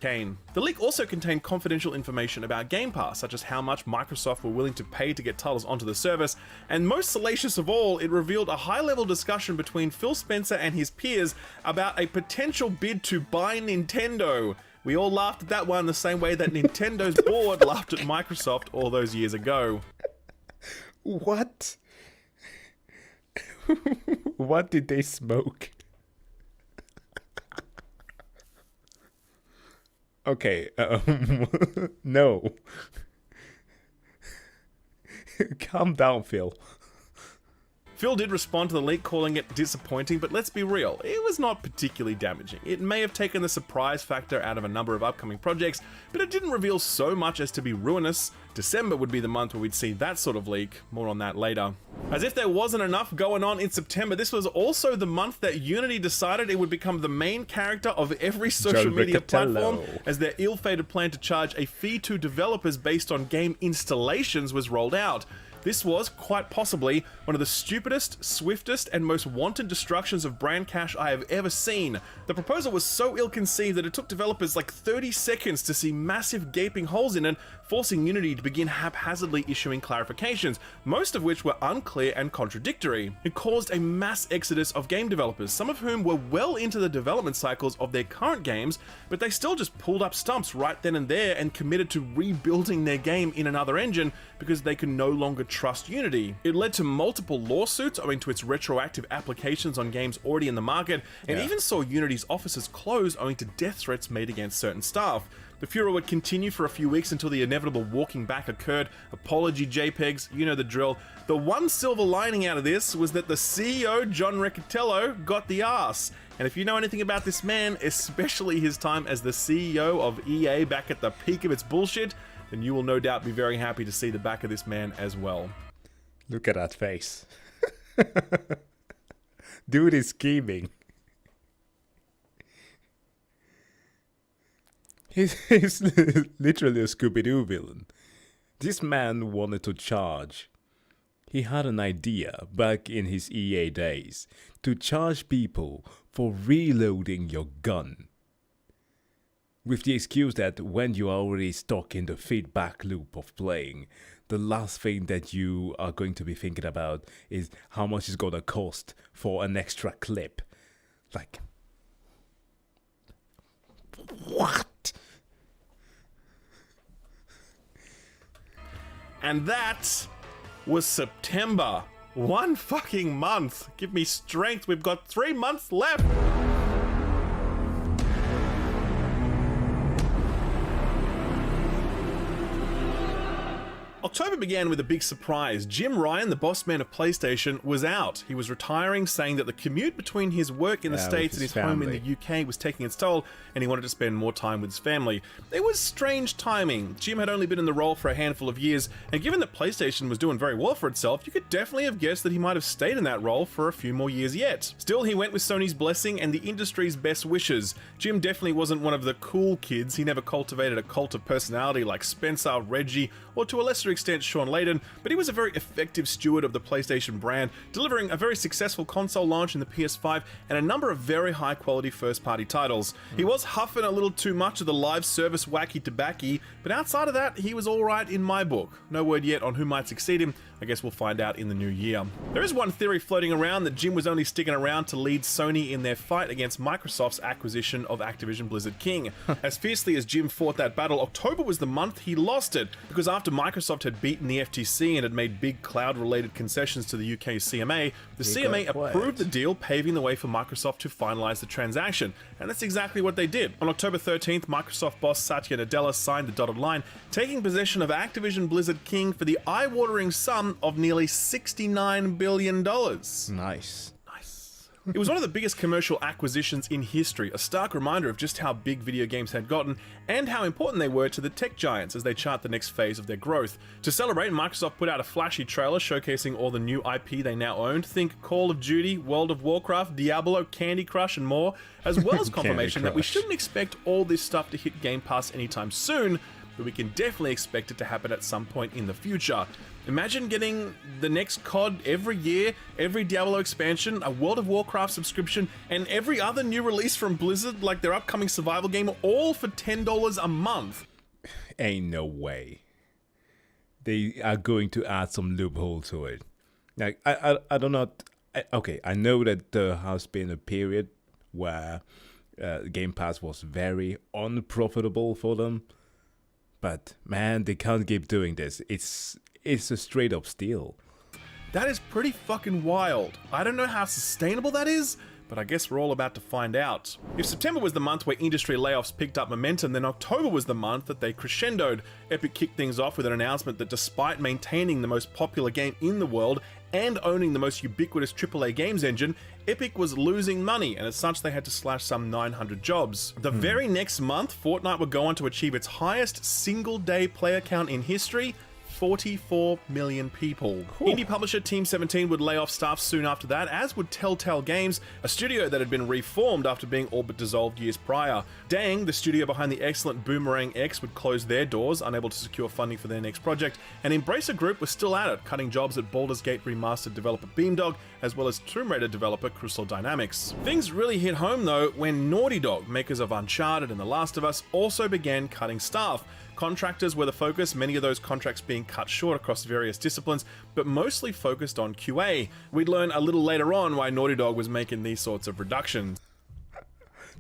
G: Kane. The leak also contained confidential information about Game Pass, such as how much Microsoft were willing to pay to get titles onto the service, and most salacious of all, it revealed a high-level discussion between Phil Spencer and his peers about a potential bid to buy Nintendo. We all laughed at that one the same way that Nintendo's board laughed at Microsoft all those years ago.
A: What? What did they smoke? Okay, no. Calm down, Phil.
G: Phil did respond to the leak, calling it disappointing, but let's be real, it was not particularly damaging. It may have taken the surprise factor out of a number of upcoming projects, but it didn't reveal so much as to be ruinous. December would be the month where we'd see that sort of leak, more on that later. As if there wasn't enough going on in September, this was also the month that Unity decided it would become the main character of every social media platform, as their ill-fated plan to charge a fee to developers based on game installations was rolled out. This was, quite possibly, one of the stupidest, swiftest, and most wanted destructions of brand cash I have ever seen. The proposal was so ill-conceived that it took developers like 30 seconds to see massive gaping holes in it, forcing Unity to begin haphazardly issuing clarifications, most of which were unclear and contradictory. It caused a mass exodus of game developers, some of whom were well into the development cycles of their current games, but they still just pulled up stumps right then and there and committed to rebuilding their game in another engine because they could no longer trust Unity. It led to multiple lawsuits owing to its retroactive applications on games already in the market, and even saw Unity's offices close owing to death threats made against certain staff. The furor would continue for a few weeks until the inevitable walking back occurred. Apology JPEGs, you know the drill. The one silver lining out of this was that the CEO, John Riccitiello, got the ass. And if you know anything about this man, especially his time as the CEO of EA back at the peak of its bullshit, then you will no doubt be very happy to see the back of this man as well.
A: Look at that face. Dude is scheming. He's literally a Scooby-Doo villain. This man wanted to charge. He had an idea back in his EA days to charge people for reloading your gun. With the excuse that when you are already stuck in the feedback loop of playing, the last thing that you are going to be thinking about is how much it's gonna cost for an extra clip. Like, what?
G: And that was September. One fucking month. Give me strength. We've got 3 months left. October began with a big surprise. Jim Ryan, the boss man of PlayStation, was out. He was retiring, saying that the commute between his work in the States and his home in the UK was taking its toll, and he wanted to spend more time with his family. It was strange timing. Jim had only been in the role for a handful of years, and given that PlayStation was doing very well for itself, you could definitely have guessed that he might have stayed in that role for a few more years yet. Still, he went with Sony's blessing and the industry's best wishes. Jim definitely wasn't one of the cool kids. He never cultivated a cult of personality like Spencer, Reggie, or to a lesser extent Sean Layden, but he was a very effective steward of the PlayStation brand, delivering a very successful console launch in the PS5 and a number of very high quality first party titles. He was huffing a little too much of the live service wacky tobacco, but outside of that, he was alright in my book. No word yet on who might succeed him. I guess we'll find out in the new year. There is one theory floating around that Jim was only sticking around to lead Sony in their fight against Microsoft's acquisition of Activision Blizzard King. As fiercely as Jim fought that battle, October was the month he lost it, because after Microsoft had beaten the FTC and had made big cloud-related concessions to the UK CMA, the CMA approved the deal, paving the way for Microsoft to finalize the transaction. And that's exactly what they did. On October 13th, Microsoft boss Satya Nadella signed the dotted line, taking possession of Activision Blizzard King for the eye-watering sum of nearly $69 billion.
A: Nice.
G: It was one of the biggest commercial acquisitions in history, a stark reminder of just how big video games had gotten and how important they were to the tech giants as they chart the next phase of their growth. To celebrate, Microsoft put out a flashy trailer showcasing all the new IP they now owned. Think Call of Duty, World of Warcraft, Diablo, Candy Crush, and more, as well as confirmation that we shouldn't expect all this stuff to hit Game Pass anytime soon, but we can definitely expect it to happen at some point in the future. Imagine getting the next COD every year, every Diablo expansion, a World of Warcraft subscription, and every other new release from Blizzard, like their upcoming survival game, all for $10 a month.
A: Ain't no way. They are going to add some loophole to it. Like, I don't know. Okay, I know that there has been a period where Game Pass was very unprofitable for them. But man, they can't keep doing this. It's a straight up steal.
G: That is pretty fucking wild. I don't know how sustainable that is, But I guess we're all about to find out. If September was the month where industry layoffs picked up momentum, then October was the month that they crescendoed. Epic kicked things off with an announcement that despite maintaining the most popular game in the world and owning the most ubiquitous AAA games engine, Epic was losing money, and as such they had to slash some 900 jobs. The very next month, Fortnite would go on to achieve its highest single-day player count in history, 44 million people. Indie publisher Team 17 would lay off staff soon after that, as would Telltale Games, a studio that had been reformed after being all but dissolved years prior. Dang, the studio behind the excellent Boomerang X, would close their doors, unable to secure funding for their next project, and Embracer Group was still at it, cutting jobs at Baldur's Gate Remastered developer Beamdog, as well as Tomb Raider developer Crystal Dynamics. Things really hit home though when Naughty Dog, makers of Uncharted and The Last of Us, also began cutting staff. Contractors were the focus, many of those contracts being cut short across various disciplines, but mostly focused on QA. We'd learn a little later on why Naughty Dog was making these sorts of reductions.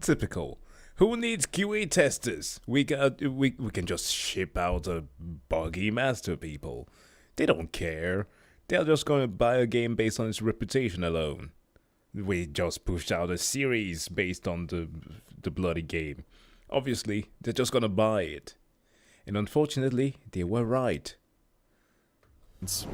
A: Typical. Who needs QA testers? We can just ship out a buggy mess to people. They don't care. They're just going to buy a game based on its reputation alone. We just pushed out a series based on the bloody game. Obviously, they're just going to buy it. And unfortunately, they were right.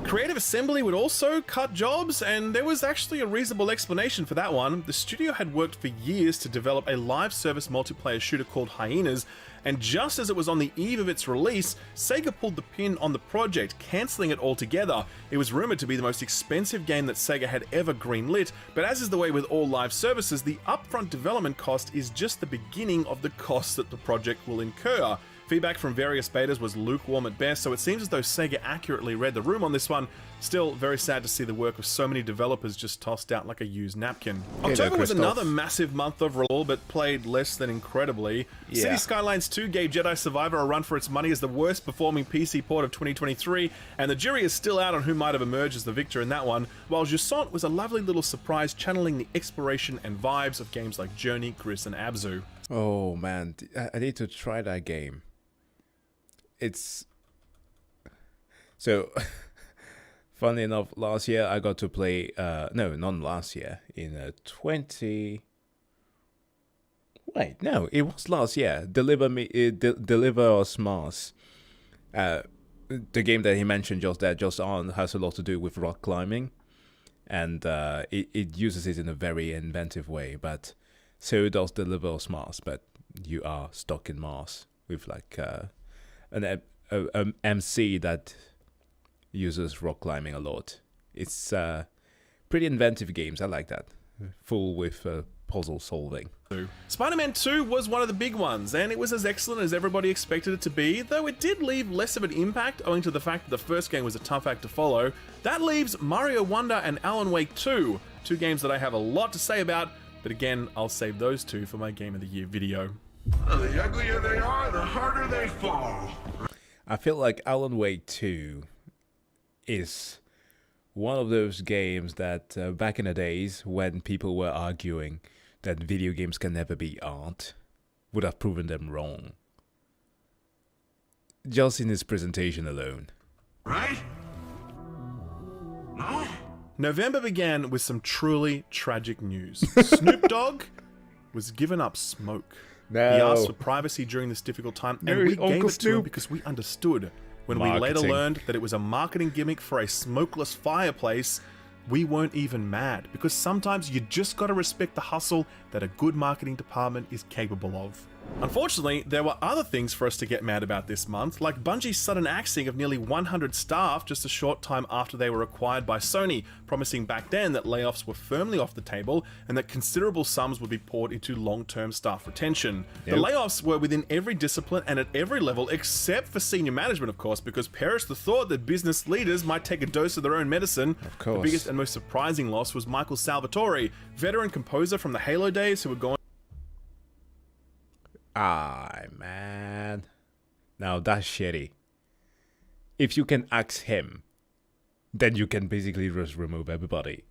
G: Creative Assembly would also cut jobs, and there was actually a reasonable explanation for that one. The studio had worked for years to develop a live service multiplayer shooter called Hyenas, and just as it was on the eve of its release, Sega pulled the pin on the project, cancelling it altogether. It was rumoured to be the most expensive game that Sega had ever greenlit, but as is the way with all live services, the upfront development cost is just the beginning of the costs that the project will incur. Feedback from various betas was lukewarm at best, so it seems as though Sega accurately read the room on this one. Still, very sad to see the work of so many developers just tossed out like a used napkin. October was another massive month of release, but played less than incredibly. Yeah. City Skylines 2 gave Jedi Survivor a run for its money as the worst performing PC port of 2023, and the jury is still out on who might have emerged as the victor in that one, while Jusant was a lovely little surprise channeling the exploration and vibes of games like Journey, Gris, and Abzu.
A: Oh man, I need to try that game. It's so funny enough, last year I got to play no, not last year, in it was last year. Deliver Us Mars. The game that he mentioned just on has a lot to do with rock climbing, and it uses it in a very inventive way, but so does Deliver Us Mars, but you are stuck in Mars with like an MC that uses rock climbing a lot. It's pretty inventive games. I like that. Full with puzzle solving.
G: Spider-Man 2 was one of the big ones, and it was as excellent as everybody expected it to be, though it did leave less of an impact owing to the fact that the first game was a tough act to follow. That leaves Mario Wonder and Alan Wake 2, two games that I have a lot to say about, but again, I'll save those two for my Game of the Year video.
B: The uglier they are, the harder they fall.
A: I feel like Alan Wake 2 is one of those games that back in the days when people were arguing that video games can never be art, would have proven them wrong. Just in its presentation alone.
B: Right? No?
G: November began with some truly tragic news. Snoop Dogg was given up smoke.
A: No.
G: He asked for privacy during this difficult time, and we gave it to him because we understood. When we later learned that it was a marketing gimmick for a smokeless fireplace, we weren't even mad, because sometimes you just gotta respect the hustle that a good marketing department is capable of. Unfortunately, there were other things for us to get mad about this month, like Bungie's sudden axing of nearly 100 staff just a short time after they were acquired by Sony, promising back then that layoffs were firmly off the table and that considerable sums would be poured into long-term staff retention. Yep. The layoffs were within every discipline and at every level except for senior management, of course, because perish the thought that business leaders might take a dose of their own medicine.
A: Of course.
G: The biggest and most surprising loss was Michael Salvatore, veteran composer from the Halo days who had gone...
A: Man. Now that's shitty. If you can axe him, then you can basically just remove everybody.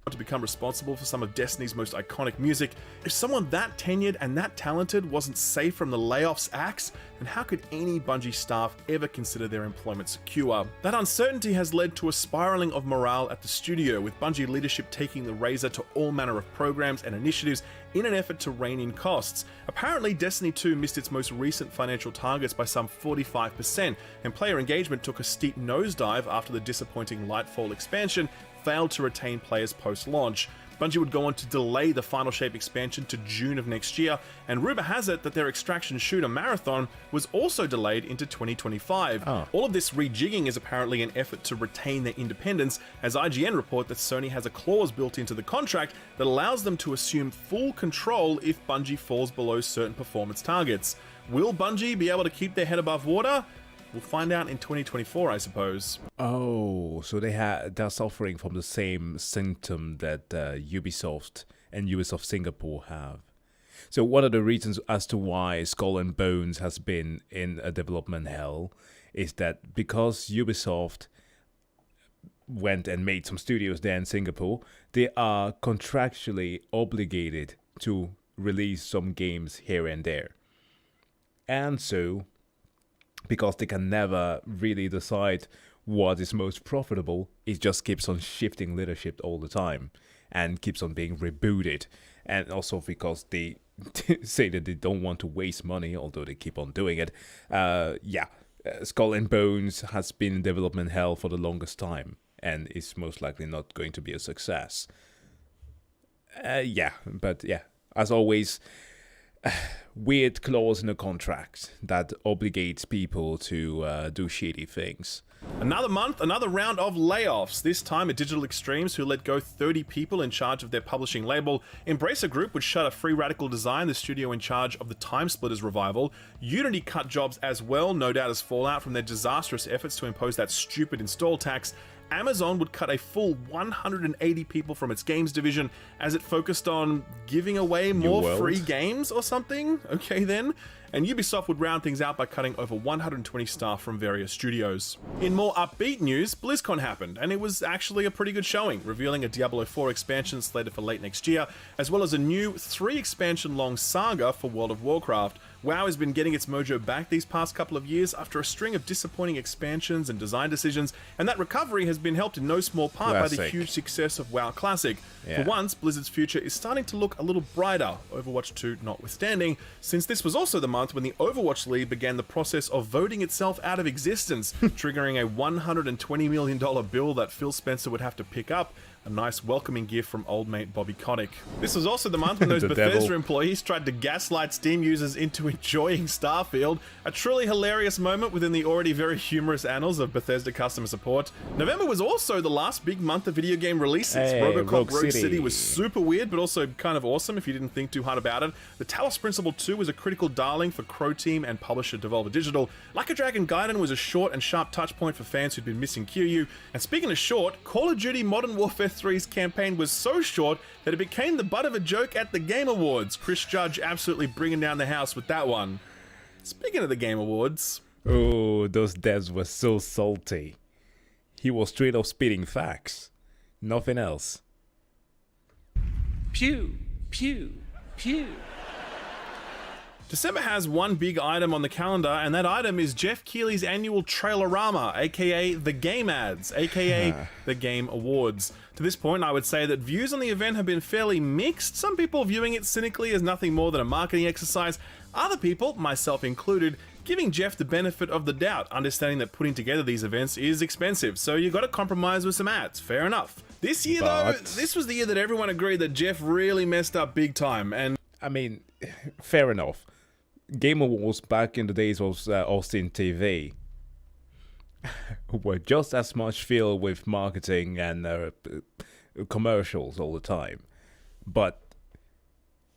G: To become responsible for some of Destiny's most iconic music, if someone that tenured and that talented wasn't safe from the layoff's axe, then how could any Bungie staff ever consider their employment secure? That uncertainty has led to a spiraling of morale at the studio, with Bungie leadership taking the razor to all manner of programs and initiatives in an effort to rein in costs. Apparently, Destiny 2 missed its most recent financial targets by some 45%, and player engagement took a steep nosedive after the disappointing Lightfall expansion failed to retain players post-launch. Bungie would go on to delay the Final Shape expansion to June of next year, and rumor has it that their extraction shooter Marathon was also delayed into 2025. All of this rejigging is apparently an effort to retain their independence, as IGN report that Sony has a clause built into the contract that allows them to assume full control if Bungie falls below certain performance targets. Will Bungie be able to keep their head above water? We'll find out in 2024, I suppose.
A: Oh, so they're suffering from the same symptom that Ubisoft and Ubisoft Singapore have. So one of the reasons as to why Skull and Bones has been in a development hell is that because Ubisoft went and made some studios there in Singapore, they are contractually obligated to release some games here and there. And so, because they can never really decide what is most profitable, it just keeps on shifting leadership all the time and keeps on being rebooted. And also because they say that they don't want to waste money, although they keep on doing it. Skull and Bones has been in development hell for the longest time and is most likely not going to be a success. As always, weird clause in the contract that obligates people to do shitty things.
G: Another month, another round of layoffs, this time at Digital Extremes, who let go 30 people in charge of their publishing label. Embracer Group would shutter Free Radical Design, the studio in charge of the Time Splitters revival. Unity cut jobs as well, no doubt as fallout from their disastrous efforts to impose that stupid install tax. Amazon would cut a full 180 people from its games division as it focused on giving away more free games or something. Okay then. And Ubisoft would round things out by cutting over 120 staff from various studios. In more upbeat news, BlizzCon happened, and it was actually a pretty good showing, revealing a Diablo 4 expansion slated for late next year, as well as a new 3-expansion-long saga for World of Warcraft. WoW has been getting its mojo back these past couple of years after a string of disappointing expansions and design decisions, and that recovery has been helped in no small part by the huge success of WoW Classic. For once, Blizzard's future is starting to look a little brighter, Overwatch 2 notwithstanding, since this was also the month when the Overwatch League began the process of voting itself out of existence, triggering a $120 million bill that Phil Spencer would have to pick up, a nice welcoming gift from old mate Bobby Kotick. This was also the month when those Bethesda employees tried to gaslight Steam users into enjoying Starfield, a truly hilarious moment within the already very humorous annals of Bethesda customer support. November was also the last big month of video game releases. Robocop Rogue City was super weird, but also kind of awesome if you didn't think too hard about it. The Talos Principle 2 was a critical darling for Crow Team and publisher Devolver Digital. Like a Dragon Gaiden was a short and sharp touchpoint for fans who'd been missing Kiryu. And speaking of short, Call of Duty Modern Warfare 3's campaign was so short that it became the butt of a joke at the Game Awards. Chris Judge absolutely bringing down the house with that one. Speaking of the Game Awards...
A: Oh, those devs were so salty. He was straight up spitting facts. Nothing else.
C: Pew, pew, pew.
G: December has one big item on the calendar, and that item is Jeff Keighley's annual Trailerama, aka the Game Ads, aka the Game Awards. To this point, I would say that views on the event have been fairly mixed, some people viewing it cynically as nothing more than a marketing exercise, other people, myself included, giving Jeff the benefit of the doubt, understanding that putting together these events is expensive, so you gotta compromise with some ads, fair enough. This year though, this was the year that everyone agreed that Jeff really messed up big time, and...
A: I mean, fair enough. Game Awards back in the days of Austin TV were just as much filled with marketing and commercials all the time. But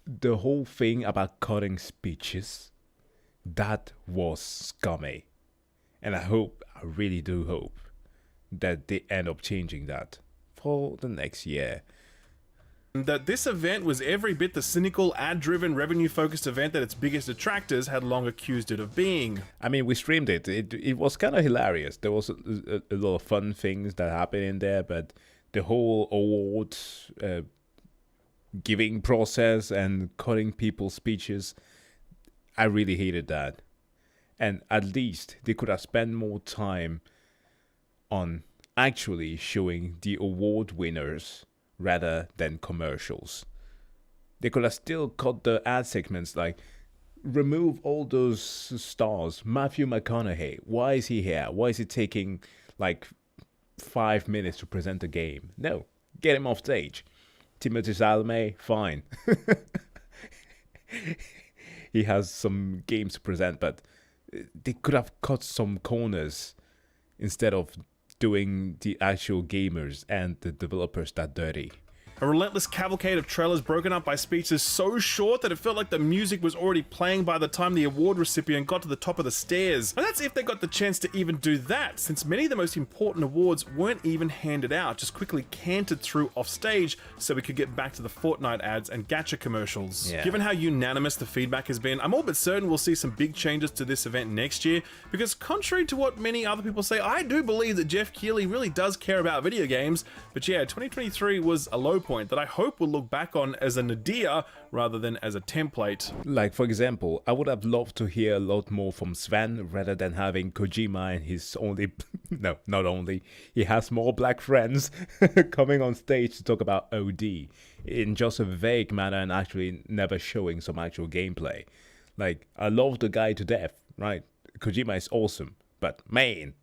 A: the whole thing about cutting speeches, that was scummy. And I really do hope that they end up changing that for the next year.
G: That this event was every bit the cynical, ad-driven, revenue-focused event that its biggest detractors had long accused it of being.
A: I mean, we streamed it. It was kind of hilarious. There was a lot of fun things that happened in there, but the whole award giving process and cutting people's speeches, I really hated that. And at least they could have spent more time on actually showing the award winners rather than commercials. They could have still cut the ad segments, like remove all those stars. Matthew McConaughey, why is he here? Why is he taking like 5 minutes to present a game? No, get him off stage. Timothée Chalamet, fine. He has some games to present, but they could have cut some corners instead of doing the actual gamers and the developers that dirty.
G: A relentless cavalcade of trailers broken up by speeches so short that it felt like the music was already playing by the time the award recipient got to the top of the stairs. And that's if they got the chance to even do that, since many of the most important awards weren't even handed out, just quickly cantered through off stage so we could get back to the Fortnite ads and gacha commercials. Yeah. Given how unanimous the feedback has been, I'm all but certain we'll see some big changes to this event next year, because contrary to what many other people say, I do believe that Jeff Keighley really does care about video games. But yeah, 2023 was a low point that I hope we'll look back on as a nadir rather than as a template.
A: Like, for example, I would have loved to hear a lot more from Sven rather than having Kojima and his only... no, not only. He has more black friends coming on stage to talk about OD in just a vague manner and actually never showing some actual gameplay. Like, I love the guy to death, right? Kojima is awesome, but man,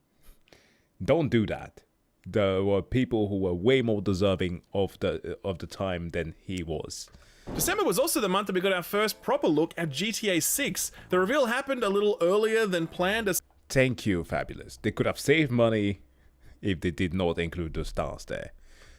A: don't do that. There were people who were way more deserving of the time than he was.
G: December was also the month that we got our first proper look at GTA 6. The reveal happened a little earlier than planned.
A: Thank you, Fabulous. They could have saved money if they did not include the stars there.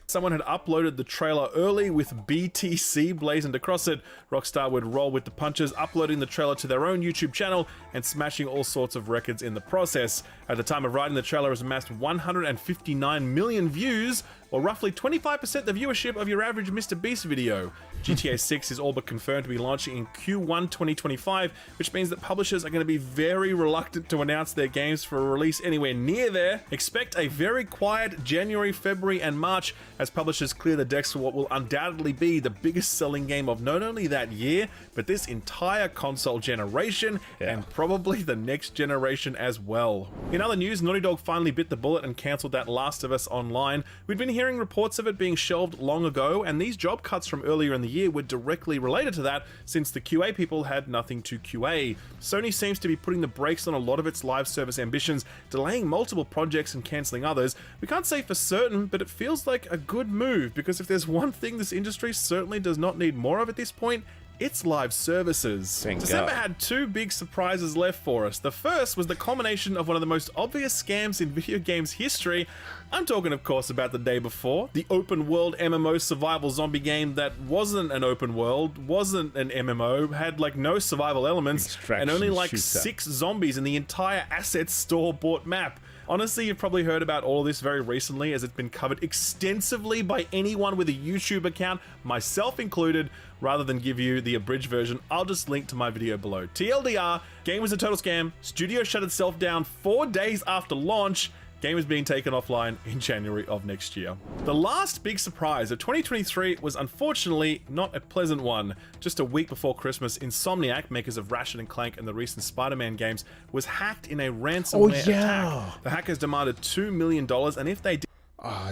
G: Someone had uploaded the trailer early with BTC blazoned across it. Rockstar would roll with the punches, uploading the trailer to their own YouTube channel and smashing all sorts of records in the process. At the time of writing, the trailer has amassed 159 million views, or roughly 25% the viewership of your average Mr. Beast video. GTA 6 is all but confirmed to be launching in Q1 2025, which means that publishers are going to be very reluctant to announce their games for a release anywhere near there. Expect a very quiet January, February, and March as publishers clear the decks for what will undoubtedly be the biggest selling game of not only that year, but this entire console generation, and probably the next generation as well. In other news, Naughty Dog finally bit the bullet and cancelled that Last of Us Online. We'd been hearing reports of it being shelved long ago, and these job cuts from earlier in the year were directly related to that, since the QA people had nothing to QA. Sony seems to be putting the brakes on a lot of its live service ambitions, delaying multiple projects and cancelling others. We can't say for certain, but it feels like a good move, because if there's one thing this industry certainly does not need more of at this point, it's live services. December had two big surprises left for us. The first was the culmination of one of the most obvious scams in video games history. I'm talking, of course, about the day before. The open world MMO survival zombie game that wasn't an open world, wasn't an MMO, had like no survival elements, and only like 6 zombies in the entire assets store-bought map. Honestly, you've probably heard about all of this very recently, as it's been covered extensively by anyone with a YouTube account, myself included. Rather than give you the abridged version, I'll just link to my video below. TLDR, game was a total scam. Studio shut itself down 4 days after launch. Game is being taken offline in January of next year. The last big surprise of 2023 was unfortunately not a pleasant one. Just a week before Christmas, Insomniac, makers of Ratchet & Clank and the recent Spider-Man games, was hacked in a ransomware attack. The hackers demanded $2 million, and if they did...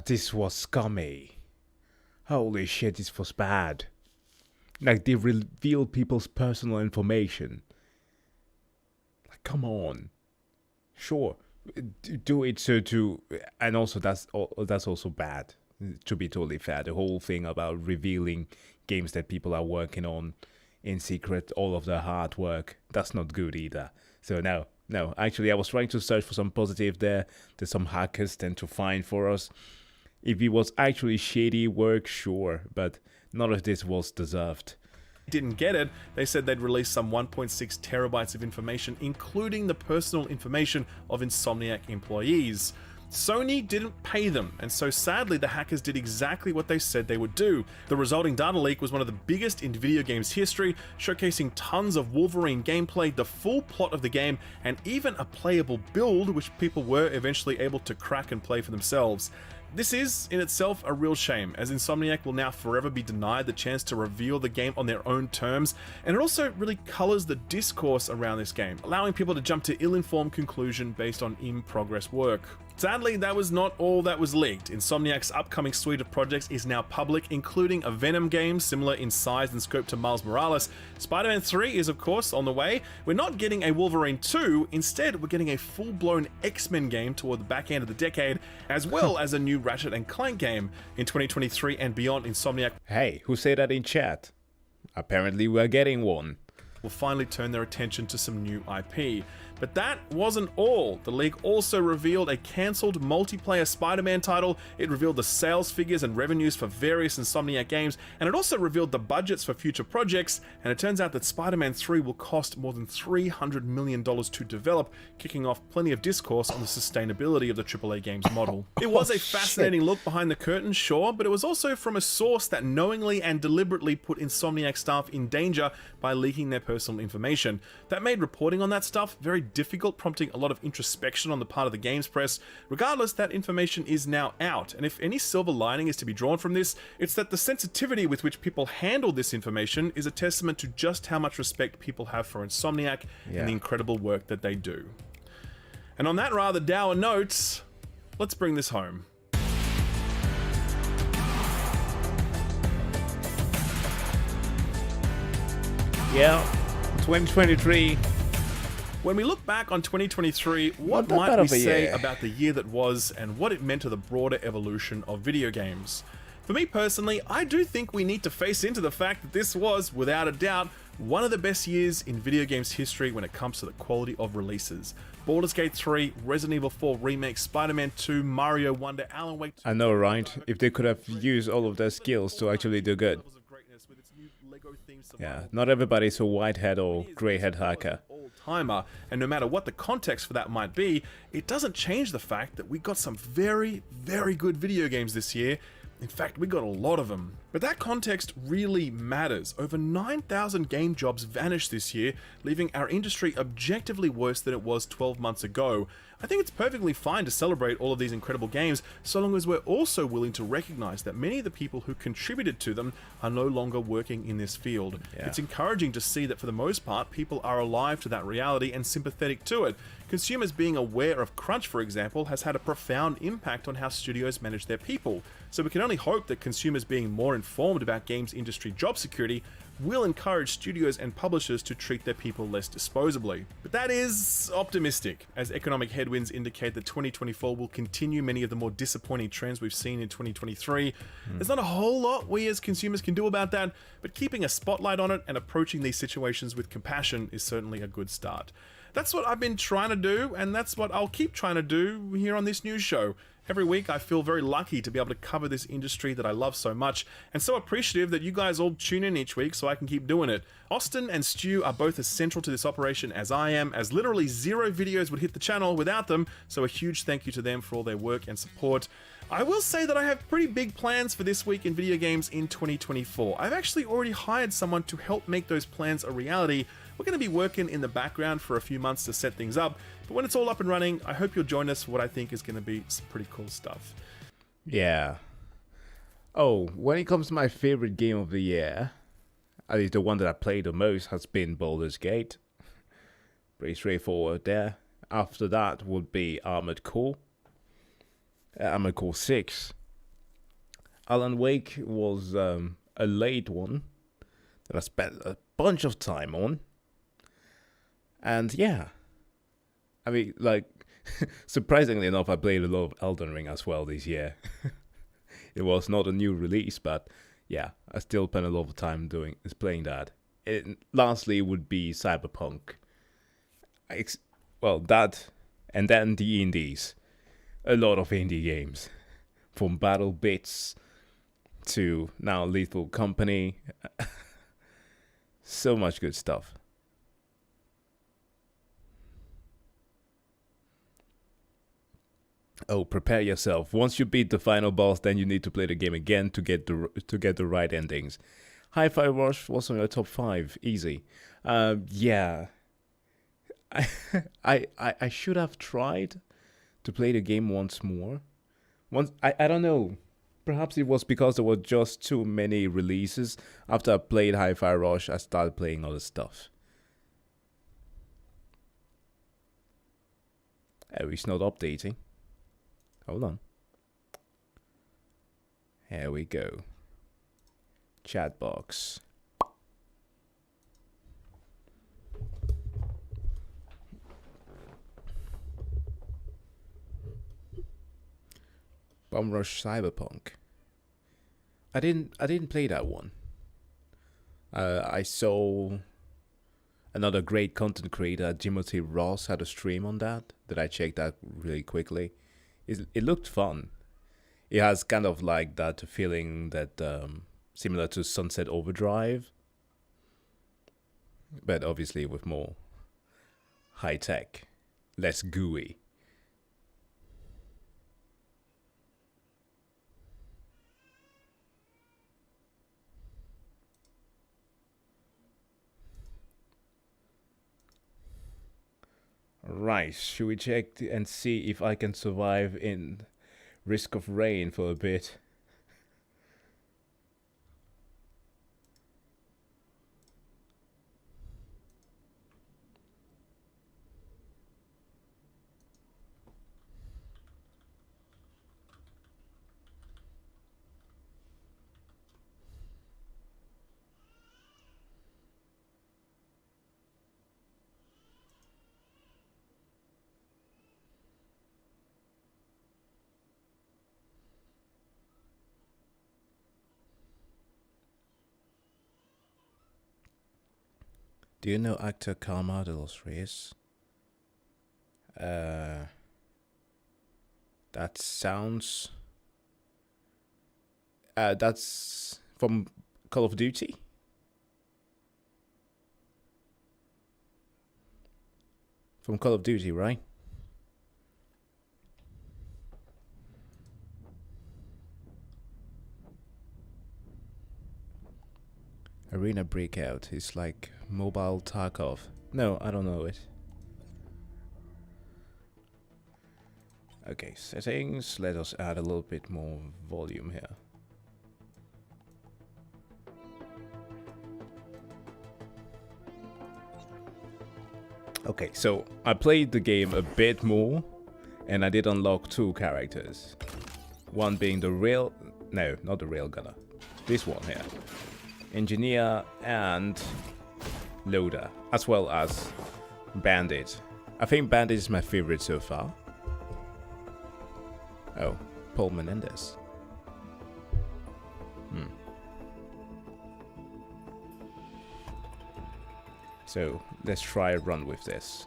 A: this was scummy. Holy shit, this was bad. Like, they revealed people's personal information. Like, come on. Sure. Do it so to, and also that's also bad, to be totally fair. The whole thing about revealing games that people are working on in secret, all of their hard work, that's not good either. So no, actually I was trying to search for some positive there that some hackers tend to find for us. If it was actually shady work, sure, but none of this was deserved.
G: Didn't get it, they said they'd release some 1.6 terabytes of information, including the personal information of Insomniac employees. Sony didn't pay them, and so sadly the hackers did exactly what they said they would do. The resulting data leak was one of the biggest in video games history, showcasing tons of Wolverine gameplay, the full plot of the game, and even a playable build which people were eventually able to crack and play for themselves. This is, in itself, a real shame, as Insomniac will now forever be denied the chance to reveal the game on their own terms, and it also really colours the discourse around this game, allowing people to jump to ill-informed conclusion based on in-progress work. Sadly, that was not all that was leaked. Insomniac's upcoming suite of projects is now public, including a Venom game similar in size and scope to Miles Morales. Spider-Man 3 is of course on the way. We're not getting a Wolverine 2, instead we're getting a full-blown X-Men game toward the back end of the decade, as well as a new Ratchet & Clank game. In 2023 and beyond, Insomniac...
A: Hey, who said that in chat? Apparently we're getting one.
G: ...will finally turn their attention to some new IP. But that wasn't all. The leak also revealed a cancelled multiplayer Spider-Man title, it revealed the sales figures and revenues for various Insomniac games, and it also revealed the budgets for future projects, and it turns out that Spider-Man 3 will cost more than $300 million to develop, kicking off plenty of discourse on the sustainability of the AAA games model. It was a fascinating look behind the curtain, sure, but it was also from a source that knowingly and deliberately put Insomniac staff in danger by leaking their personal information. That made reporting on that stuff very difficult, prompting a lot of introspection on the part of the games press. Regardless, that information is now out, and if any silver lining is to be drawn from this, it's that the sensitivity with which people handle this information is a testament to just how much respect people have for Insomniac and the incredible work that they do. And on that rather dour note, let's bring this home.
A: Yeah, 2023.
G: When we look back on 2023, what might we say about the year that was and what it meant to the broader evolution of video games? For me personally, I do think we need to face into the fact that this was, without a doubt, one of the best years in video games history when it comes to the quality of releases. Baldur's Gate 3, Resident Evil 4 Remake, Spider-Man 2, Mario Wonder, Alan Wake 2...
A: I know, right? If they could have used all of their skills to actually do good. Yeah, not everybody's a whitehead or greyhead hacker.
G: Timer, and no matter what the context for that might be, it doesn't change the fact that we got some very, very good video games this year. In fact, we got a lot of them. But that context really matters. Over 9,000 game jobs vanished this year, leaving our industry objectively worse than it was 12 months ago. I think it's perfectly fine to celebrate all of these incredible games, so long as we're also willing to recognize that many of the people who contributed to them are no longer working in this field. Yeah. It's encouraging to see that for the most part, people are alive to that reality and sympathetic to it. Consumers being aware of crunch, for example, has had a profound impact on how studios manage their people. So we can only hope that consumers being more informed about games industry job security will encourage studios and publishers to treat their people less disposably. But that is optimistic, as economic headwinds indicate that 2024 will continue many of the more disappointing trends we've seen in 2023. There's not a whole lot we as consumers can do about that, but keeping a spotlight on it and approaching these situations with compassion is certainly a good start. That's what I've been trying to do, and that's what I'll keep trying to do here on this news show. Every week I feel very lucky to be able to cover this industry that I love so much, and so appreciative that you guys all tune in each week so I can keep doing it. Austin and Stu are both as central to this operation as I am, as literally zero videos would hit the channel without them, so a huge thank you to them for all their work and support. I will say that I have pretty big plans for this week in video games in 2024. I've actually already hired someone to help make those plans a reality. We're going to be working in the background for a few months to set things up, but when it's all up and running, I hope you'll join us for what I think is going to be some pretty cool stuff.
A: Yeah. Oh, when it comes to my favorite game of the year, at least the one that I played the most has been Baldur's Gate. Pretty straightforward there. After that would be Armored Core 6. Alan Wake was a late one that I spent a bunch of time on. And yeah, I mean, like, surprisingly enough, I played a lot of Elden Ring as well this year. It was not a new release, but yeah, I still spent a lot of time playing that. Lastly would be Cyberpunk. Well, that, and then the indies. A lot of indie games. From Battle Bits to now Lethal Company. So much good stuff. Oh, prepare yourself. Once you beat the final boss, then you need to play the game again to get the right endings. Hi-Fi Rush was on your top 5, easy. Yeah, I should have tried to play the game once more, I don't know. Perhaps it was because there were just too many releases. After I played Hi-Fi Rush, I started playing other stuff. Oh, it's not updating. Hold on. Here we go. Chat box. Bomb Rush Cyberpunk. I didn't play that one. I saw another great content creator, Timothy Ross, had a stream on that I checked out really quickly. It looked fun. It has kind of like that feeling that similar to Sunset Overdrive, but obviously with more high tech, less gooey. Right, should we check and see if I can survive in Risk of Rain for a bit? Do you know actor Karma de los Reyes? That sounds... that's from Call of Duty? From Call of Duty, right? Arena Breakout is like Mobile Tarkov. No, I don't know it. Okay, settings. Let us add a little bit more volume here. Okay, so I played the game a bit more and I did unlock 2 characters. One being the rail... No, not the railgunner. This one here. Engineer and Loader, as well as Bandit. I think Bandit is my favorite so far. Oh, Paul Menendez. So let's try a run with this.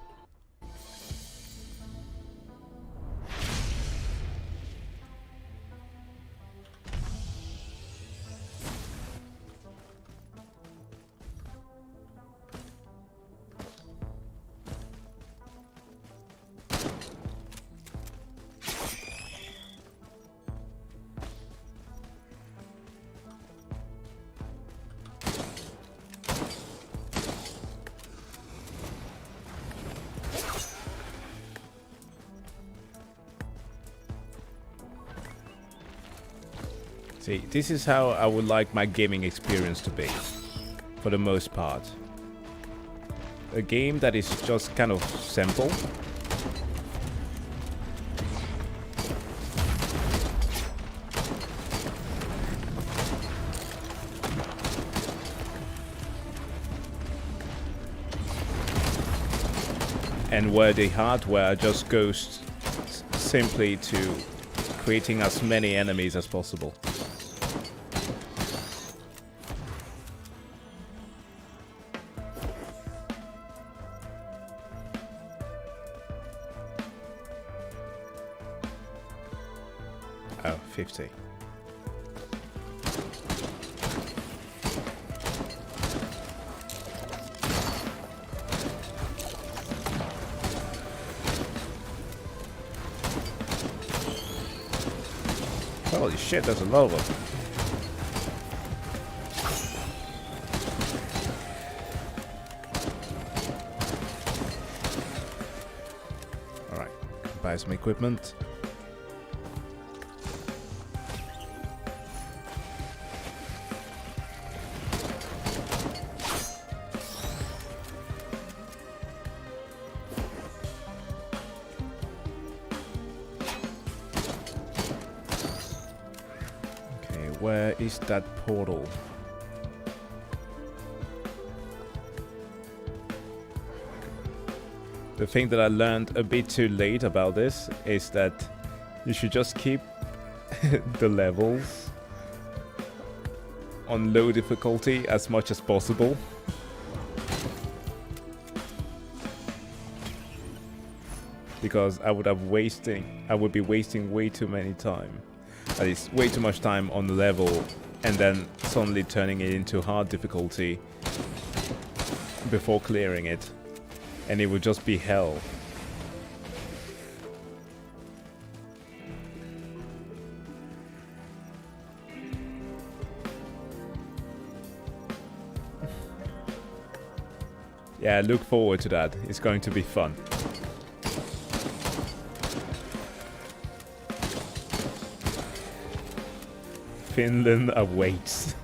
A: See, this is how I would like my gaming experience to be, for the most part. A game that is just kind of simple. And where the hardware just goes simply to creating as many enemies as possible. Oh, 50. Holy shit, there's a lot of them. Alright, buy some equipment. where is that portal? The thing that I learned a bit too late about this is that you should just keep the levels on low difficulty as much as possible. Because I would be wasting way too many time. At least way too much time on the level and then suddenly turning it into hard difficulty before clearing it. And it would just be hell. Yeah, look forward to that. It's going to be fun. Finland awaits.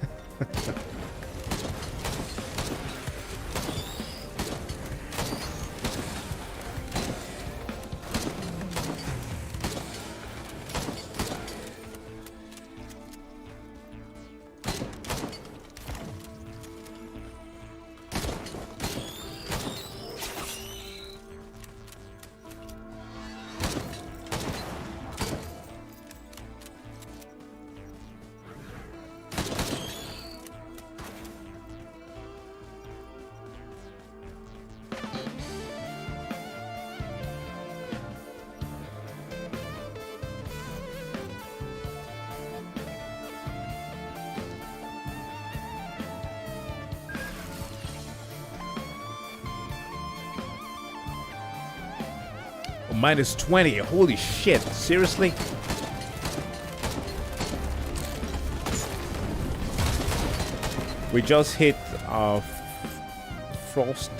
A: Minus 20. Holy shit. Seriously? We just hit our frost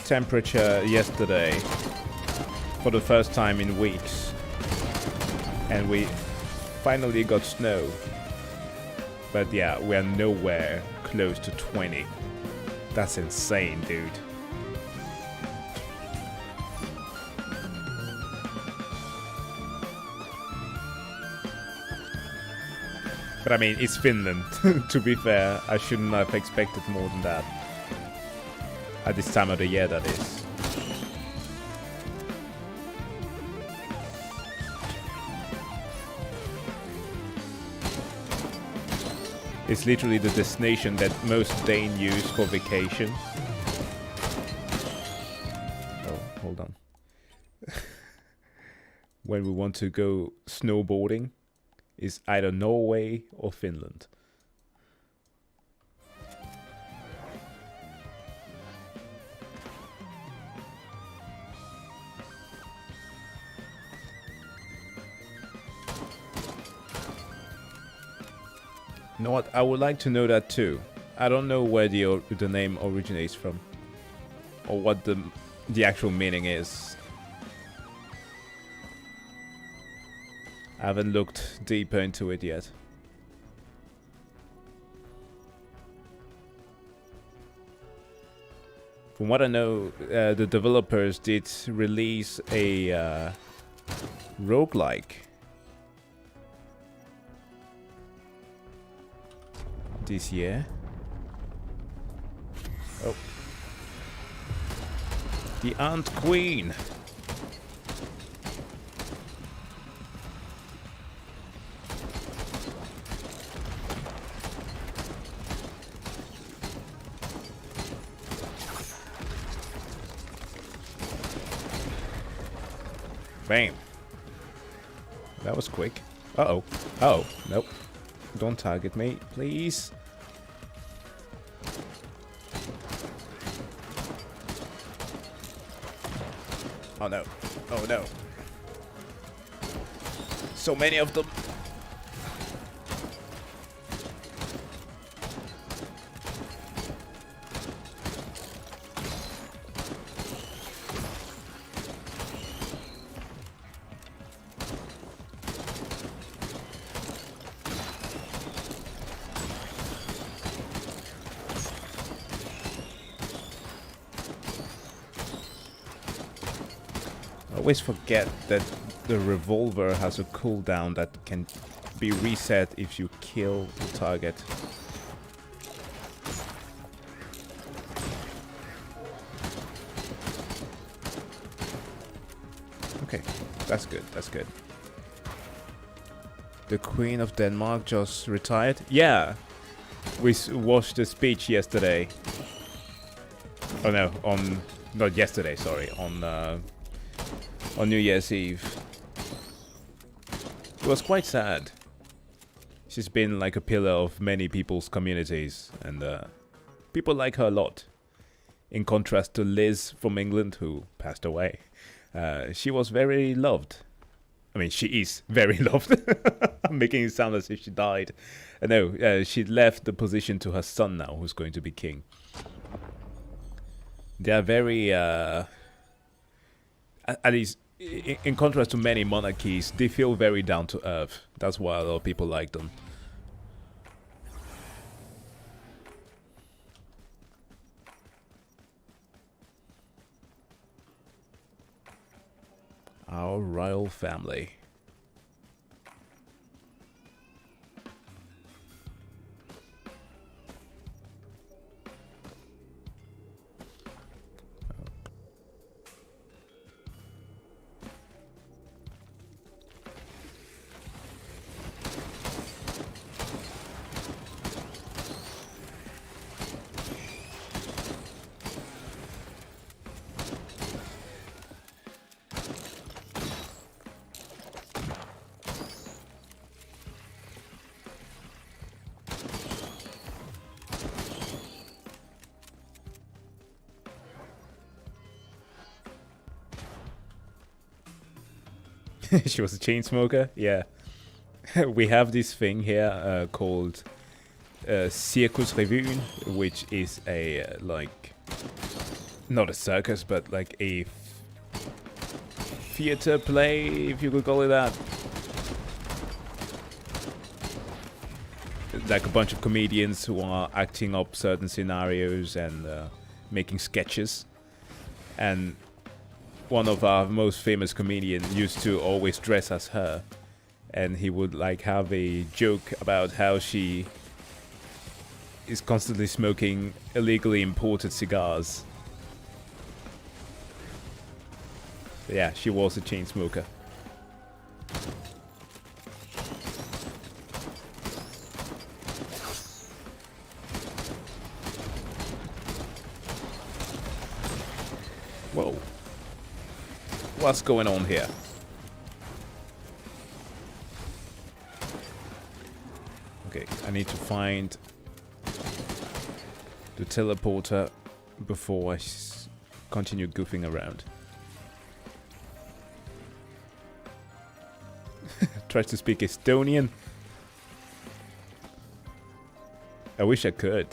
A: temperature yesterday for the first time in weeks. And we finally got snow. But yeah, we are nowhere close to 20. That's insane, dude. But I mean, it's Finland. To be fair, I shouldn't have expected more than that. At this time of the year, that is. It's literally the destination that most Danes use for vacation. Oh, hold on. When we want to go snowboarding, is either Norway or Finland. You know what? I would like to know that too. I don't know where the name originates from, or what the actual meaning is. I haven't looked deeper into it yet. From what I know, the developers did release a roguelike this year. Oh. The Ant Queen. Bam. That was quick. Uh-oh. Oh, nope. Don't target me, please. Oh no. Oh no. So many of them. I always forget that the revolver has a cooldown that can be reset if you kill the target. Okay, that's good, that's good. The Queen of Denmark just retired? Yeah! We watched the speech yesterday. Oh no, not yesterday, sorry, on New Year's Eve. It was quite sad. She's been like a pillar of many people's communities, and people like her a lot. In contrast to Liz from England, who passed away. She was very loved. I mean, she is very loved. I'm making it sound as if she died. No, she left the position to her son now, who's going to be king. They are very, at least in contrast to many monarchies, they feel very down to earth. That's why a lot of people like them. Our royal family. She was a chain smoker, yeah. We have this thing here called Circus Revuen, which is a like not a circus, but like a theater play, if you could call it that. Like a bunch of comedians who are acting up certain scenarios and making sketches. And one of our most famous comedians used to always dress as her, and he would like have a joke about how she is constantly smoking illegally imported cigars. Yeah, she was a chain smoker. Whoa. What's going on here? Okay, I need to find the teleporter before I continue goofing around. Tries to speak Estonian. I wish I could.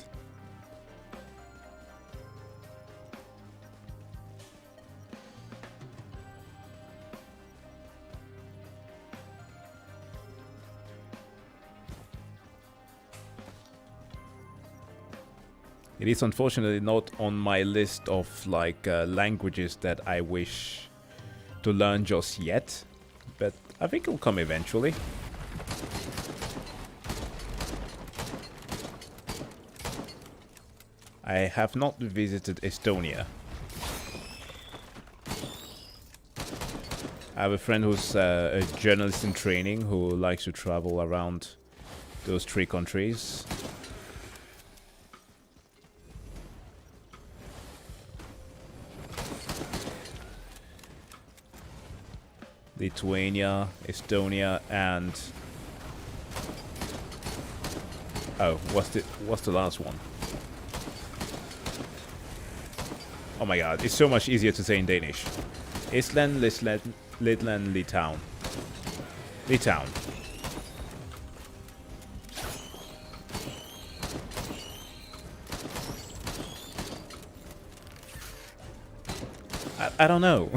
A: It is unfortunately not on my list of like languages that I wish to learn just yet, but I think it'll come eventually. I have not visited Estonia. I have a friend who's a journalist in training who likes to travel around those three countries. Lithuania, Estonia, and oh, what's the last one? Oh my god, it's so much easier to say in Danish. Island, Litland, Litauen. Litauen. I don't know.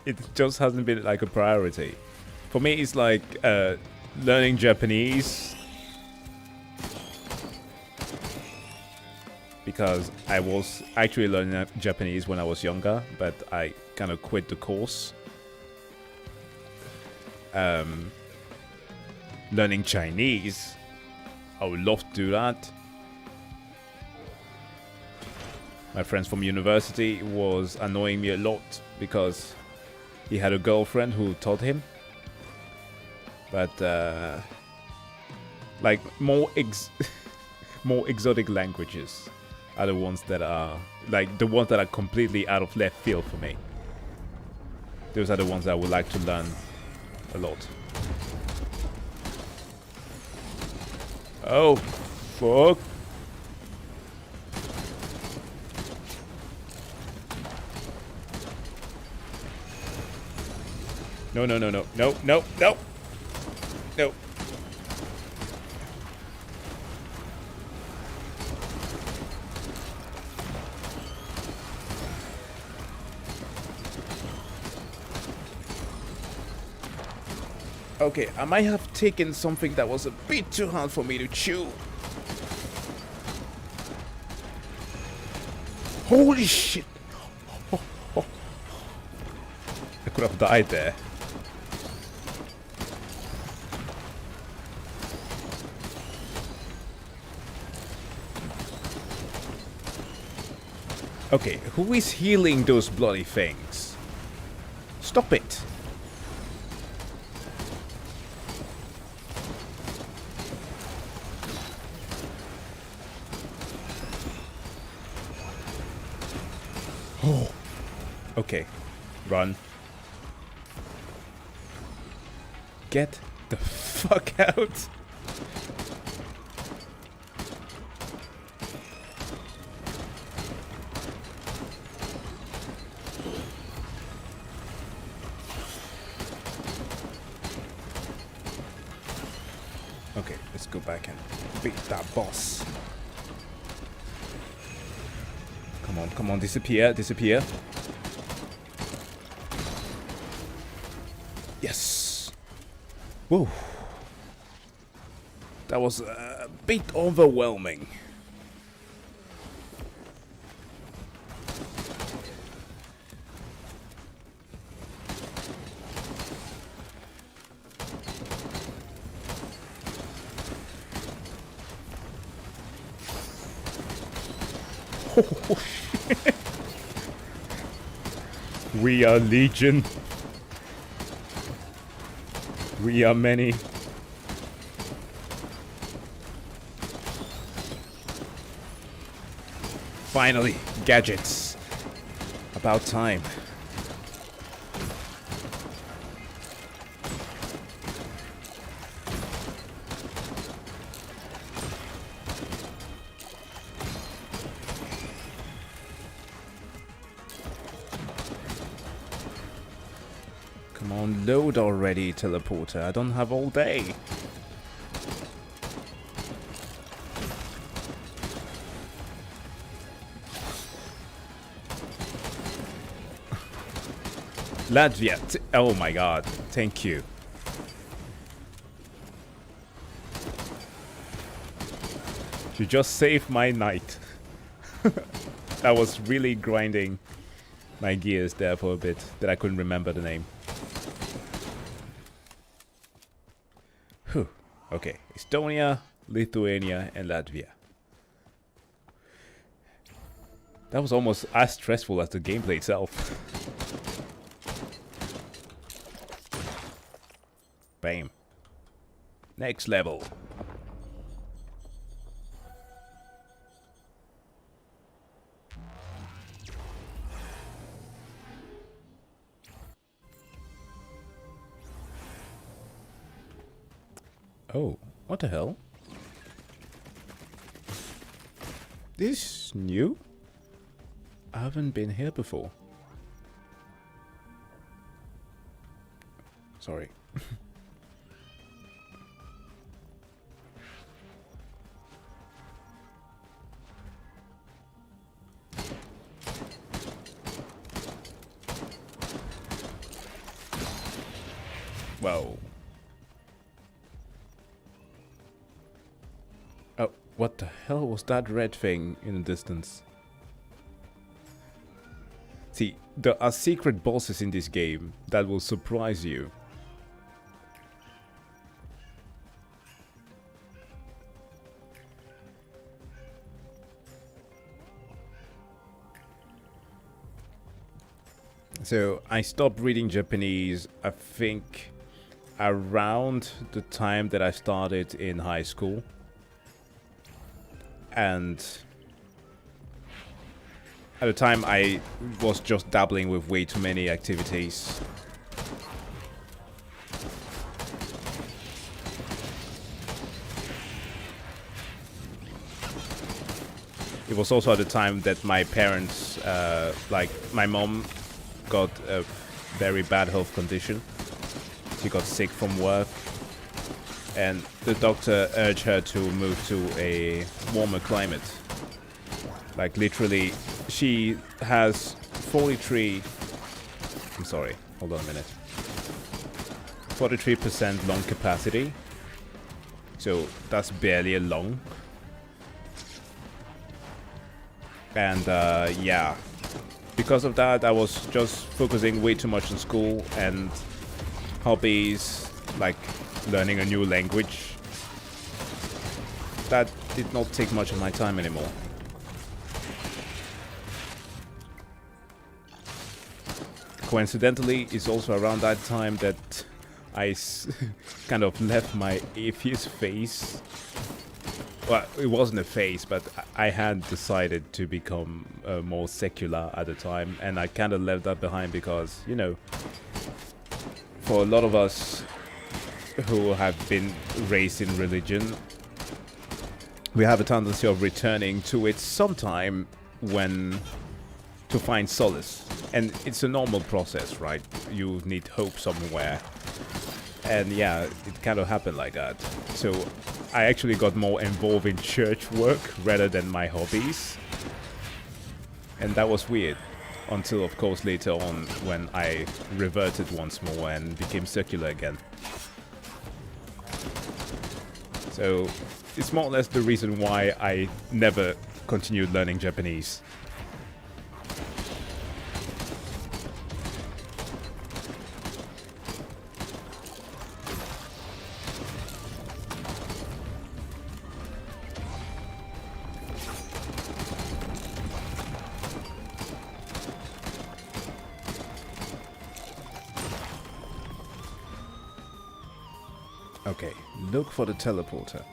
A: It just hasn't been like a priority. For me, it's like learning Japanese. Because I was actually learning Japanese when I was younger, but I kind of quit the course. learning Chinese. I would love to do that. My friends from university was annoying me a lot because he had a girlfriend who taught him. But like more exotic languages are the ones that are completely out of left field for me. Those are the ones I would like to learn a lot. Oh, fuck. No. Okay, I might have taken something that was a bit too hard for me to chew. Holy shit! I could have died there. Okay, who is healing those bloody things? Stop it! Oh. Okay, run. Get the fuck out! Okay, let's go back and beat that boss. Come on, disappear. Yes! Whoa. That was a bit overwhelming. Oh, shit. We are legion. We are many. Finally, gadgets. About time. Come on, load already, teleporter. I don't have all day. Latvia. Oh my god. Thank you. You just saved my night. I was really grinding my gears there for a bit that I couldn't remember the name. Whew. Okay. Estonia, Lithuania, and Latvia. That was almost as stressful as the gameplay itself. Bam. Next level. Oh, what the hell? This new? I haven't been here before. Sorry. Whoa. Oh, what the hell was that red thing in the distance? See, there are secret bosses in this game that will surprise you. So I stopped reading Japanese, I think, around the time that I started in high school. And at the time I was just dabbling with way too many activities. It was also at the time that my parents, like my mom, got a very bad health condition. She got sick from work, and the doctor urged her to move to a warmer climate. Like literally, she has 43. I'm sorry, hold on a minute. 43% lung capacity. So that's barely a lung. And yeah, because of that, I was just focusing way too much on school and hobbies, like learning a new language. That did not take much of my time anymore. Coincidentally, it's also around that time that I kind of left my atheist phase. Well, it wasn't a phase, but I had decided to become more secular at the time, and I kind of left that behind because, you know, for a lot of us who have been raised in religion, we have a tendency of returning to it sometime when to find solace. And it's a normal process, right? You need hope somewhere. And yeah, it kind of happened like that. So I actually got more involved in church work rather than my hobbies. And that was weird. Until, of course, later on when I reverted once more and became secular again. So it's more or less the reason why I never continued learning Japanese. Okay, look for the teleporter.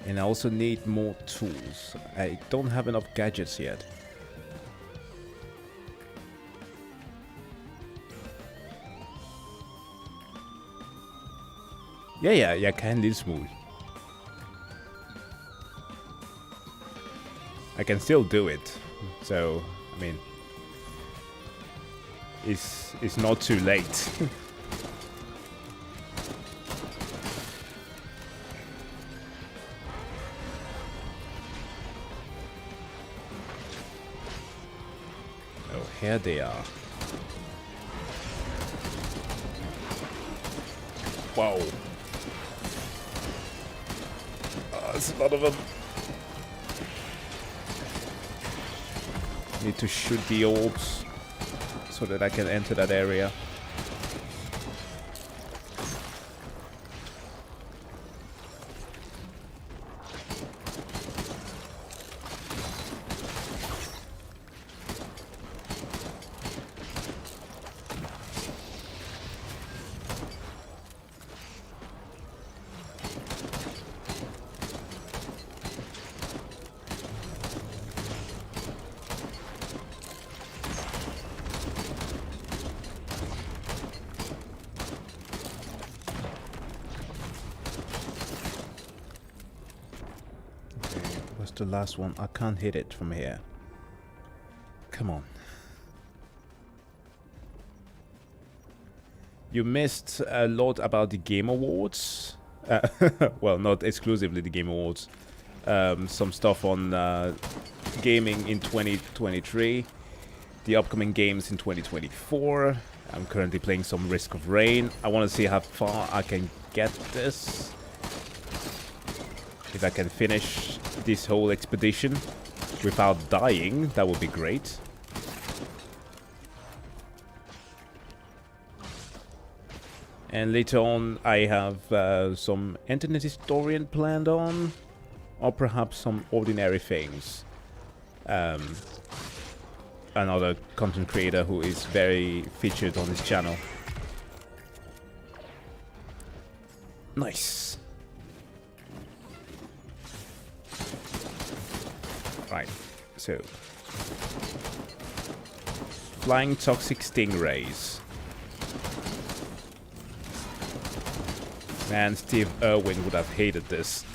A: And I also need more tools. I don't have enough gadgets yet. Jeg kan en lille smule. I can still do it. So, I mean, it's not too late. Here they are. Wow. There's a lot of them. Need to shoot the orbs so that I can enter that area. The last one. I can't hit it from here. Come on. You missed a lot about the Game Awards. Well, not exclusively the Game Awards. Some stuff on gaming in 2023. The upcoming games in 2024. I'm currently playing some Risk of Rain. I want to see how far I can get this. If I can finish this whole expedition without dying, that would be great. And later on I have some Internet Historian planned on, or perhaps some ordinary things. another content creator who is very featured on this channel. Nice. Right, so flying toxic stingrays. Man, Steve Irwin would have hated this.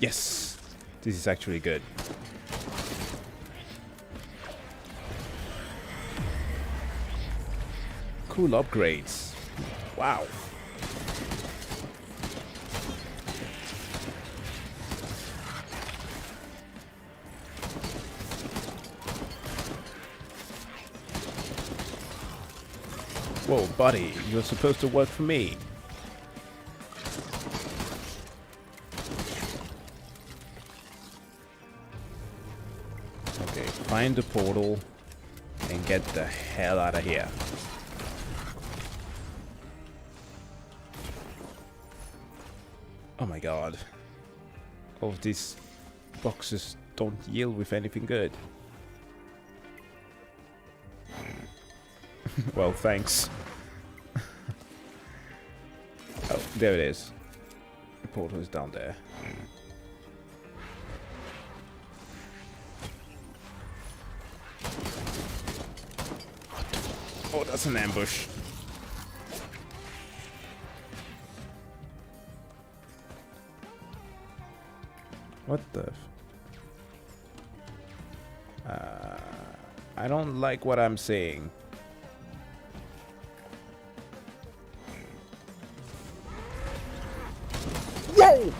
A: Yes, this is actually good. Cool upgrades. Wow. Whoa, buddy, you're supposed to work for me. Okay, find the portal and get the hell out of here. Oh my god. All of these boxes don't yield with anything good. Well, thanks. Oh, there it is. The portal is down there. Oh, that's an ambush. What the? I don't like what I'm seeing. Whoa!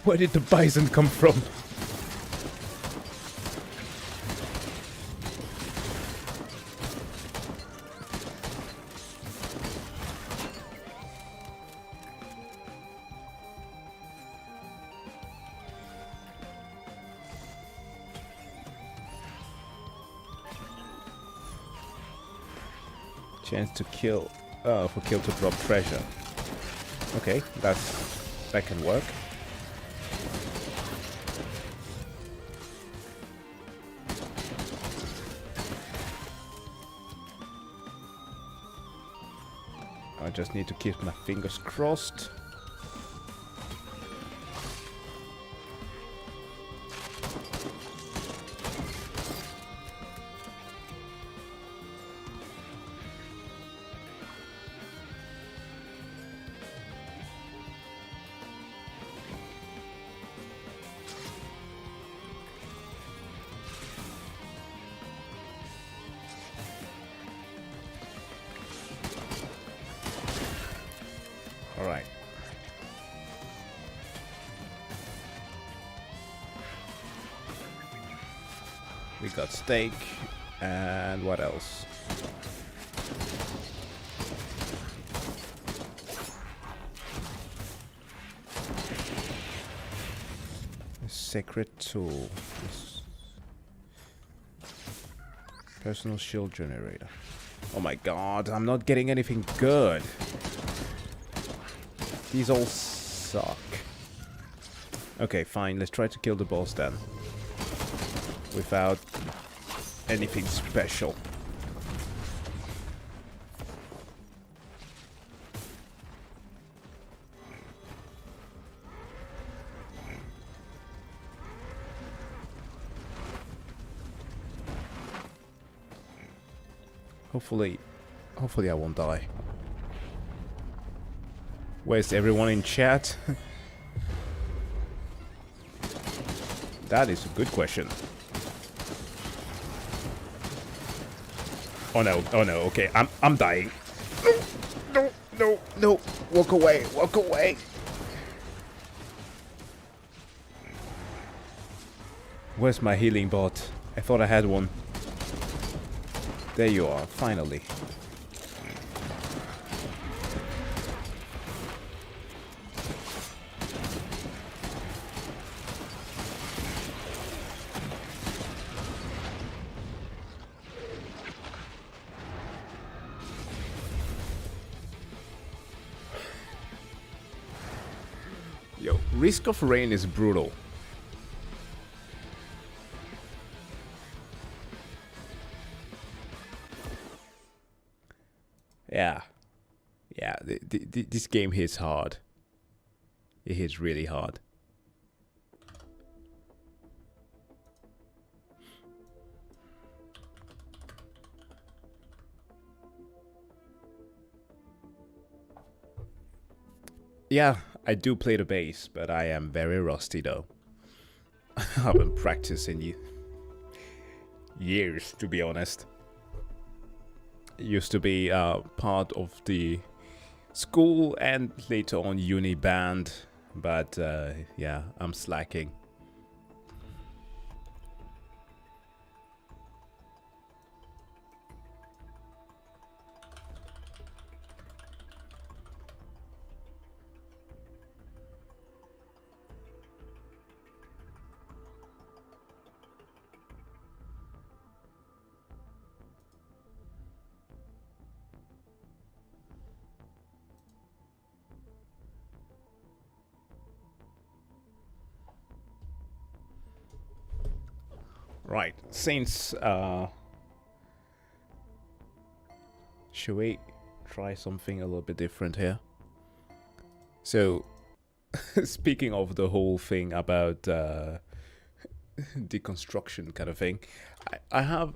A: Where did the bison come from? Chance to kill. Oh, for kill to drop treasure. Okay, that can work. I just need to keep my fingers crossed. Alright. We got steak, and what else? A sacred tool. Personal shield generator. Oh my god, I'm not getting anything good. These all suck. Okay, fine. Let's try to kill the boss then. Without anything special. Hopefully I won't die. Where's everyone in chat? That is a good question. Oh no, okay, I'm dying. No, walk away. Where's my healing bot? I thought I had one. There you are, finally. Yo, Risk of Rain is brutal. Yeah. Yeah, this game hits hard. It hits really hard. Yeah, I do play the bass, but I am very rusty though. I haven't practiced in years, to be honest. It used to be part of the school and later on uni band, but yeah, I'm slacking. Right, since should we try something a little bit different here? So, speaking of the whole thing about deconstruction kind of thing, I have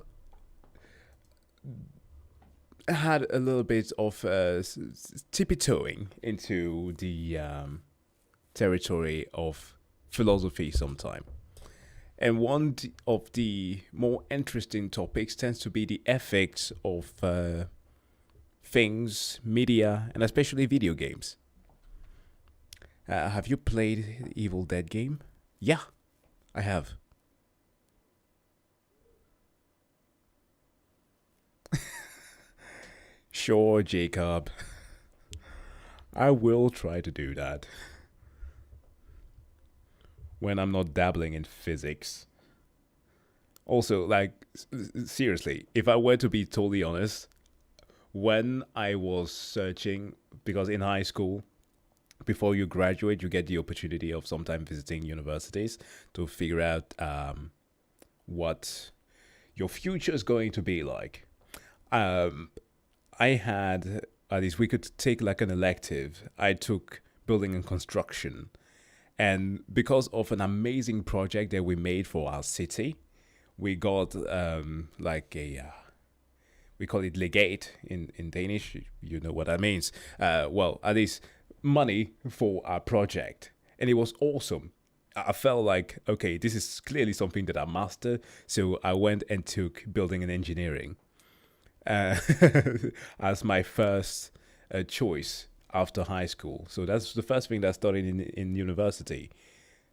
A: had a little bit of tippy-toeing into the territory of philosophy sometime. And one of the more interesting topics tends to be the ethics of things, media, and especially video games. Have you played the Evil Dead game? Yeah, I have. Sure, Jacob. I will try to do that. When I'm not dabbling in physics. Also, like, seriously, if I were to be totally honest, when I was searching, because in high school, before you graduate, you get the opportunity of sometimes visiting universities to figure out what your future is going to be like. I had, at least we could take like an elective. I took building and construction. And because of an amazing project that we made for our city, we got like a, we call it legate in Danish. You know what that means. Well, at least money for our project. And it was awesome. I felt like, okay, this is clearly something that I mastered. So I went and took building and engineering as my first choice after high school. So that's the first thing that I studied in university.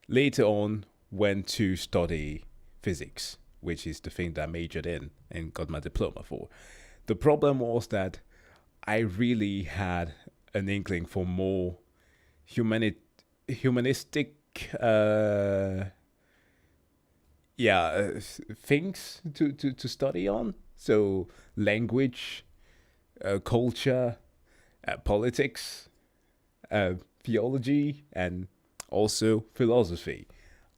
A: Later on, went to study physics, which is the thing that I majored in and got my diploma for. The problem was that I really had an inkling for more humanistic things to study on. So language, culture, politics, theology, and also philosophy.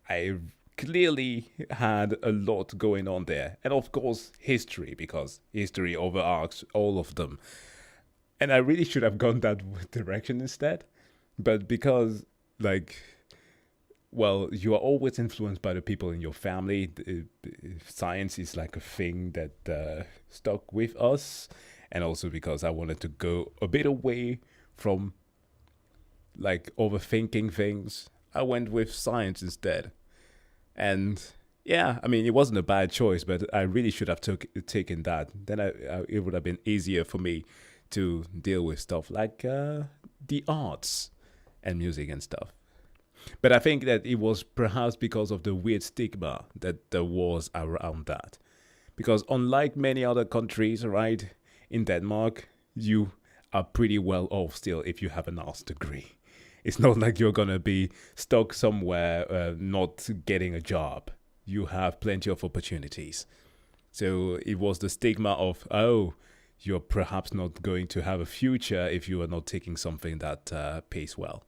A: I clearly had a lot going on there. And of course, history, because history overarches all of them. And I really should have gone that direction instead. But because, like, well, you are always influenced by the people in your family. Science is like a thing that stuck with us. And also because I wanted to go a bit away from like overthinking things, I went with science instead. And yeah, I mean, it wasn't a bad choice, but I really should have taken that. Then it would have been easier for me to deal with stuff like the arts and music and stuff. But I think that it was perhaps because of the weird stigma that there was around that. Because unlike many other countries, right, in Denmark, you are pretty well off still if you have an arts degree. It's not like you're going to be stuck somewhere not getting a job. You have plenty of opportunities. So it was the stigma of, oh, you're perhaps not going to have a future if you are not taking something that pays well.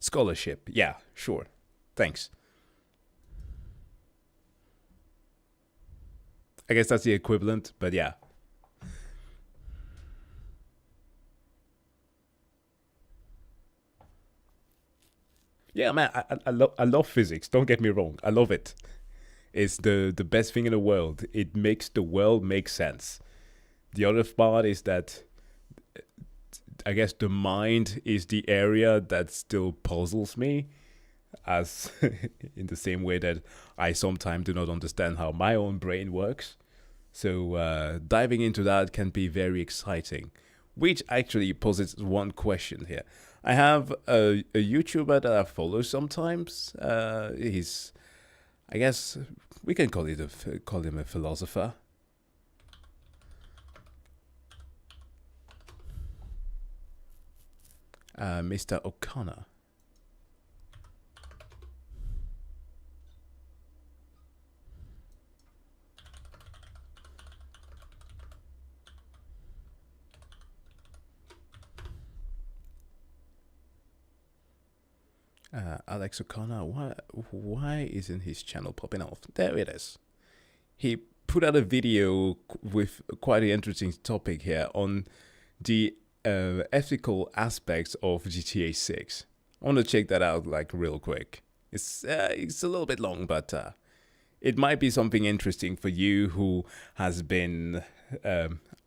A: Scholarship. Yeah, sure. Thanks. I guess that's the equivalent, but yeah. Yeah, man, I love physics. Don't get me wrong. I love it. It's the best thing in the world. It makes the world make sense. The other part is that I guess the mind is the area that still puzzles me, as in the same way that I sometimes do not understand how my own brain works. So diving into that can be very exciting, which actually poses one question here. I have a YouTuber that I follow sometimes. He's, I guess we can call him a philosopher. Mr. O'Connor. Alex O'Connor, why isn't his channel popping off? There it is. He put out a video with quite an interesting topic here on the ethical aspects of GTA 6. I want to check that out like real quick. It's a little bit long, but it might be something interesting for you who has been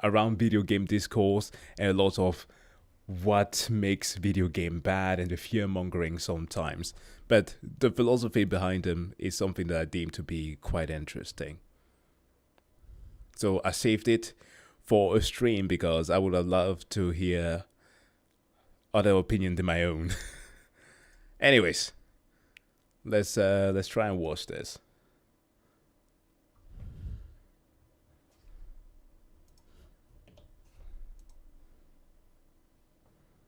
A: around video game discourse and a lot of what makes video game bad and the fear-mongering sometimes. But the philosophy behind them is something that I deem to be quite interesting. So I saved it for a stream because I would have loved to hear other opinions than my own. Anyways, let's try and watch this.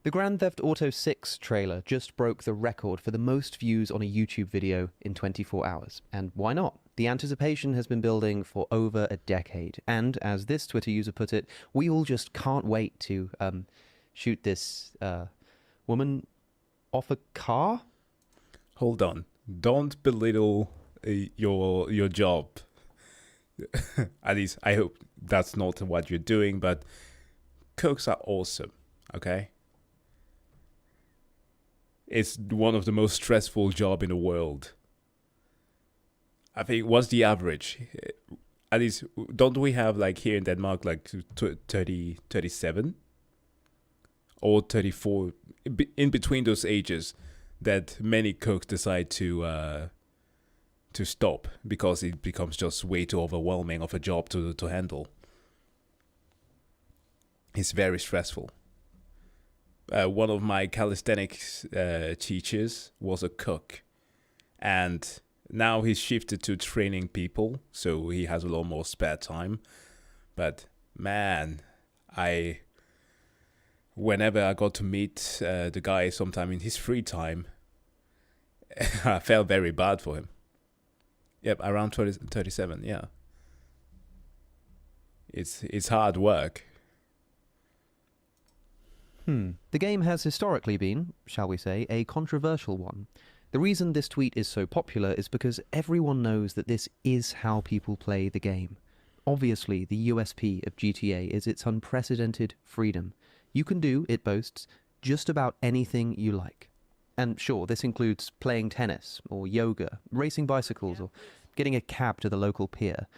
L: The Grand Theft Auto 6 trailer just broke the record for the most views on a YouTube video in 24 hours. And why not? The anticipation has been building for over a decade. And as this Twitter user put it, we all just can't wait to shoot this woman off a car?
A: Hold on. Don't belittle your job. At least I hope that's not what you're doing, but cooks are awesome, okay? It's one of the most stressful jobs in the world. I think, what's the average? At least, don't we have, like, here in Denmark, like 30, 37? Or 34? In between those ages, that many cooks decide to stop because it becomes just way too overwhelming of a job to handle. It's very stressful. One of my calisthenics teachers was a cook, and now he's shifted to training people, so he has a lot more spare time. But man, whenever I got to meet the guy sometime in his free time, I felt very bad for him. Yep, around 37, yeah. It's hard work.
L: The game has historically been, shall we say, a controversial one. The reason this tweet is so popular is because everyone knows that this is how people play the game. Obviously, the USP of GTA is its unprecedented freedom. You can do, it boasts, just about anything you like. And sure, this includes playing tennis, or yoga, racing bicycles, or getting a cab to the local pier.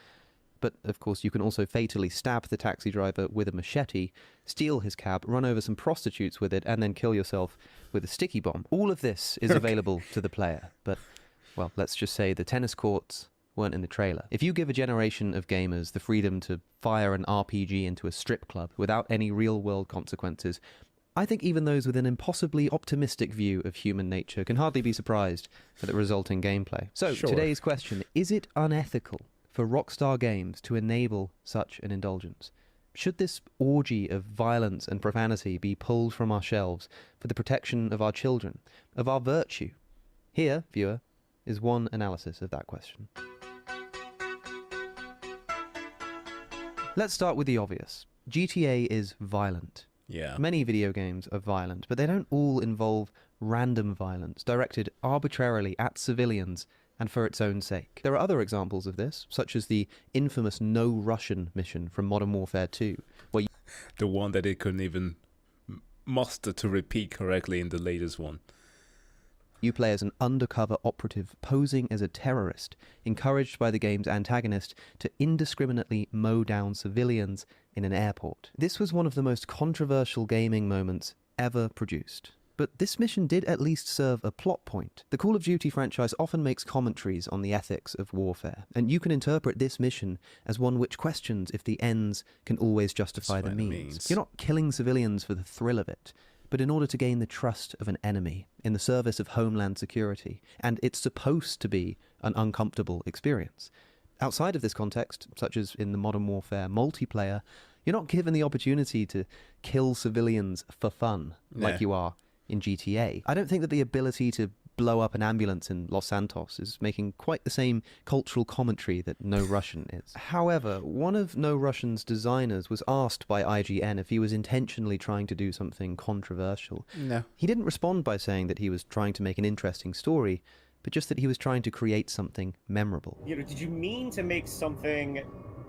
L: But, of course, you can also fatally stab the taxi driver with a machete, steal his cab, run over some prostitutes with it, and then kill yourself with a sticky bomb. All of this is available to the player. But, well, let's just say the tennis courts weren't in the trailer. If you give a generation of gamers the freedom to fire an RPG into a strip club without any real-world consequences, I think even those with an impossibly optimistic view of human nature can hardly be surprised at the resulting gameplay. So, today's question, is it unethical for Rockstar Games to enable such an indulgence? Should this orgy of violence and profanity be pulled from our shelves for the protection of our children, of our virtue? Here, viewer, is one analysis of that question. Let's start with the obvious. GTA is violent.
A: Yeah.
L: Many video games are violent, but they don't all involve random violence directed arbitrarily at civilians and for its own sake. There are other examples of this, such as the infamous No Russian mission from Modern Warfare 2, where
A: the one that it couldn't even muster to repeat correctly in the latest one.
L: You play as an undercover operative posing as a terrorist, encouraged by the game's antagonist to indiscriminately mow down civilians in an airport. This was one of the most controversial gaming moments ever produced. But this mission did at least serve a plot point. The Call of Duty franchise often makes commentaries on the ethics of warfare, and you can interpret this mission as one which questions if the ends can always justify the means. You're not killing civilians for the thrill of it, but in order to gain the trust of an enemy in the service of homeland security, and it's supposed to be an uncomfortable experience. Outside of this context, such as in the Modern Warfare multiplayer, you're not given the opportunity to kill civilians for fun, like you are in GTA. I don't think that the ability to blow up an ambulance in Los Santos is making quite the same cultural commentary that No Russian is. However, one of No Russian's designers was asked by IGN if he was intentionally trying to do something controversial.
A: No.
L: He didn't respond by saying that he was trying to make an interesting story, but just that he was trying to create something memorable.
M: You know, did you mean to make something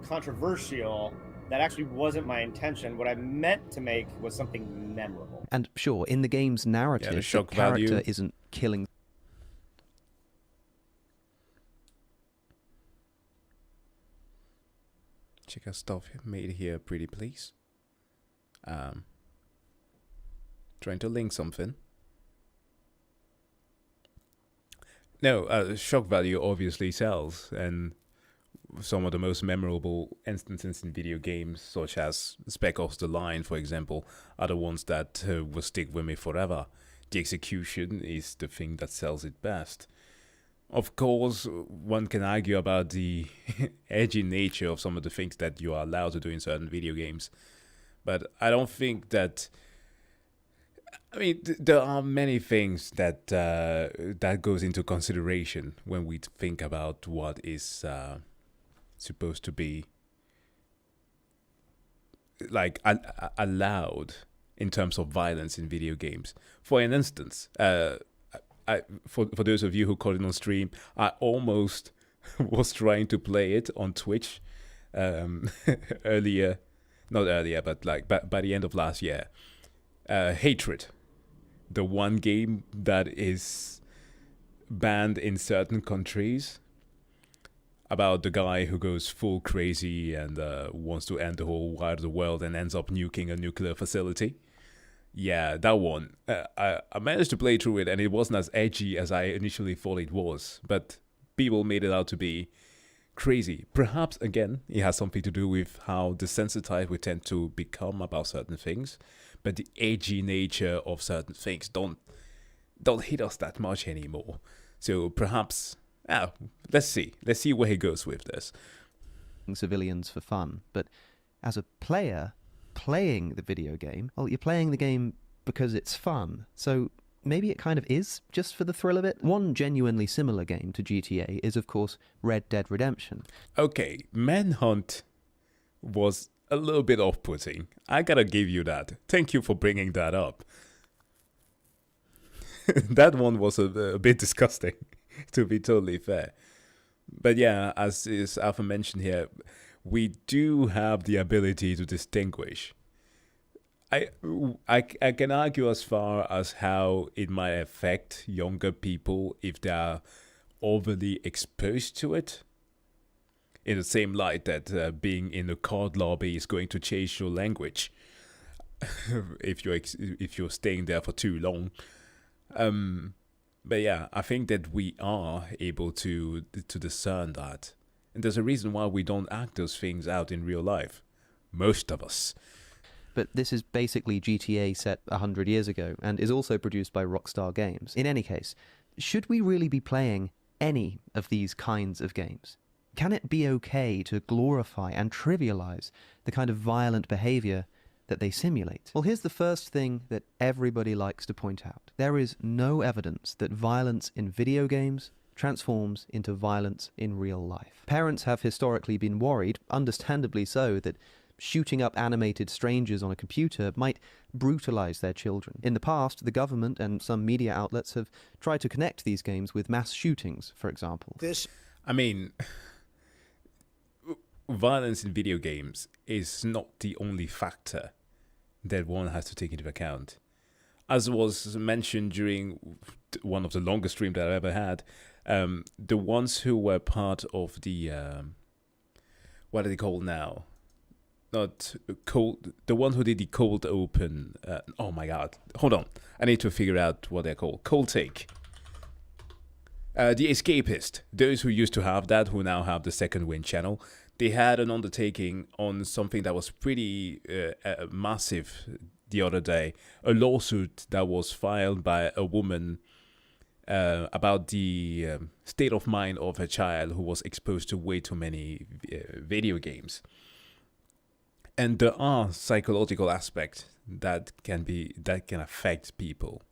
M: controversial? That actually wasn't my intention. What I meant to make was something memorable.
L: And sure, in the game's narrative, the character isn't killing.
A: Check out stuff made here, pretty please. Trying to link something. No, shock value obviously sells, and some of the most memorable instances in video games, such as Spec Ops: The Line, for example, are the ones that will stick with me forever. The execution is the thing that sells it best. Of course, one can argue about the edgy nature of some of the things that you are allowed to do in certain video games, but I don't think that. I mean, there are many things that that goes into consideration when we think about what is supposed to be like allowed in terms of violence in video games. For an instance, for those of you who caught it on stream, I almost was trying to play it on Twitch earlier, not earlier, but like by the end of last year. Hatred, the one game that is banned in certain countries, about the guy who goes full crazy and wants to end the whole wide world and ends up nuking a nuclear facility. Yeah, that one. I managed to play through it, and it wasn't as edgy as I initially thought it was, but people made it out to be crazy. Perhaps, again, it has something to do with how desensitized we tend to become about certain things, but the edgy nature of certain things don't hit us that much anymore. So perhaps, let's see where he goes with this.
L: Civilians for fun, but as a player playing the video game, well, you're playing the game because it's fun. So maybe it kind of is just for the thrill of it. One genuinely similar game to GTA is, of course, Red Dead Redemption.
A: Okay, Manhunt was a little bit off-putting. I gotta give you that. Thank you for bringing that up. That one was a bit disgusting, to be totally fair. But yeah, as is Alpha mentioned here, we do have the ability to distinguish. I can argue as far as how it might affect younger people if they are overly exposed to it. In the same light that being in a COD lobby is going to change your language if you're staying there for too long. But yeah, I think that we are able to discern that. And there's a reason why we don't act those things out in real life. Most of us.
L: But this is basically GTA set 100 years ago, and is also produced by Rockstar Games. In any case, should we really be playing any of these kinds of games? Can it be okay to glorify and trivialize the kind of violent behavior that they simulate? Well, here's the first thing that everybody likes to point out. There is no evidence that violence in video games transforms into violence in real life. Parents have historically been worried, understandably so, that shooting up animated strangers on a computer might brutalize their children. In the past, the government and some media outlets have tried to connect these games with mass shootings, for example.
A: I mean, violence in video games is not the only factor that one has to take into account. As was mentioned during one of the longest streams that I ever had, the ones who were part of the what are they called now? Not cold. The ones who did the cold open. Oh my god! Hold on, I need to figure out what they're called. Cold take. The Escapist. Those who used to have that, who now have the Second Wind channel, they had an undertaking on something that was pretty massive the other day. A lawsuit that was filed by a woman about the state of mind of her child who was exposed to way too many video games. And there are psychological aspects that can affect people.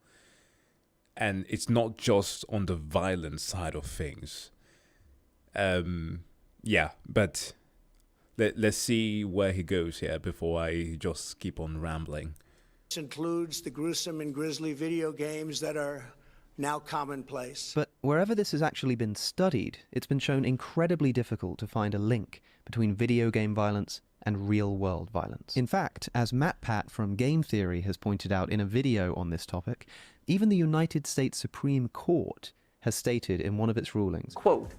A: And it's not just on the violent side of things. Yeah, but let's see where he goes here before I just keep on rambling.
N: This includes the gruesome and grisly video games that are now commonplace.
L: But wherever this has actually been studied, it's been shown incredibly difficult to find a link between video game violence and real-world violence. In fact, as MatPat from Game Theory has pointed out in a video on this topic, even the United States Supreme Court has stated in one of its rulings,
O: quote,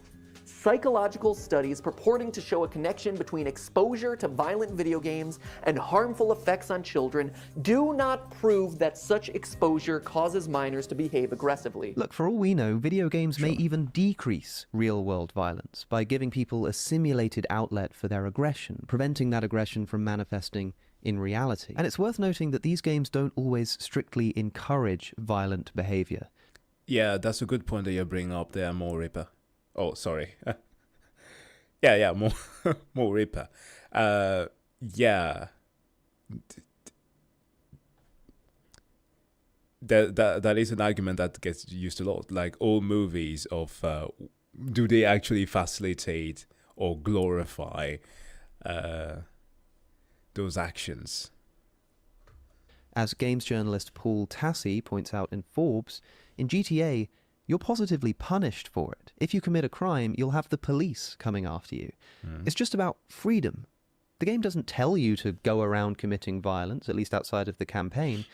O: psychological studies purporting to show a connection between exposure to violent video games and harmful effects on children do not prove that such exposure causes minors to behave aggressively.
L: Look, for all we know, video games may even decrease real-world violence by giving people a simulated outlet for their aggression, preventing that aggression from manifesting in reality. And it's worth noting that these games don't always strictly encourage violent behavior.
A: Yeah, that's a good point that you're bringing up there, More Ripper. Oh, sorry. yeah, more Ripper. Yeah. That is an argument that gets used a lot. Like, all movies of, do they actually facilitate or glorify those actions?
L: As games journalist Paul Tassi points out in Forbes, in GTA, you're positively punished for it. If you commit a crime, you'll have the police coming after you. It's just about freedom. The game doesn't tell you to go around committing violence, at least outside of the campaign.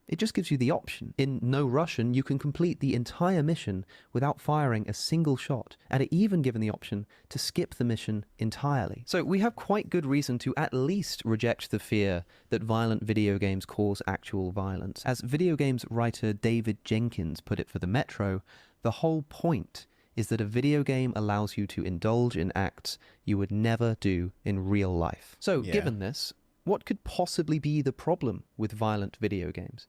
L: It just gives you the option. In No Russian, you can complete the entire mission without firing a single shot, and it even given the option to skip the mission entirely. So we have quite good reason to at least reject the fear that violent video games cause actual violence. As video games writer David Jenkins put it for the Metro, the whole point is that a video game allows you to indulge in acts you would never do in real life. So, given this, what could possibly be the problem with violent video games?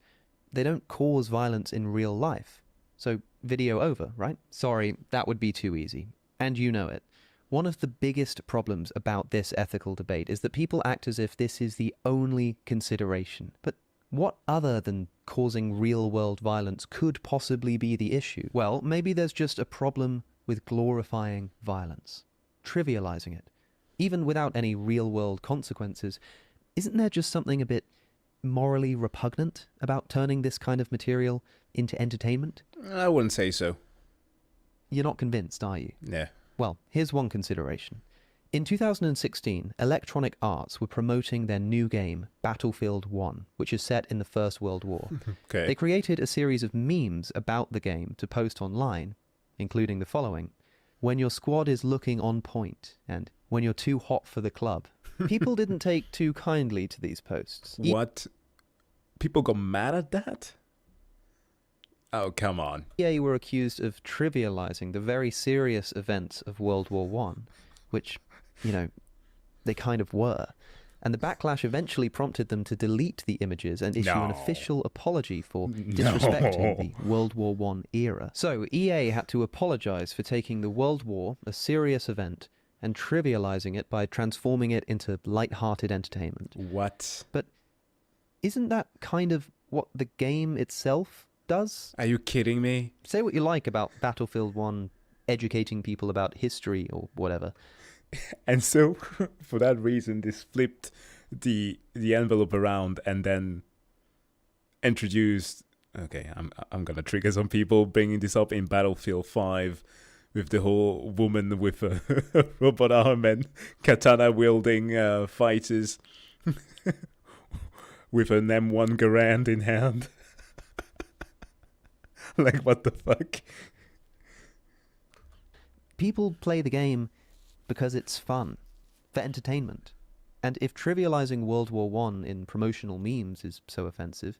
L: They don't cause violence in real life. So, video over, right? Sorry, that would be too easy. And you know it. One of the biggest problems about this ethical debate is that people act as if this is the only consideration. But what other than causing real-world violence could possibly be the issue? Well, maybe there's just a problem with glorifying violence, trivializing it. Even without any real-world consequences, isn't there just something a bit morally repugnant about turning this kind of material into entertainment?
A: I wouldn't say so.
L: You're not convinced, are you?
A: Yeah.
L: Well, here's one consideration. In 2016, Electronic Arts were promoting their new game, Battlefield 1, which is set in the First World War.
A: Okay.
L: They created a series of memes about the game to post online, including the following: when your squad is looking on point, and when you're too hot for the club. People didn't take too kindly to these posts.
A: What? People got mad at that? Oh, come on.
L: EA were accused of trivializing the very serious events of World War I, which, you know, they kind of were. And the backlash eventually prompted them to delete the images and issue an official apology for disrespecting the World War I era. So EA had to apologize for taking the World War, a serious event, and trivializing it by transforming it into light-hearted entertainment.
A: What?
L: But isn't that kind of what the game itself does?
A: Are you kidding me?
L: Say what you like about Battlefield 1 educating people about history or whatever.
A: And so, for that reason, this flipped the envelope around and then introduced. Okay, I'm gonna trigger some people bringing this up in Battlefield 5 with the whole woman with a robot arm and katana wielding fighters with an M1 Garand in hand. Like, what the fuck?
L: People play the game because it's fun, for entertainment. And if trivializing World War I in promotional memes is so offensive,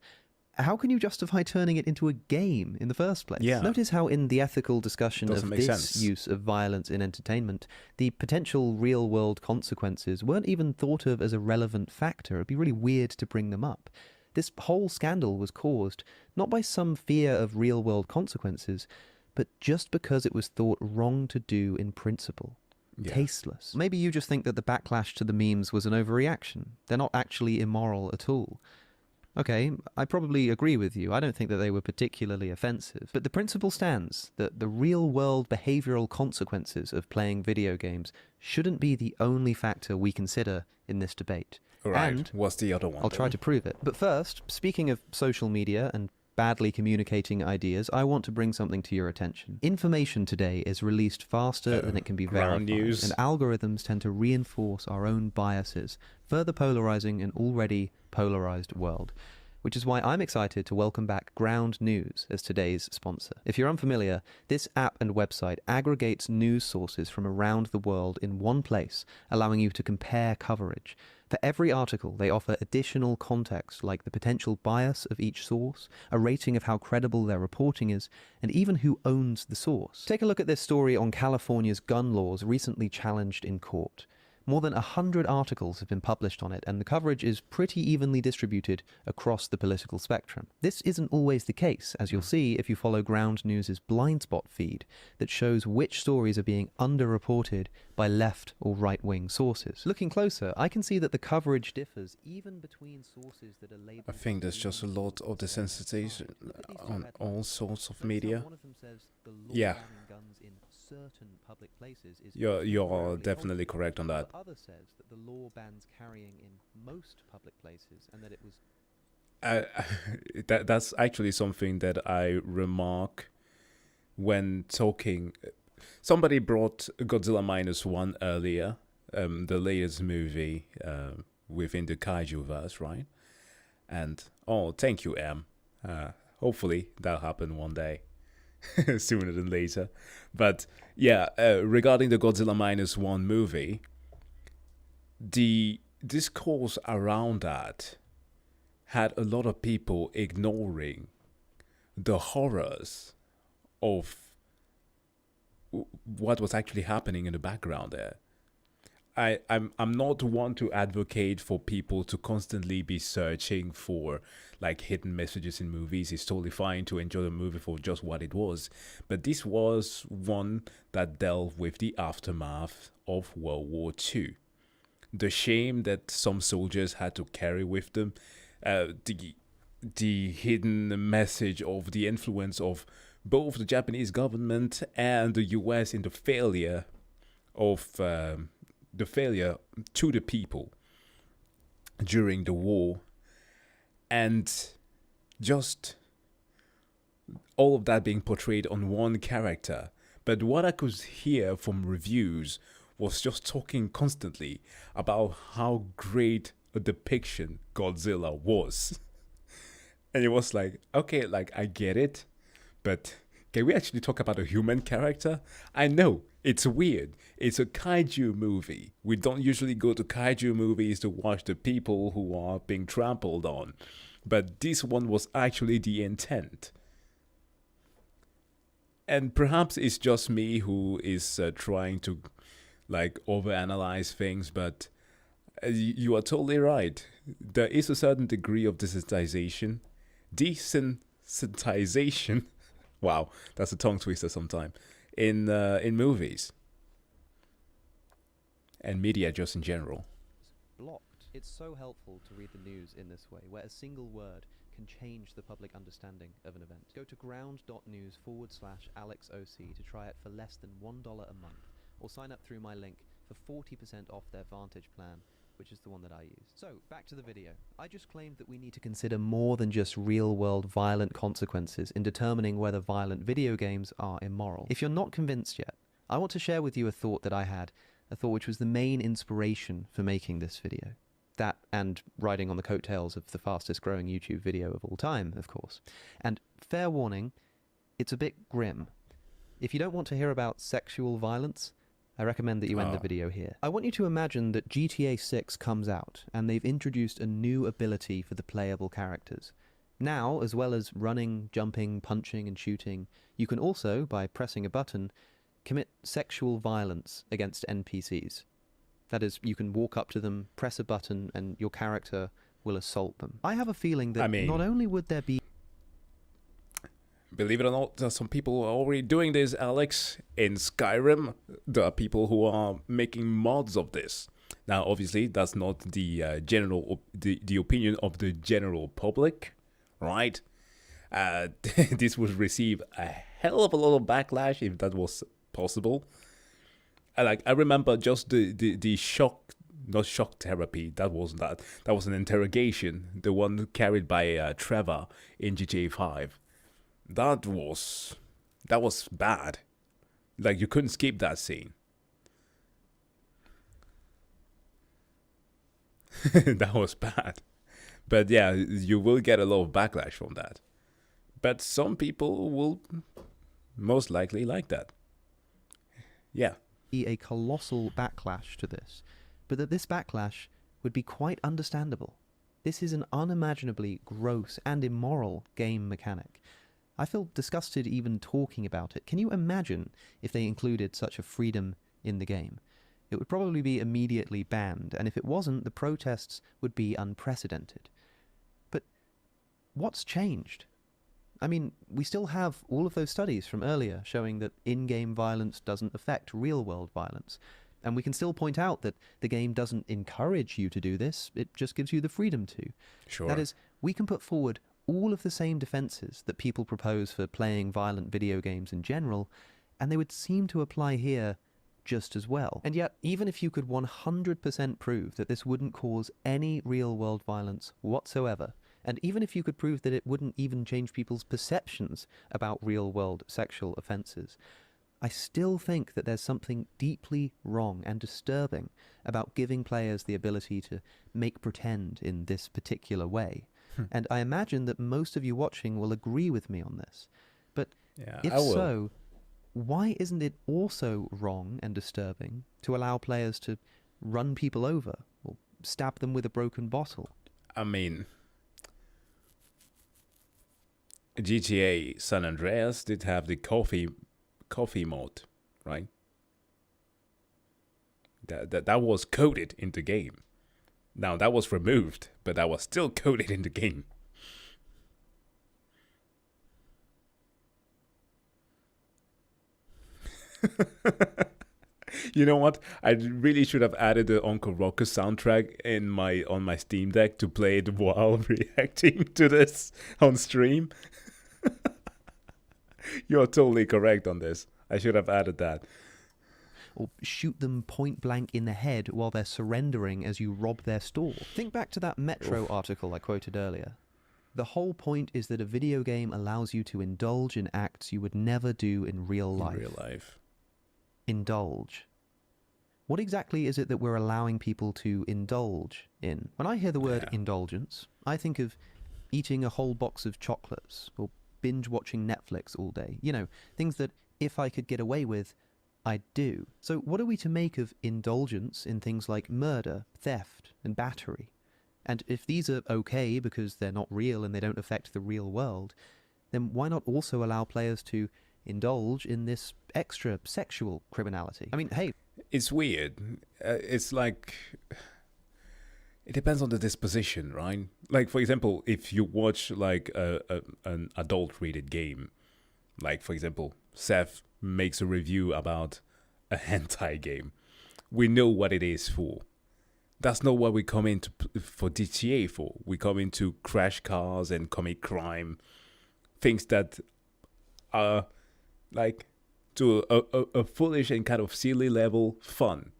L: how can you justify turning it into a game in the first place?
A: Yeah.
L: Notice how in the ethical discussion
A: Doesn't
L: of
A: make
L: this
A: sense.
L: use of violence in entertainment, the potential real-world consequences weren't even thought of as a relevant factor. It'd be really weird to bring them up. This whole scandal was caused not by some fear of real-world consequences, but just because it was thought wrong to do in principle.
A: Yeah.
L: Tasteless. Maybe you just think that the backlash to the memes was an overreaction. They're not actually immoral at all. Okay, I probably agree with you. I don't think that they were particularly offensive. But the principle stands that the real-world behavioral consequences of playing video games shouldn't be the only factor we consider in this debate.
A: Right,
L: And
A: what's the other one?
L: I'll try to prove it. But first, speaking of social media and badly communicating ideas, I want to bring something to your attention. Information today is released faster than it can be verified,
A: ground news.
L: and algorithms tend to reinforce our own biases, further polarizing an already polarized world. Which is why I'm excited to welcome back Ground News as today's sponsor. If you're unfamiliar, this app and website aggregates news sources from around the world in one place, allowing you to compare coverage. For every article, they offer additional context, like the potential bias of each source, a rating of how credible their reporting is, and even who owns the source. Take a look at this story on California's gun laws recently challenged in court. More than 100 articles have been published on it, and the coverage is pretty evenly distributed across the political spectrum. This isn't always the case, as you'll see if you follow Ground News' blind spot feed that shows which stories are being underreported by left or right-wing sources. Looking closer, I can see that the coverage differs even between sources that are labeled...
A: I think there's just a lot of desensitization on all sorts of media. Yeah. You're definitely correct on that.
L: The other says that the law bans carrying in most public places, and that it was...
A: That's actually something that I remark when talking. Somebody brought Godzilla -1 earlier, the latest movie within the Kaiju-verse, right? And, oh, thank you, Em. Hopefully that'll happen one day. Sooner than later. But yeah, regarding the Godzilla -1 movie, the discourse around that had a lot of people ignoring the horrors of what was actually happening in the background there. I'm not one to advocate for people to constantly be searching for like hidden messages in movies. It's totally fine to enjoy the movie for just what it was. But this was one that dealt with the aftermath of World War II. The shame that some soldiers had to carry with them, the hidden message of the influence of both the Japanese government and the US in the failure of to the people during the war, and just all of that being portrayed on one character. But what I could hear from reviews was just talking constantly about how great a depiction Godzilla was. And it was like, okay, like I get it, but can we actually talk about a human character? I know, it's weird. It's a kaiju movie. We don't usually go to kaiju movies to watch the people who are being trampled on. But this one was actually the intent. And perhaps it's just me who is trying to like overanalyze things, but you are totally right. There is a certain degree of desensitization. Desensitization. Wow, that's a tongue twister sometime. In movies and media just in general.
L: Blocked. It's so helpful to read the news in this way, where a single word can change the public understanding of an event. Go to ground.news/AlexOC to try it for less than $1 a month, or sign up through my link for 40% off their Vantage plan which is the one that I use. So, back to the video. I just claimed that we need to consider more than just real-world violent consequences in determining whether violent video games are immoral. If you're not convinced yet, I want to share with you a thought that I had, a thought which was the main inspiration for making this video. That, and riding on the coattails of the fastest growing YouTube video of all time, of course. And fair warning, it's a bit grim. If you don't want to hear about sexual violence, I recommend that you end the video here. I want you to imagine that GTA 6 comes out, and they've introduced a new ability for the playable characters. Now, as well as running, jumping, punching, and shooting, you can also, by pressing a button, commit sexual violence against NPCs. That is, you can walk up to them, press a button, and your character will assault them. I have a feeling that not only would there be...
A: Believe it or not, some people are already doing this, Alex. In Skyrim, there are people who are making mods of this. Now, obviously, that's not the the opinion of the general public, right? This would receive a hell of a lot of backlash if that was possible. I remember just the shock, not shock therapy. That wasn't that. That was an interrogation. The one carried by Trevor in GTA 5. That was bad. Like, you couldn't skip that scene. That was bad. But yeah, you will get a lot of backlash from that. But some people will most likely like that. Yeah.
L: A colossal backlash to this, but that this backlash would be quite understandable. This is an unimaginably gross and immoral game mechanic. I feel disgusted even talking about it. Can you imagine if they included such a freedom in the game? It would probably be immediately banned, and if it wasn't, the protests would be unprecedented. But what's changed? I mean, we still have all of those studies from earlier showing that in-game violence doesn't affect real-world violence. And we can still point out that the game doesn't encourage you to do this, it just gives you the freedom to.
A: Sure.
L: That is, we can put forward all of the same defenses that people propose for playing violent video games in general, and they would seem to apply here just as well. And yet, even if you could 100% prove that this wouldn't cause any real-world violence whatsoever, and even if you could prove that it wouldn't even change people's perceptions about real-world sexual offences, I still think that there's something deeply wrong and disturbing about giving players the ability to make pretend in this particular way. And I imagine that most of you watching will agree with me on this. But
A: yeah,
L: if so, why isn't it also wrong and disturbing to allow players to run people over or stab them with a broken bottle?
A: I mean, GTA San Andreas did have the coffee mode, right? That was coded in the game. Now, that was removed, but that was still coded in the game. You know what? I really should have added the Uncle Rocker soundtrack on my Steam Deck to play it while reacting to this on stream. You're totally correct on this. I should have added that.
L: Or shoot them point blank in the head while they're surrendering as you rob their store. Think back to that Metro article I quoted earlier. The whole point is that a video game allows you to indulge in acts you would never do in real life.
A: In real life.
L: Indulge. What exactly is it that we're allowing people to indulge in? When I hear the word indulgence, I think of eating a whole box of chocolates or binge watching Netflix all day. You know, things that if I could get away with, I'd do. So what are we to make of indulgence in things like murder, theft, and battery? And if these are okay because they're not real and they don't affect the real world, then why not also allow players to indulge in this extra sexual criminality? I mean, hey.
A: It's weird. It's like... It depends on the disposition, right? Like, for example, if you watch like an adult-rated game, like, for example, Seth makes a review about a hentai game. We know what it is for. That's not what we come into for GTA for. We come into crash cars and commit crime. Things that are like to a foolish and kind of silly level fun.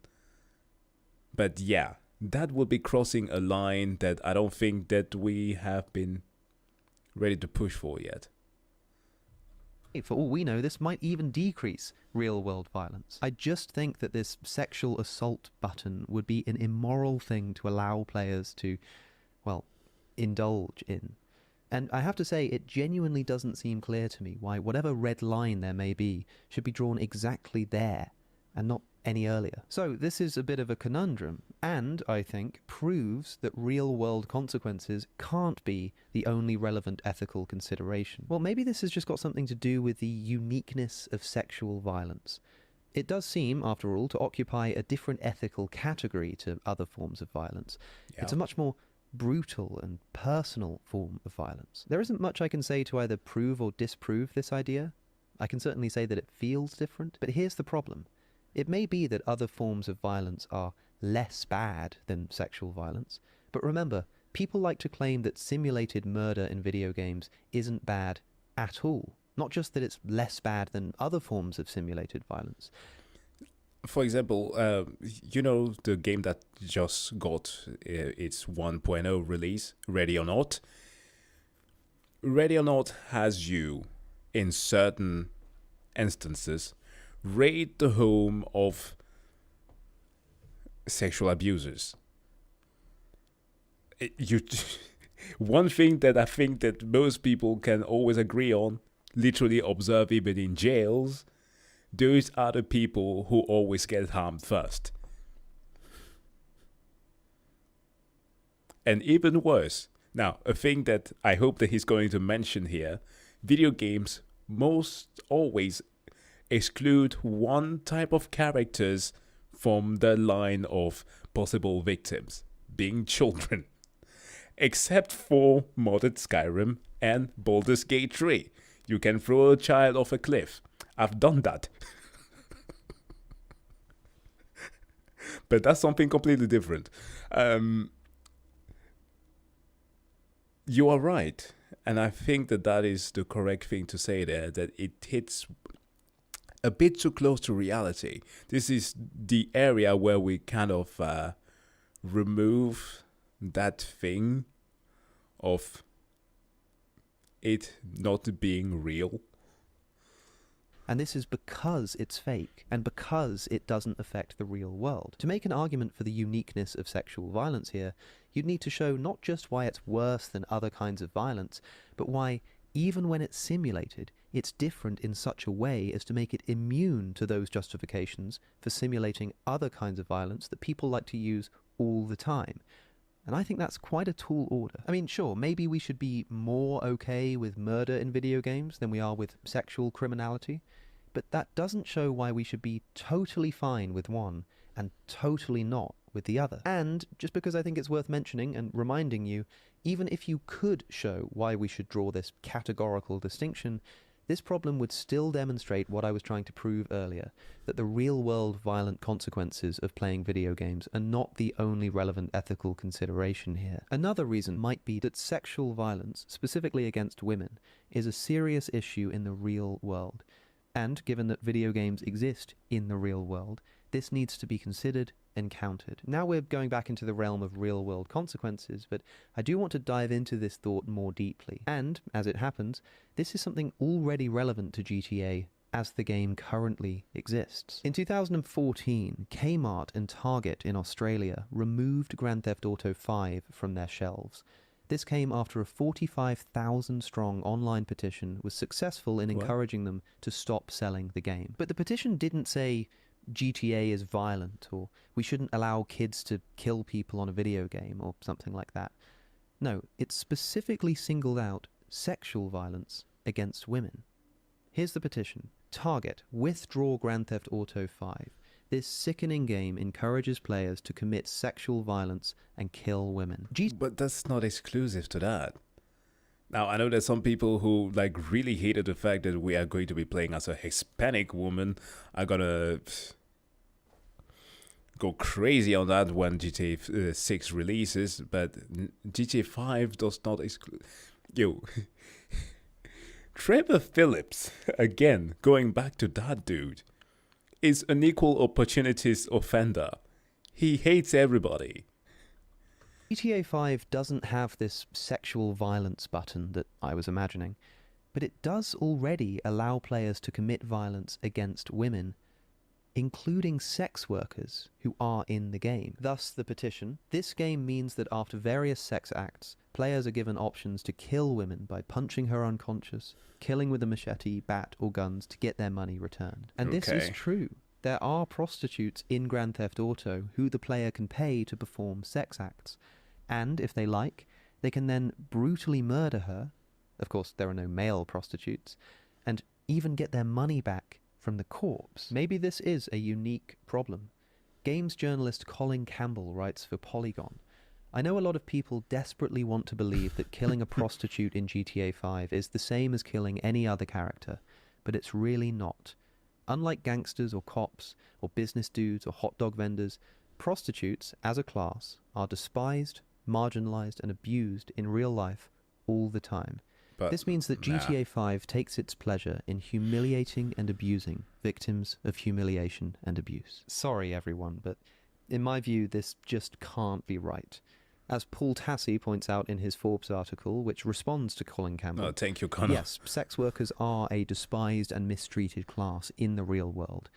A: But yeah, that would be crossing a line that I don't think that we have been ready to push for yet.
L: For all we know, this might even decrease real-world violence. I just think that this sexual assault button would be an immoral thing to allow players to, well, indulge in. And I have to say, it genuinely doesn't seem clear to me why whatever red line there may be should be drawn exactly there and not any earlier. So this is a bit of a conundrum, and I think proves that real-world consequences can't be the only relevant ethical consideration. Well, maybe this has just got something to do with the uniqueness of sexual violence. It does seem, after all, to occupy a different ethical category to other forms of violence. Yeah. It's a much more brutal and personal form of violence. There isn't much I can say to either prove or disprove this idea. I can certainly say that it feels different, but here's the problem. It may be that other forms of violence are less bad than sexual violence, but remember, people like to claim that simulated murder in video games isn't bad at all. Not just that it's less bad than other forms of simulated violence.
A: For example, you know the game that just got its 1.0 release, Ready or Not? Ready or Not has you, in certain instances, raid the home of sexual abusers. One thing that I think that most people can always agree on, literally observe even in jails, those are the people who always get harmed first. And even worse, now a thing that I hope that he's going to mention here, video games most always exclude one type of characters from the line of possible victims, being children. Except for modded Skyrim and Baldur's Gate 3. You can throw a child off a cliff. I've done that. But that's something completely different. You are right. And I think that that is the correct thing to say there, that it hits a bit too close to reality. This is the area where we kind of remove that thing of it not being real.
L: And this is because it's fake, and because it doesn't affect the real world. To make an argument for the uniqueness of sexual violence here, you'd need to show not just why it's worse than other kinds of violence, but why, even when it's simulated, it's different in such a way as to make it immune to those justifications for simulating other kinds of violence that people like to use all the time. And I think that's quite a tall order. I mean, sure, maybe we should be more okay with murder in video games than we are with sexual criminality, but that doesn't show why we should be totally fine with one and totally not with the other. And just because I think it's worth mentioning and reminding you, even if you could show why we should draw this categorical distinction, this problem would still demonstrate what I was trying to prove earlier, that the real-world violent consequences of playing video games are not the only relevant ethical consideration here. Another reason might be that sexual violence, specifically against women, is a serious issue in the real world. And given that video games exist in the real world, this needs to be considered and counted. Now we're going back into the realm of real-world consequences, but I do want to dive into this thought more deeply. And, as it happens, this is something already relevant to GTA as the game currently exists. In 2014, Kmart and Target in Australia removed Grand Theft Auto 5 from their shelves. This came after a 45,000-strong online petition was successful in encouraging them to stop selling the game. But the petition didn't say GTA is violent, or we shouldn't allow kids to kill people on a video game, or something like that. No, it specifically singled out sexual violence against women. Here's the petition. Target, withdraw Grand Theft Auto 5. This sickening game encourages players to commit sexual violence and kill women.
A: But that's not exclusive to that. Now, I know there's some people who really hated the fact that we are going to be playing as a Hispanic woman. I'm gonna go crazy on that when GTA 6 releases, but GTA 5 does not exclude. Yo, Trevor Phillips, again, going back to that dude, is an equal opportunities offender. He hates everybody.
L: GTA 5 doesn't have this sexual violence button that I was imagining, but it does already allow players to commit violence against women, including sex workers who are in the game. Thus, the petition. This game means that after various sex acts, players are given options to kill women by punching her unconscious, killing with a machete, bat, or guns to get their money returned. And this is true. There are prostitutes in Grand Theft Auto who the player can pay to perform sex acts. And, if they like, they can then brutally murder her. Of course, there are no male prostitutes. And even get their money back from the corpse. Maybe this is a unique problem. Games journalist Colin Campbell writes for Polygon. I know a lot of people desperately want to believe that killing a prostitute in GTA 5 is the same as killing any other character, but it's really not. Unlike gangsters or cops or business dudes or hot dog vendors, prostitutes, as a class, are despised, marginalized, and abused in real life all the time.
A: But
L: this means that GTA 5 takes its pleasure in humiliating and abusing victims of humiliation and abuse. Sorry, everyone, but in my view, this just can't be right. As Paul Tassi points out in his Forbes article, which responds to Colin Campbell.
A: Oh, thank you, Connor.
L: Yes, sex workers are a despised and mistreated class in the real world.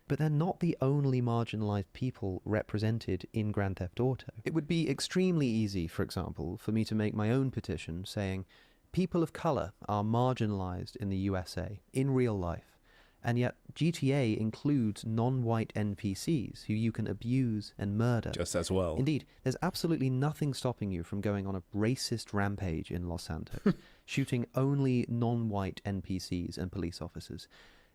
L: But they're not the only marginalized people represented in Grand Theft Auto. It would be extremely easy, for example, for me to make my own petition saying, people of color are marginalized in the USA, in real life, and yet GTA includes non-white NPCs who you can abuse and murder.
A: Just as well.
L: Indeed, there's absolutely nothing stopping you from going on a racist rampage in Los Santos, shooting only non-white NPCs and police officers.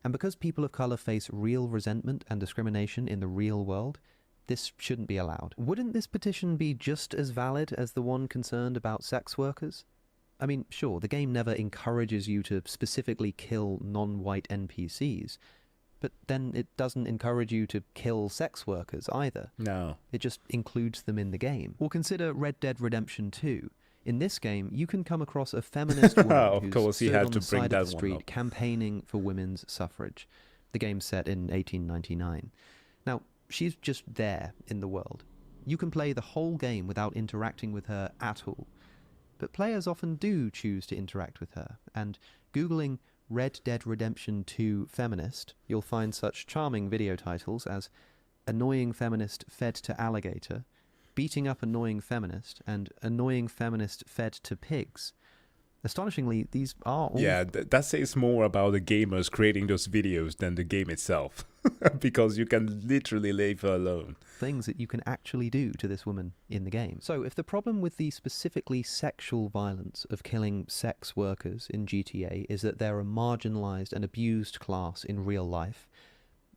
L: And because people of color face real resentment and discrimination in the real world, this shouldn't be allowed. Wouldn't this petition be just as valid as the one concerned about sex workers? I mean, sure, the game never encourages you to specifically kill non-white NPCs, but then it doesn't encourage you to kill sex workers either.
A: No.
L: It just includes them in the game. Or consider Red Dead Redemption 2. In this game, you can come across a feminist woman
A: of course, he
L: stood
A: had
L: on
A: to
L: the
A: bring
L: side
A: that
L: of the
A: one
L: street
A: up.
L: campaigning for women's suffrage. The game's set in 1899. Now, she's just there in the world. You can play the whole game without interacting with her at all. But players often do choose to interact with her, and Googling Red Dead Redemption 2 feminist, you'll find such charming video titles as Annoying Feminist Fed to Alligator, Beating Up Annoying Feminist, and Annoying Feminist Fed to Pigs. Astonishingly, these are all...
A: Yeah, that says more about the gamers creating those videos than the game itself. Because you can literally leave her alone.
L: Things that you can actually do to this woman in the game. So if the problem with the specifically sexual violence of killing sex workers in GTA is that they're a marginalized and abused class in real life,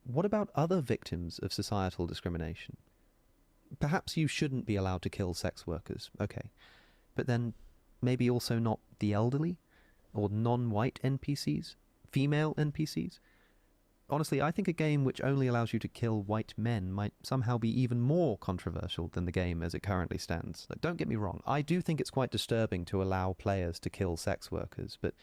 L: what about other victims of societal discrimination? Perhaps you shouldn't be allowed to kill sex workers, okay. But then maybe also not the elderly? Or non-white NPCs? Female NPCs? Honestly, I think a game which only allows you to kill white men might somehow be even more controversial than the game as it currently stands. Like, don't get me wrong, I do think it's quite disturbing to allow players to kill sex workers, but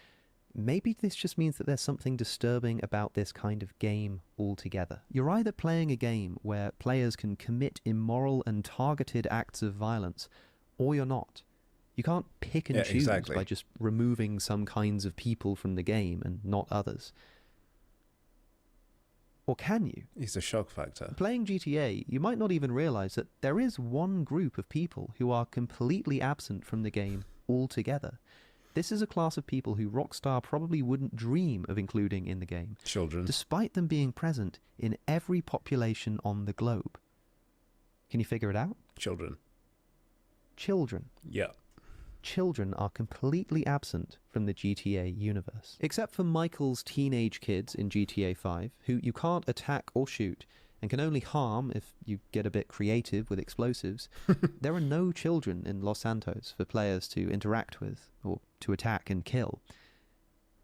L: maybe this just means that there's something disturbing about this kind of game altogether. You're either playing a game where players can commit immoral and targeted acts of violence, or you're not. You can't pick and choose by just removing some kinds of people from the game and not others. Or can you?
A: It's a shock factor.
L: Playing GTA, you might not even realize that there is one group of people who are completely absent from the game altogether. This is a class of people who Rockstar probably wouldn't dream of including in the game.
A: Children.
L: Despite them being present in every population on the globe. Can you figure it out?
A: Children.
L: Children.
A: Yeah.
L: Children are completely absent from the GTA universe. Except for Michael's teenage kids in GTA 5, who you can't attack or shoot, and can only harm if you get a bit creative with explosives, there are no children in Los Santos for players to interact with, or to attack and kill.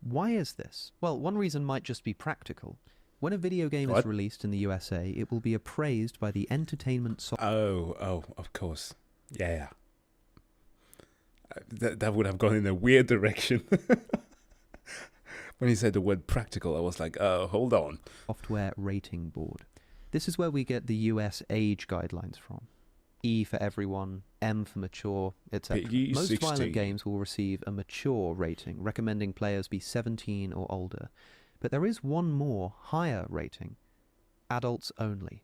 L: Why is this? Well, one reason might just be practical. When a video game is released in the USA, it will be appraised by the Entertainment
A: Oh, of course. Yeah. That would have gone in a weird direction. When he said the word practical, I was like, hold on.
L: Software Rating Board. This is where we get the US age guidelines from. E for everyone, M for mature, etc. Most
A: PG-16.
L: violent games will receive a mature rating, recommending players be 17 or older. But there is one more, higher rating, adults only.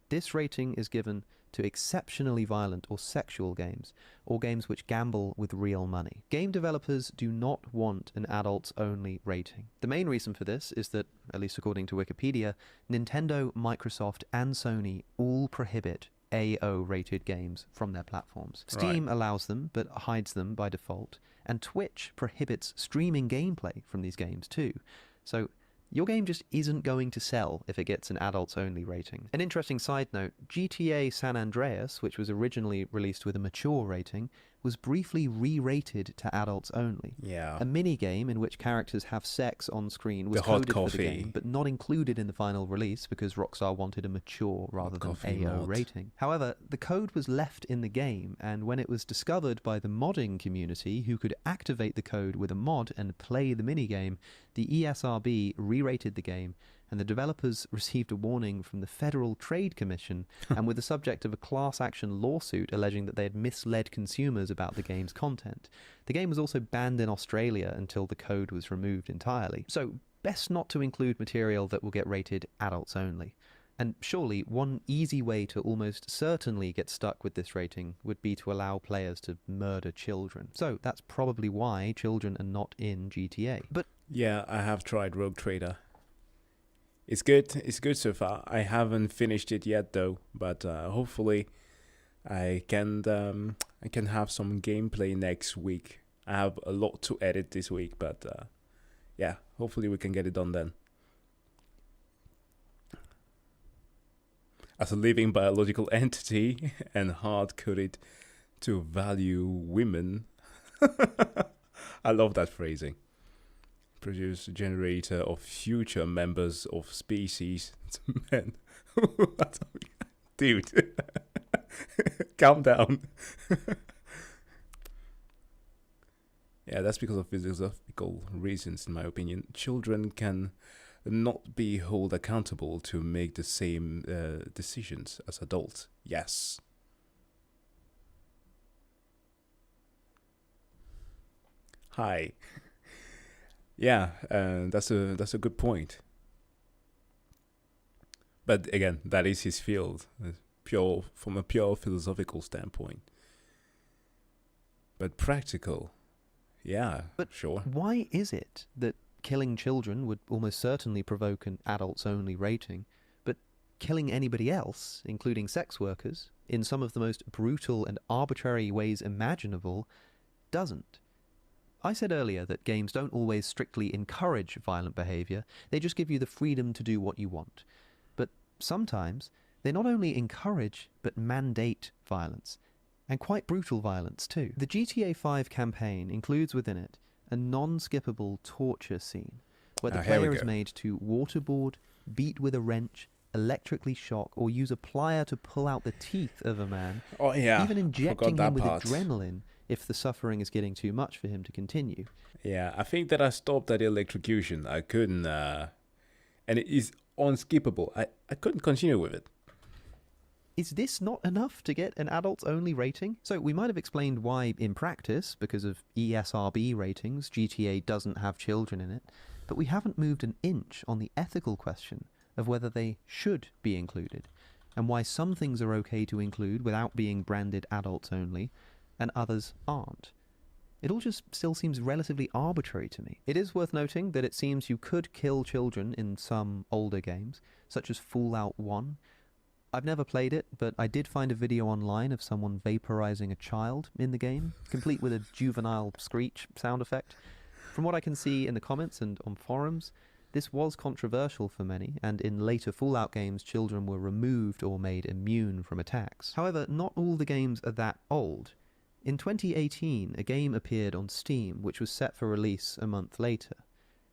L: This rating is given to exceptionally violent or sexual games, or games which gamble with real money. Game developers do not want an adults-only rating. The main reason for this is that, at least according to Wikipedia, Nintendo, Microsoft, and Sony all prohibit AO-rated games from their platforms. Steam allows them, but hides them by default, and Twitch prohibits streaming gameplay from these games too. So your game just isn't going to sell if it gets an adults-only rating. An interesting side note, GTA San Andreas, which was originally released with a mature rating, was briefly re-rated to adults only.
A: Yeah.
L: A mini-game in which characters have sex on screen was coded for the game, but not included in the final release because Rockstar wanted a mature rather than AO rating. However, the code was left in the game, and when it was discovered by the modding community who could activate the code with a mod and play the mini-game, the ESRB re-rated the game, and the developers received a warning from the Federal Trade Commission and were the subject of a class action lawsuit alleging that they had misled consumers about the game's content. The game was also banned in Australia until the code was removed entirely. So, best not to include material that will get rated adults only. And surely one easy way to almost certainly get stuck with this rating would be to allow players to murder children. So that's probably why children are not in GTA. But
A: yeah, I have tried Rogue Trader. It's good so far. I haven't finished it yet though, but hopefully I can have some gameplay next week. I have a lot to edit this week, but yeah, hopefully we can get it done then. As a living biological entity and hard-coded to value women. I love that phrasing. Produce a generator of future members of species to men. Dude, calm down. Yeah, that's because of philosophical reasons, in my opinion. Children can not be held accountable to make the same decisions as adults. Yes. Hi. Yeah, that's a good point. But again, that is his field, from a pure philosophical standpoint. But practical, yeah,
L: but
A: sure.
L: Why is it that killing children would almost certainly provoke an adults-only rating, but killing anybody else, including sex workers, in some of the most brutal and arbitrary ways imaginable, doesn't? I said earlier that games don't always strictly encourage violent behavior, they just give you the freedom to do what you want. But sometimes they not only encourage, but mandate violence, and quite brutal violence too. The GTA 5 campaign includes within it a non-skippable torture scene, where the player is made to waterboard, beat with a wrench, electrically shock, or use a plier to pull out the teeth of a man, even injecting him with adrenaline if the suffering is getting too much for him to continue.
A: Yeah, I think that I stopped at electrocution. I couldn't, and it is unskippable. I couldn't continue with it.
L: Is this not enough to get an adults-only rating? So we might have explained why, in practice, because of ESRB ratings, GTA doesn't have children in it, but we haven't moved an inch on the ethical question of whether they should be included, and why some things are okay to include without being branded adults-only, and others aren't. It all just still seems relatively arbitrary to me. It is worth noting that it seems you could kill children in some older games, such as Fallout 1. I've never played it, but I did find a video online of someone vaporizing a child in the game, complete with a juvenile screech sound effect. From what I can see in the comments and on forums, this was controversial for many, and in later Fallout games, children were removed or made immune from attacks. However, not all the games are that old. In 2018, a game appeared on Steam, which was set for release a month later.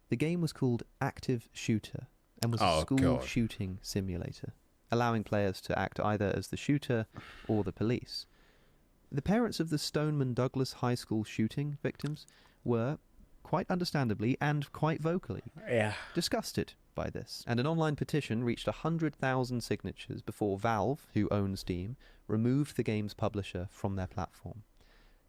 L: The game was called Active Shooter, and was a school shooting simulator, allowing players to act either as the shooter or the police. The parents of the Stoneman Douglas High School shooting victims were, quite understandably and quite vocally, disgusted by this, and an online petition reached 100,000 signatures before Valve, who owns Steam, removed the game's publisher from their platform.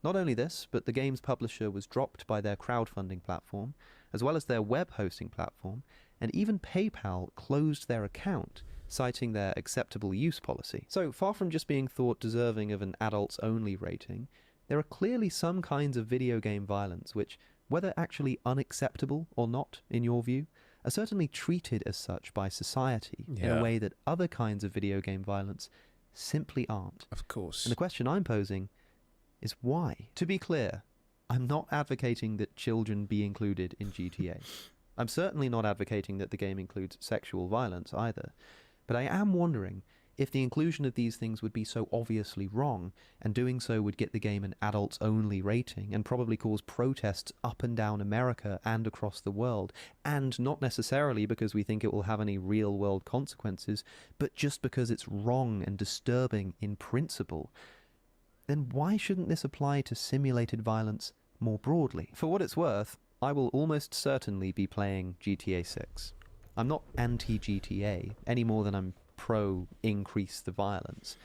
L: Not only this, but the game's publisher was dropped by their crowdfunding platform, as well as their web hosting platform, and even PayPal closed their account, citing their acceptable use policy. So, far from just being thought deserving of an adults-only rating, there are clearly some kinds of video game violence which, whether actually unacceptable or not, in your view, are certainly treated as such by society in a way that other kinds of video game violence simply aren't.
A: Of course.
L: And the question I'm posing is why? To be clear, I'm not advocating that children be included in GTA. I'm certainly not advocating that the game includes sexual violence either, but I am wondering if the inclusion of these things would be so obviously wrong, and doing so would get the game an adults-only rating, and probably cause protests up and down America and across the world, and not necessarily because we think it will have any real-world consequences, but just because it's wrong and disturbing in principle, then why shouldn't this apply to simulated violence more broadly? For what it's worth, I will almost certainly be playing GTA 6. I'm not anti-GTA, any more than I'm pro-increase the violence.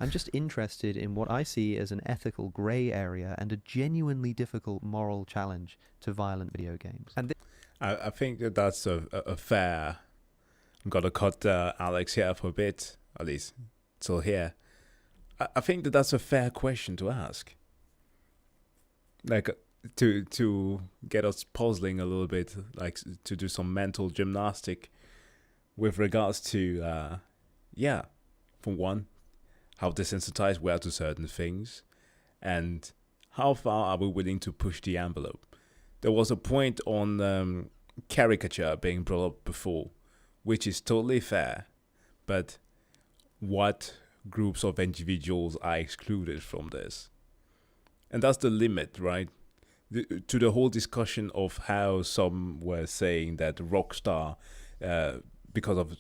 L: I'm just interested in what I see as an ethical grey area and a genuinely difficult moral challenge to violent video games. And
A: I think that that's a fair... I'm going to cut Alex here for a bit, at least till here. I think that that's a fair question to ask. Like, to get us puzzling a little bit, like to do some mental gymnastic with regards to, for one, how desensitized we are to certain things, and how far are we willing to push the envelope. There was a point on caricature being brought up before, which is totally fair, but what groups of individuals are excluded from this? And that's the limit, right? To the whole discussion of how some were saying that Rockstar, because of,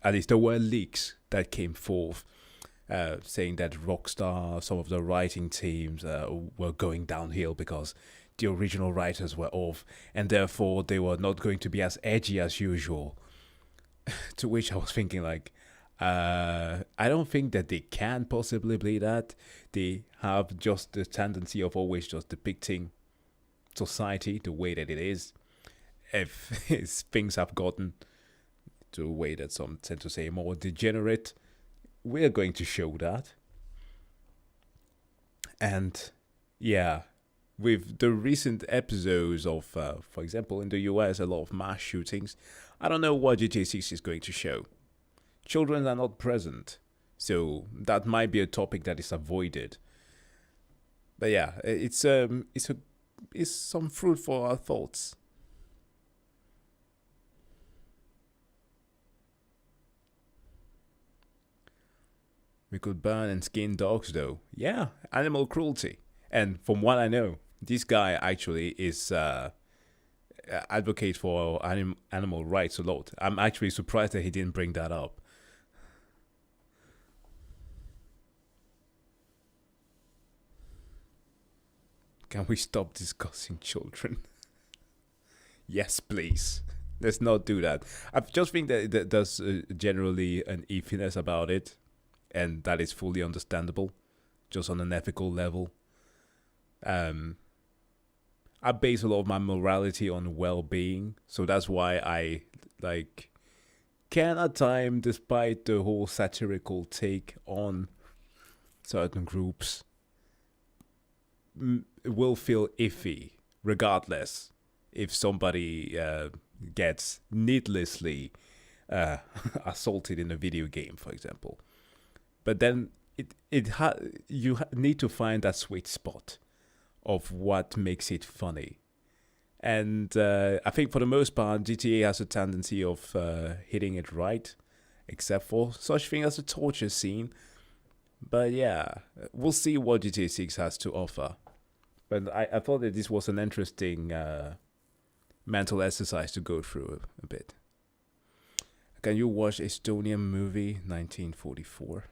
A: at least there were leaks that came forth, saying that Rockstar, some of the writing teams were going downhill because the original writers were off, and therefore they were not going to be as edgy as usual. To which I was thinking, like, I don't think that they can possibly be that. They have just the tendency of always just depicting society the way that it is. If things have gotten to a way that some tend to say more degenerate, we're going to show that. And yeah, with the recent episodes of, for example, in the US, a lot of mass shootings, I don't know what GTA 6 is going to show. Children are not present, so that might be a topic that is avoided. But yeah, it's some fruit for our thoughts. We could burn and skin dogs, though. Yeah, animal cruelty. And from what I know, this guy actually is advocate for animal rights a lot. I'm actually surprised that he didn't bring that up. Can we stop discussing children? Yes, please. Let's not do that. I just think that there's generally an easiness about it, and that is fully understandable, just on an ethical level. I base a lot of my morality on well-being, so that's why I can at times, despite the whole satirical take on certain groups, will feel iffy, regardless if somebody gets needlessly assaulted in a video game, for example. But then you need to find that sweet spot of what makes it funny. And I think for the most part, GTA has a tendency of hitting it right, except for such thing as the torture scene. But yeah, we'll see what GTA 6 has to offer. But I thought that this was an interesting mental exercise to go through a bit. Can you watch Estonian movie 1944?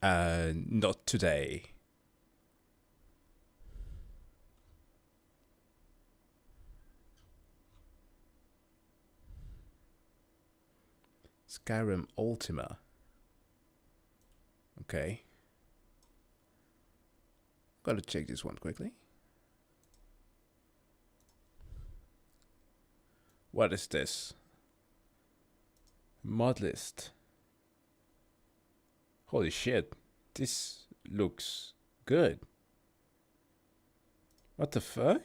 A: Not today. Skyrim Ultima. Okay. Gotta check this one quickly. What is this? Mod list. Holy shit. This looks good. What the fuck?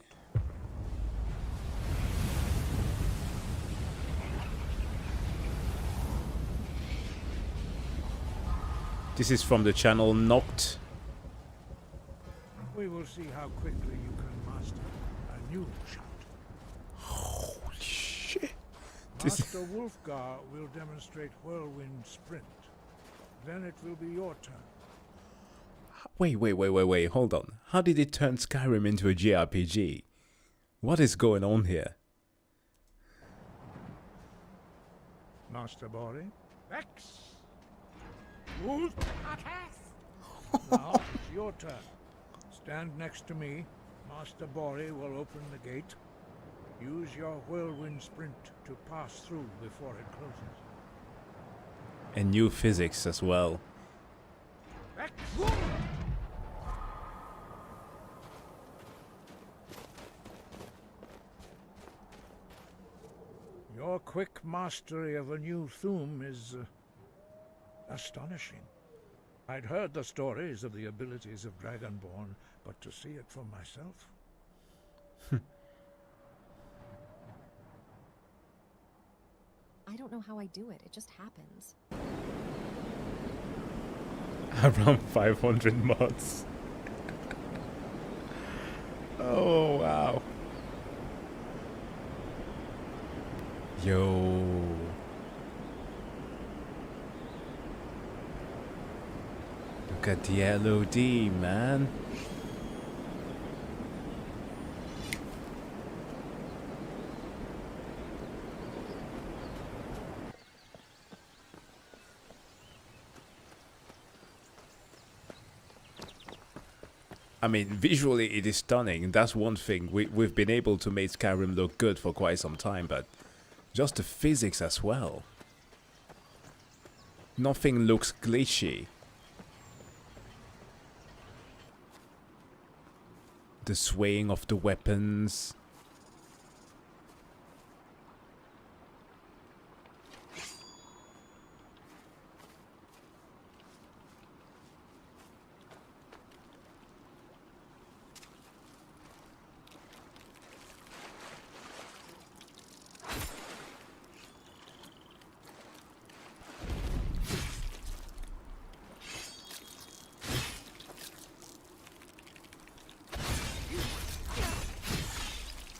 A: This is from the channel Noct.
P: We will see how quickly you can master a new shout.
A: Holy shit.
P: Master Wolfgar will demonstrate Whirlwind Sprint. Then it will be your turn.
A: Wait, hold on. How did it turn Skyrim into a JRPG? What is going on here?
P: Master Bori, Vex. Wolf. Now it's your turn. Stand next to me. Master Bori will open the gate. Use your Whirlwind Sprint to pass through before it closes.
A: And new physics as well.
P: Vex. Your quick mastery of a new Thuum is astonishing. I'd heard the stories of the abilities of Dragonborn, but to see it for myself...
Q: I don't know how I do it. It just happens.
A: Around 500 mods. Oh, wow. Yo. Look at the LOD, man. I mean, visually it is stunning. That's one thing. We've been able to make Skyrim look good for quite some time, but just the physics as well. Nothing looks glitchy. The swaying of the weapons.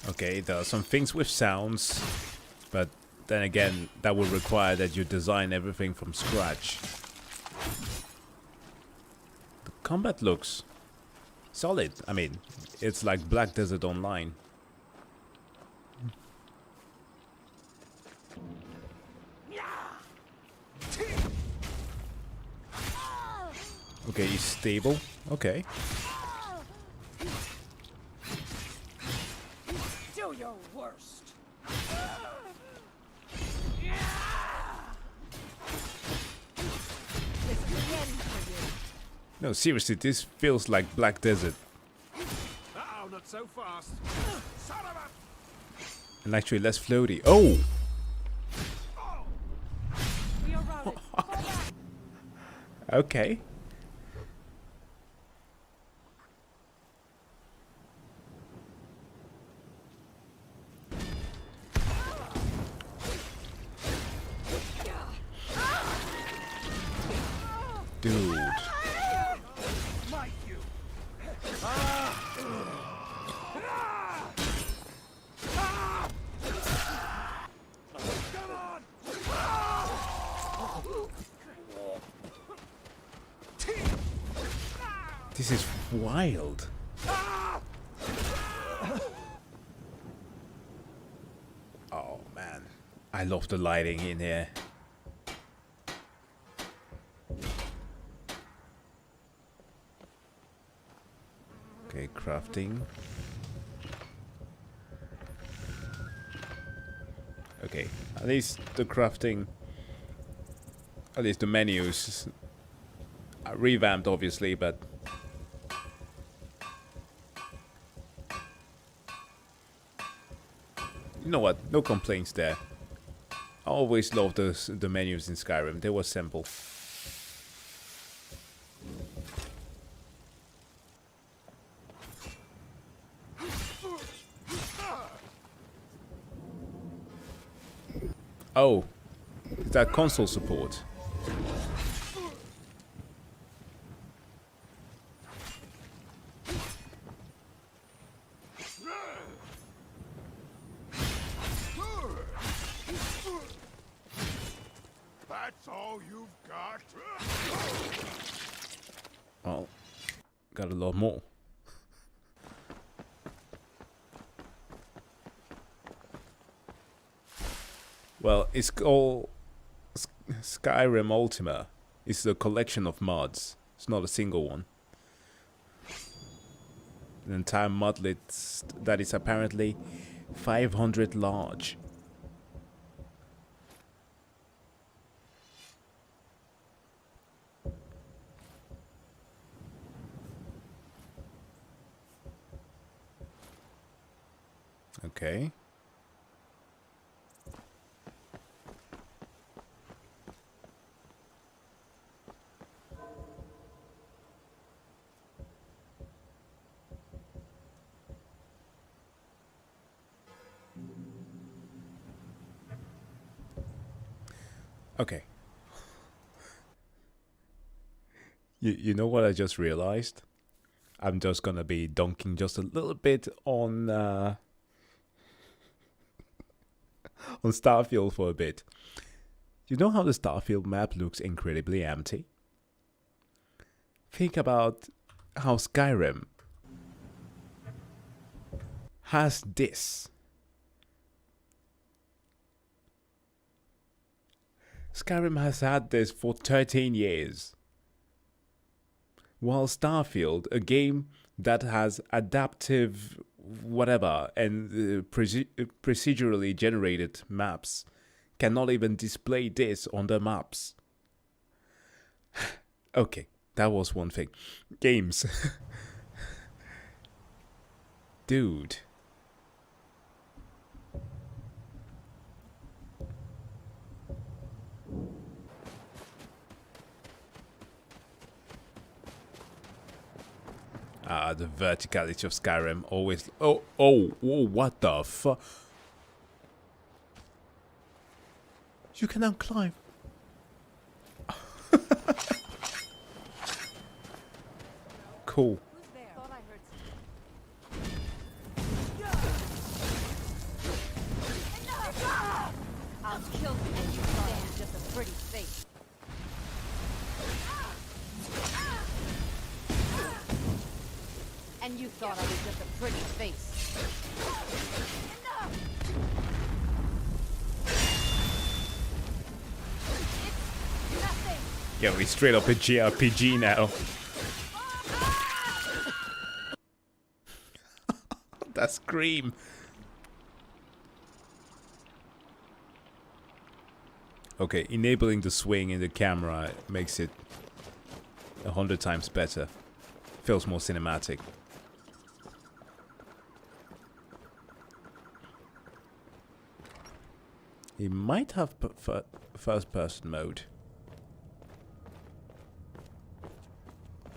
A: Okay, there are some things with sounds, but then again, that will require that you design everything from scratch. The combat looks solid. I mean, it's like Black Desert Online. Okay, he's stable. Okay.
B: Do your worst. This is the end for you.
A: No, seriously, this feels like Black Desert.
B: Uh-oh, not so fast. Son of a...
A: And actually less floaty. Oh!
B: We are routed.
A: Okay. Dude. This is wild. Oh man, I love the lighting in here. Okay, crafting. Okay, at least the crafting At least the menus are revamped, obviously, but you know what? No complaints there. I always loved the menus in Skyrim. They were simple. Oh, is that console support?
B: That's all you've got?
A: Well, got a lot more. Well, it's called Skyrim Ultima. It's a collection of mods. It's not a single one. An entire mod list that is apparently 500 large. Okay. Okay. You know what I just realized? I'm just gonna be dunking just a little bit on Starfield for a bit. You know how the Starfield map looks incredibly empty? Think about how Skyrim has this. Skyrim has had this for 13 years. While Starfield, a game that has adaptive whatever and procedurally generated maps, cannot even display this on the maps. Okay, that was one thing. Games. Dude. The verticality of Skyrim always... Oh, what the fuck? You can now climb. Cool.
R: I'll kill you and you stand just a pretty face. And you thought I was just a pretty face. It's nothing.
A: Yeah, we straight up a JRPG now. That scream. Okay, enabling the swing in the camera makes it 100 times better. Feels more cinematic. He might have first-person mode.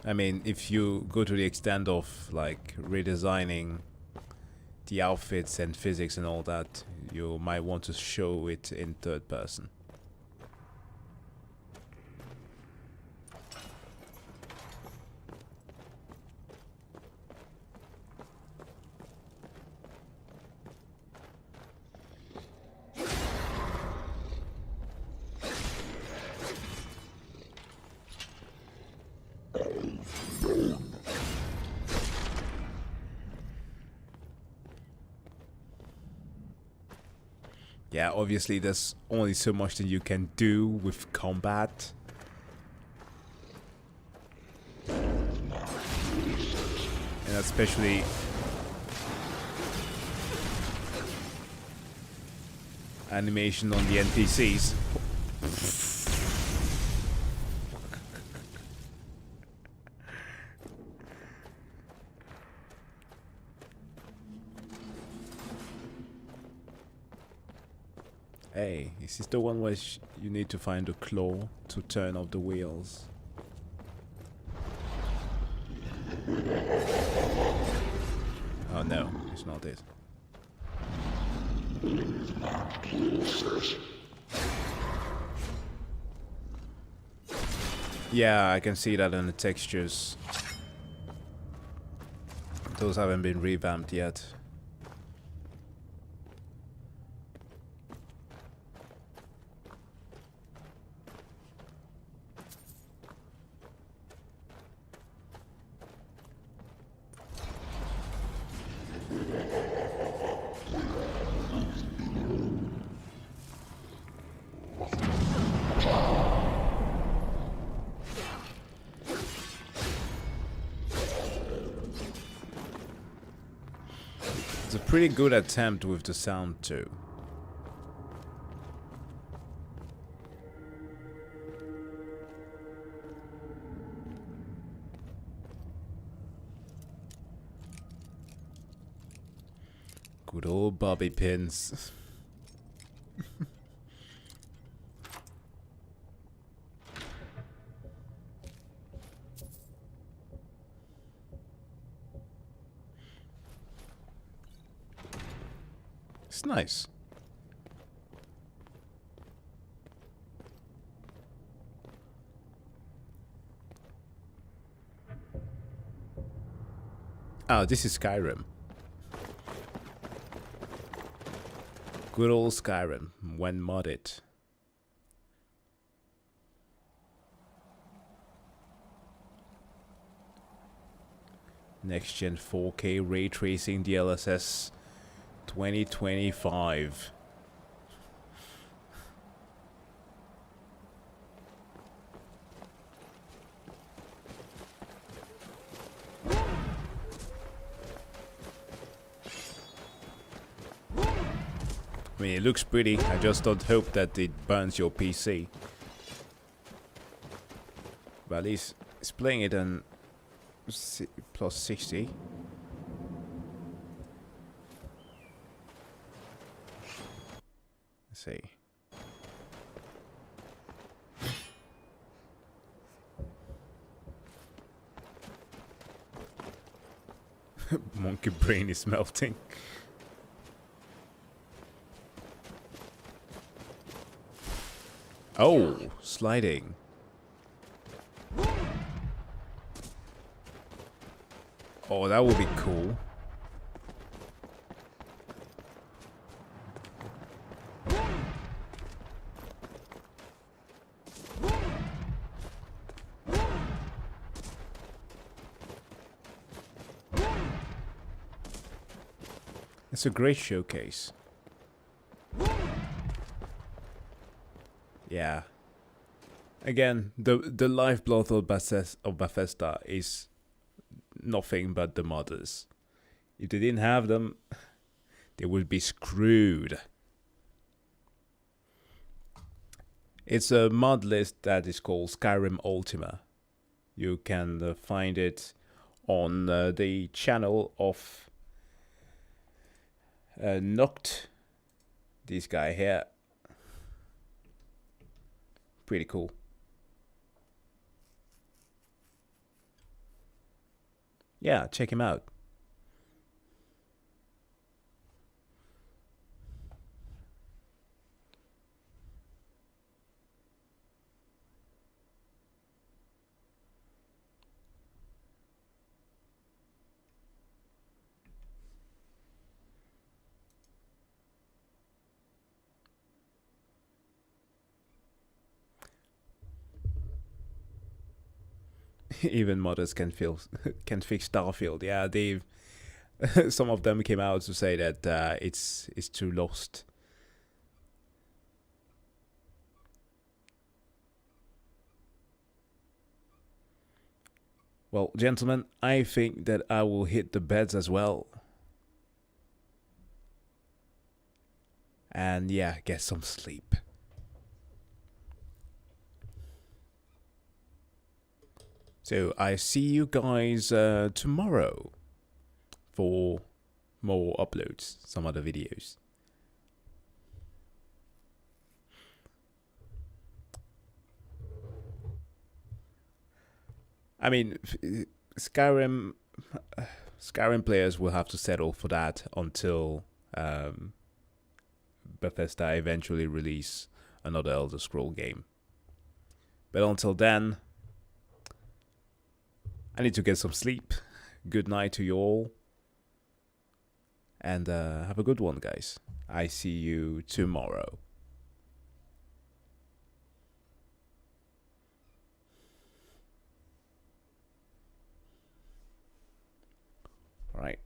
A: I mean, if you go to the extent of like redesigning the outfits and physics and all that, you might want to show it in third person. Yeah, obviously there's only so much that you can do with combat. And especially animation on the NPCs. Hey, is this the one where you need to find a claw to turn off the wheels? Oh no, it's not it. Yeah, I can see that in the textures. Those haven't been revamped yet. It's a pretty good attempt with the sound too. Good old bobby pins. It's nice. Oh, this is Skyrim. Good old Skyrim, when modded. Next gen 4K ray tracing DLSS 2025. I mean, it looks pretty. I just don't hope that it burns your PC. But at least it's playing it on plus 60. Let's see. Monkey brain is melting. Oh, sliding. Oh, that would be cool. It's a great showcase. Yeah. Again, the lifeblood of Bethesda is nothing but the modders. If they didn't have them, they would be screwed. It's a mod list that is called Skyrim Ultima. You can find it on the channel of Noct. This guy here. Pretty cool. Yeah, check him out. Even modders can fix Starfield. Yeah, they've some of them came out to say that it's too lost. Well, gentlemen, I think that I will hit the beds as well. And yeah, get some sleep. So I see you guys tomorrow for more uploads, some other videos. I mean, Skyrim players will have to settle for that until Bethesda eventually release another Elder Scroll game. But until then, I need to get some sleep. Good night to you all. And have a good one, guys. I see you tomorrow. All right.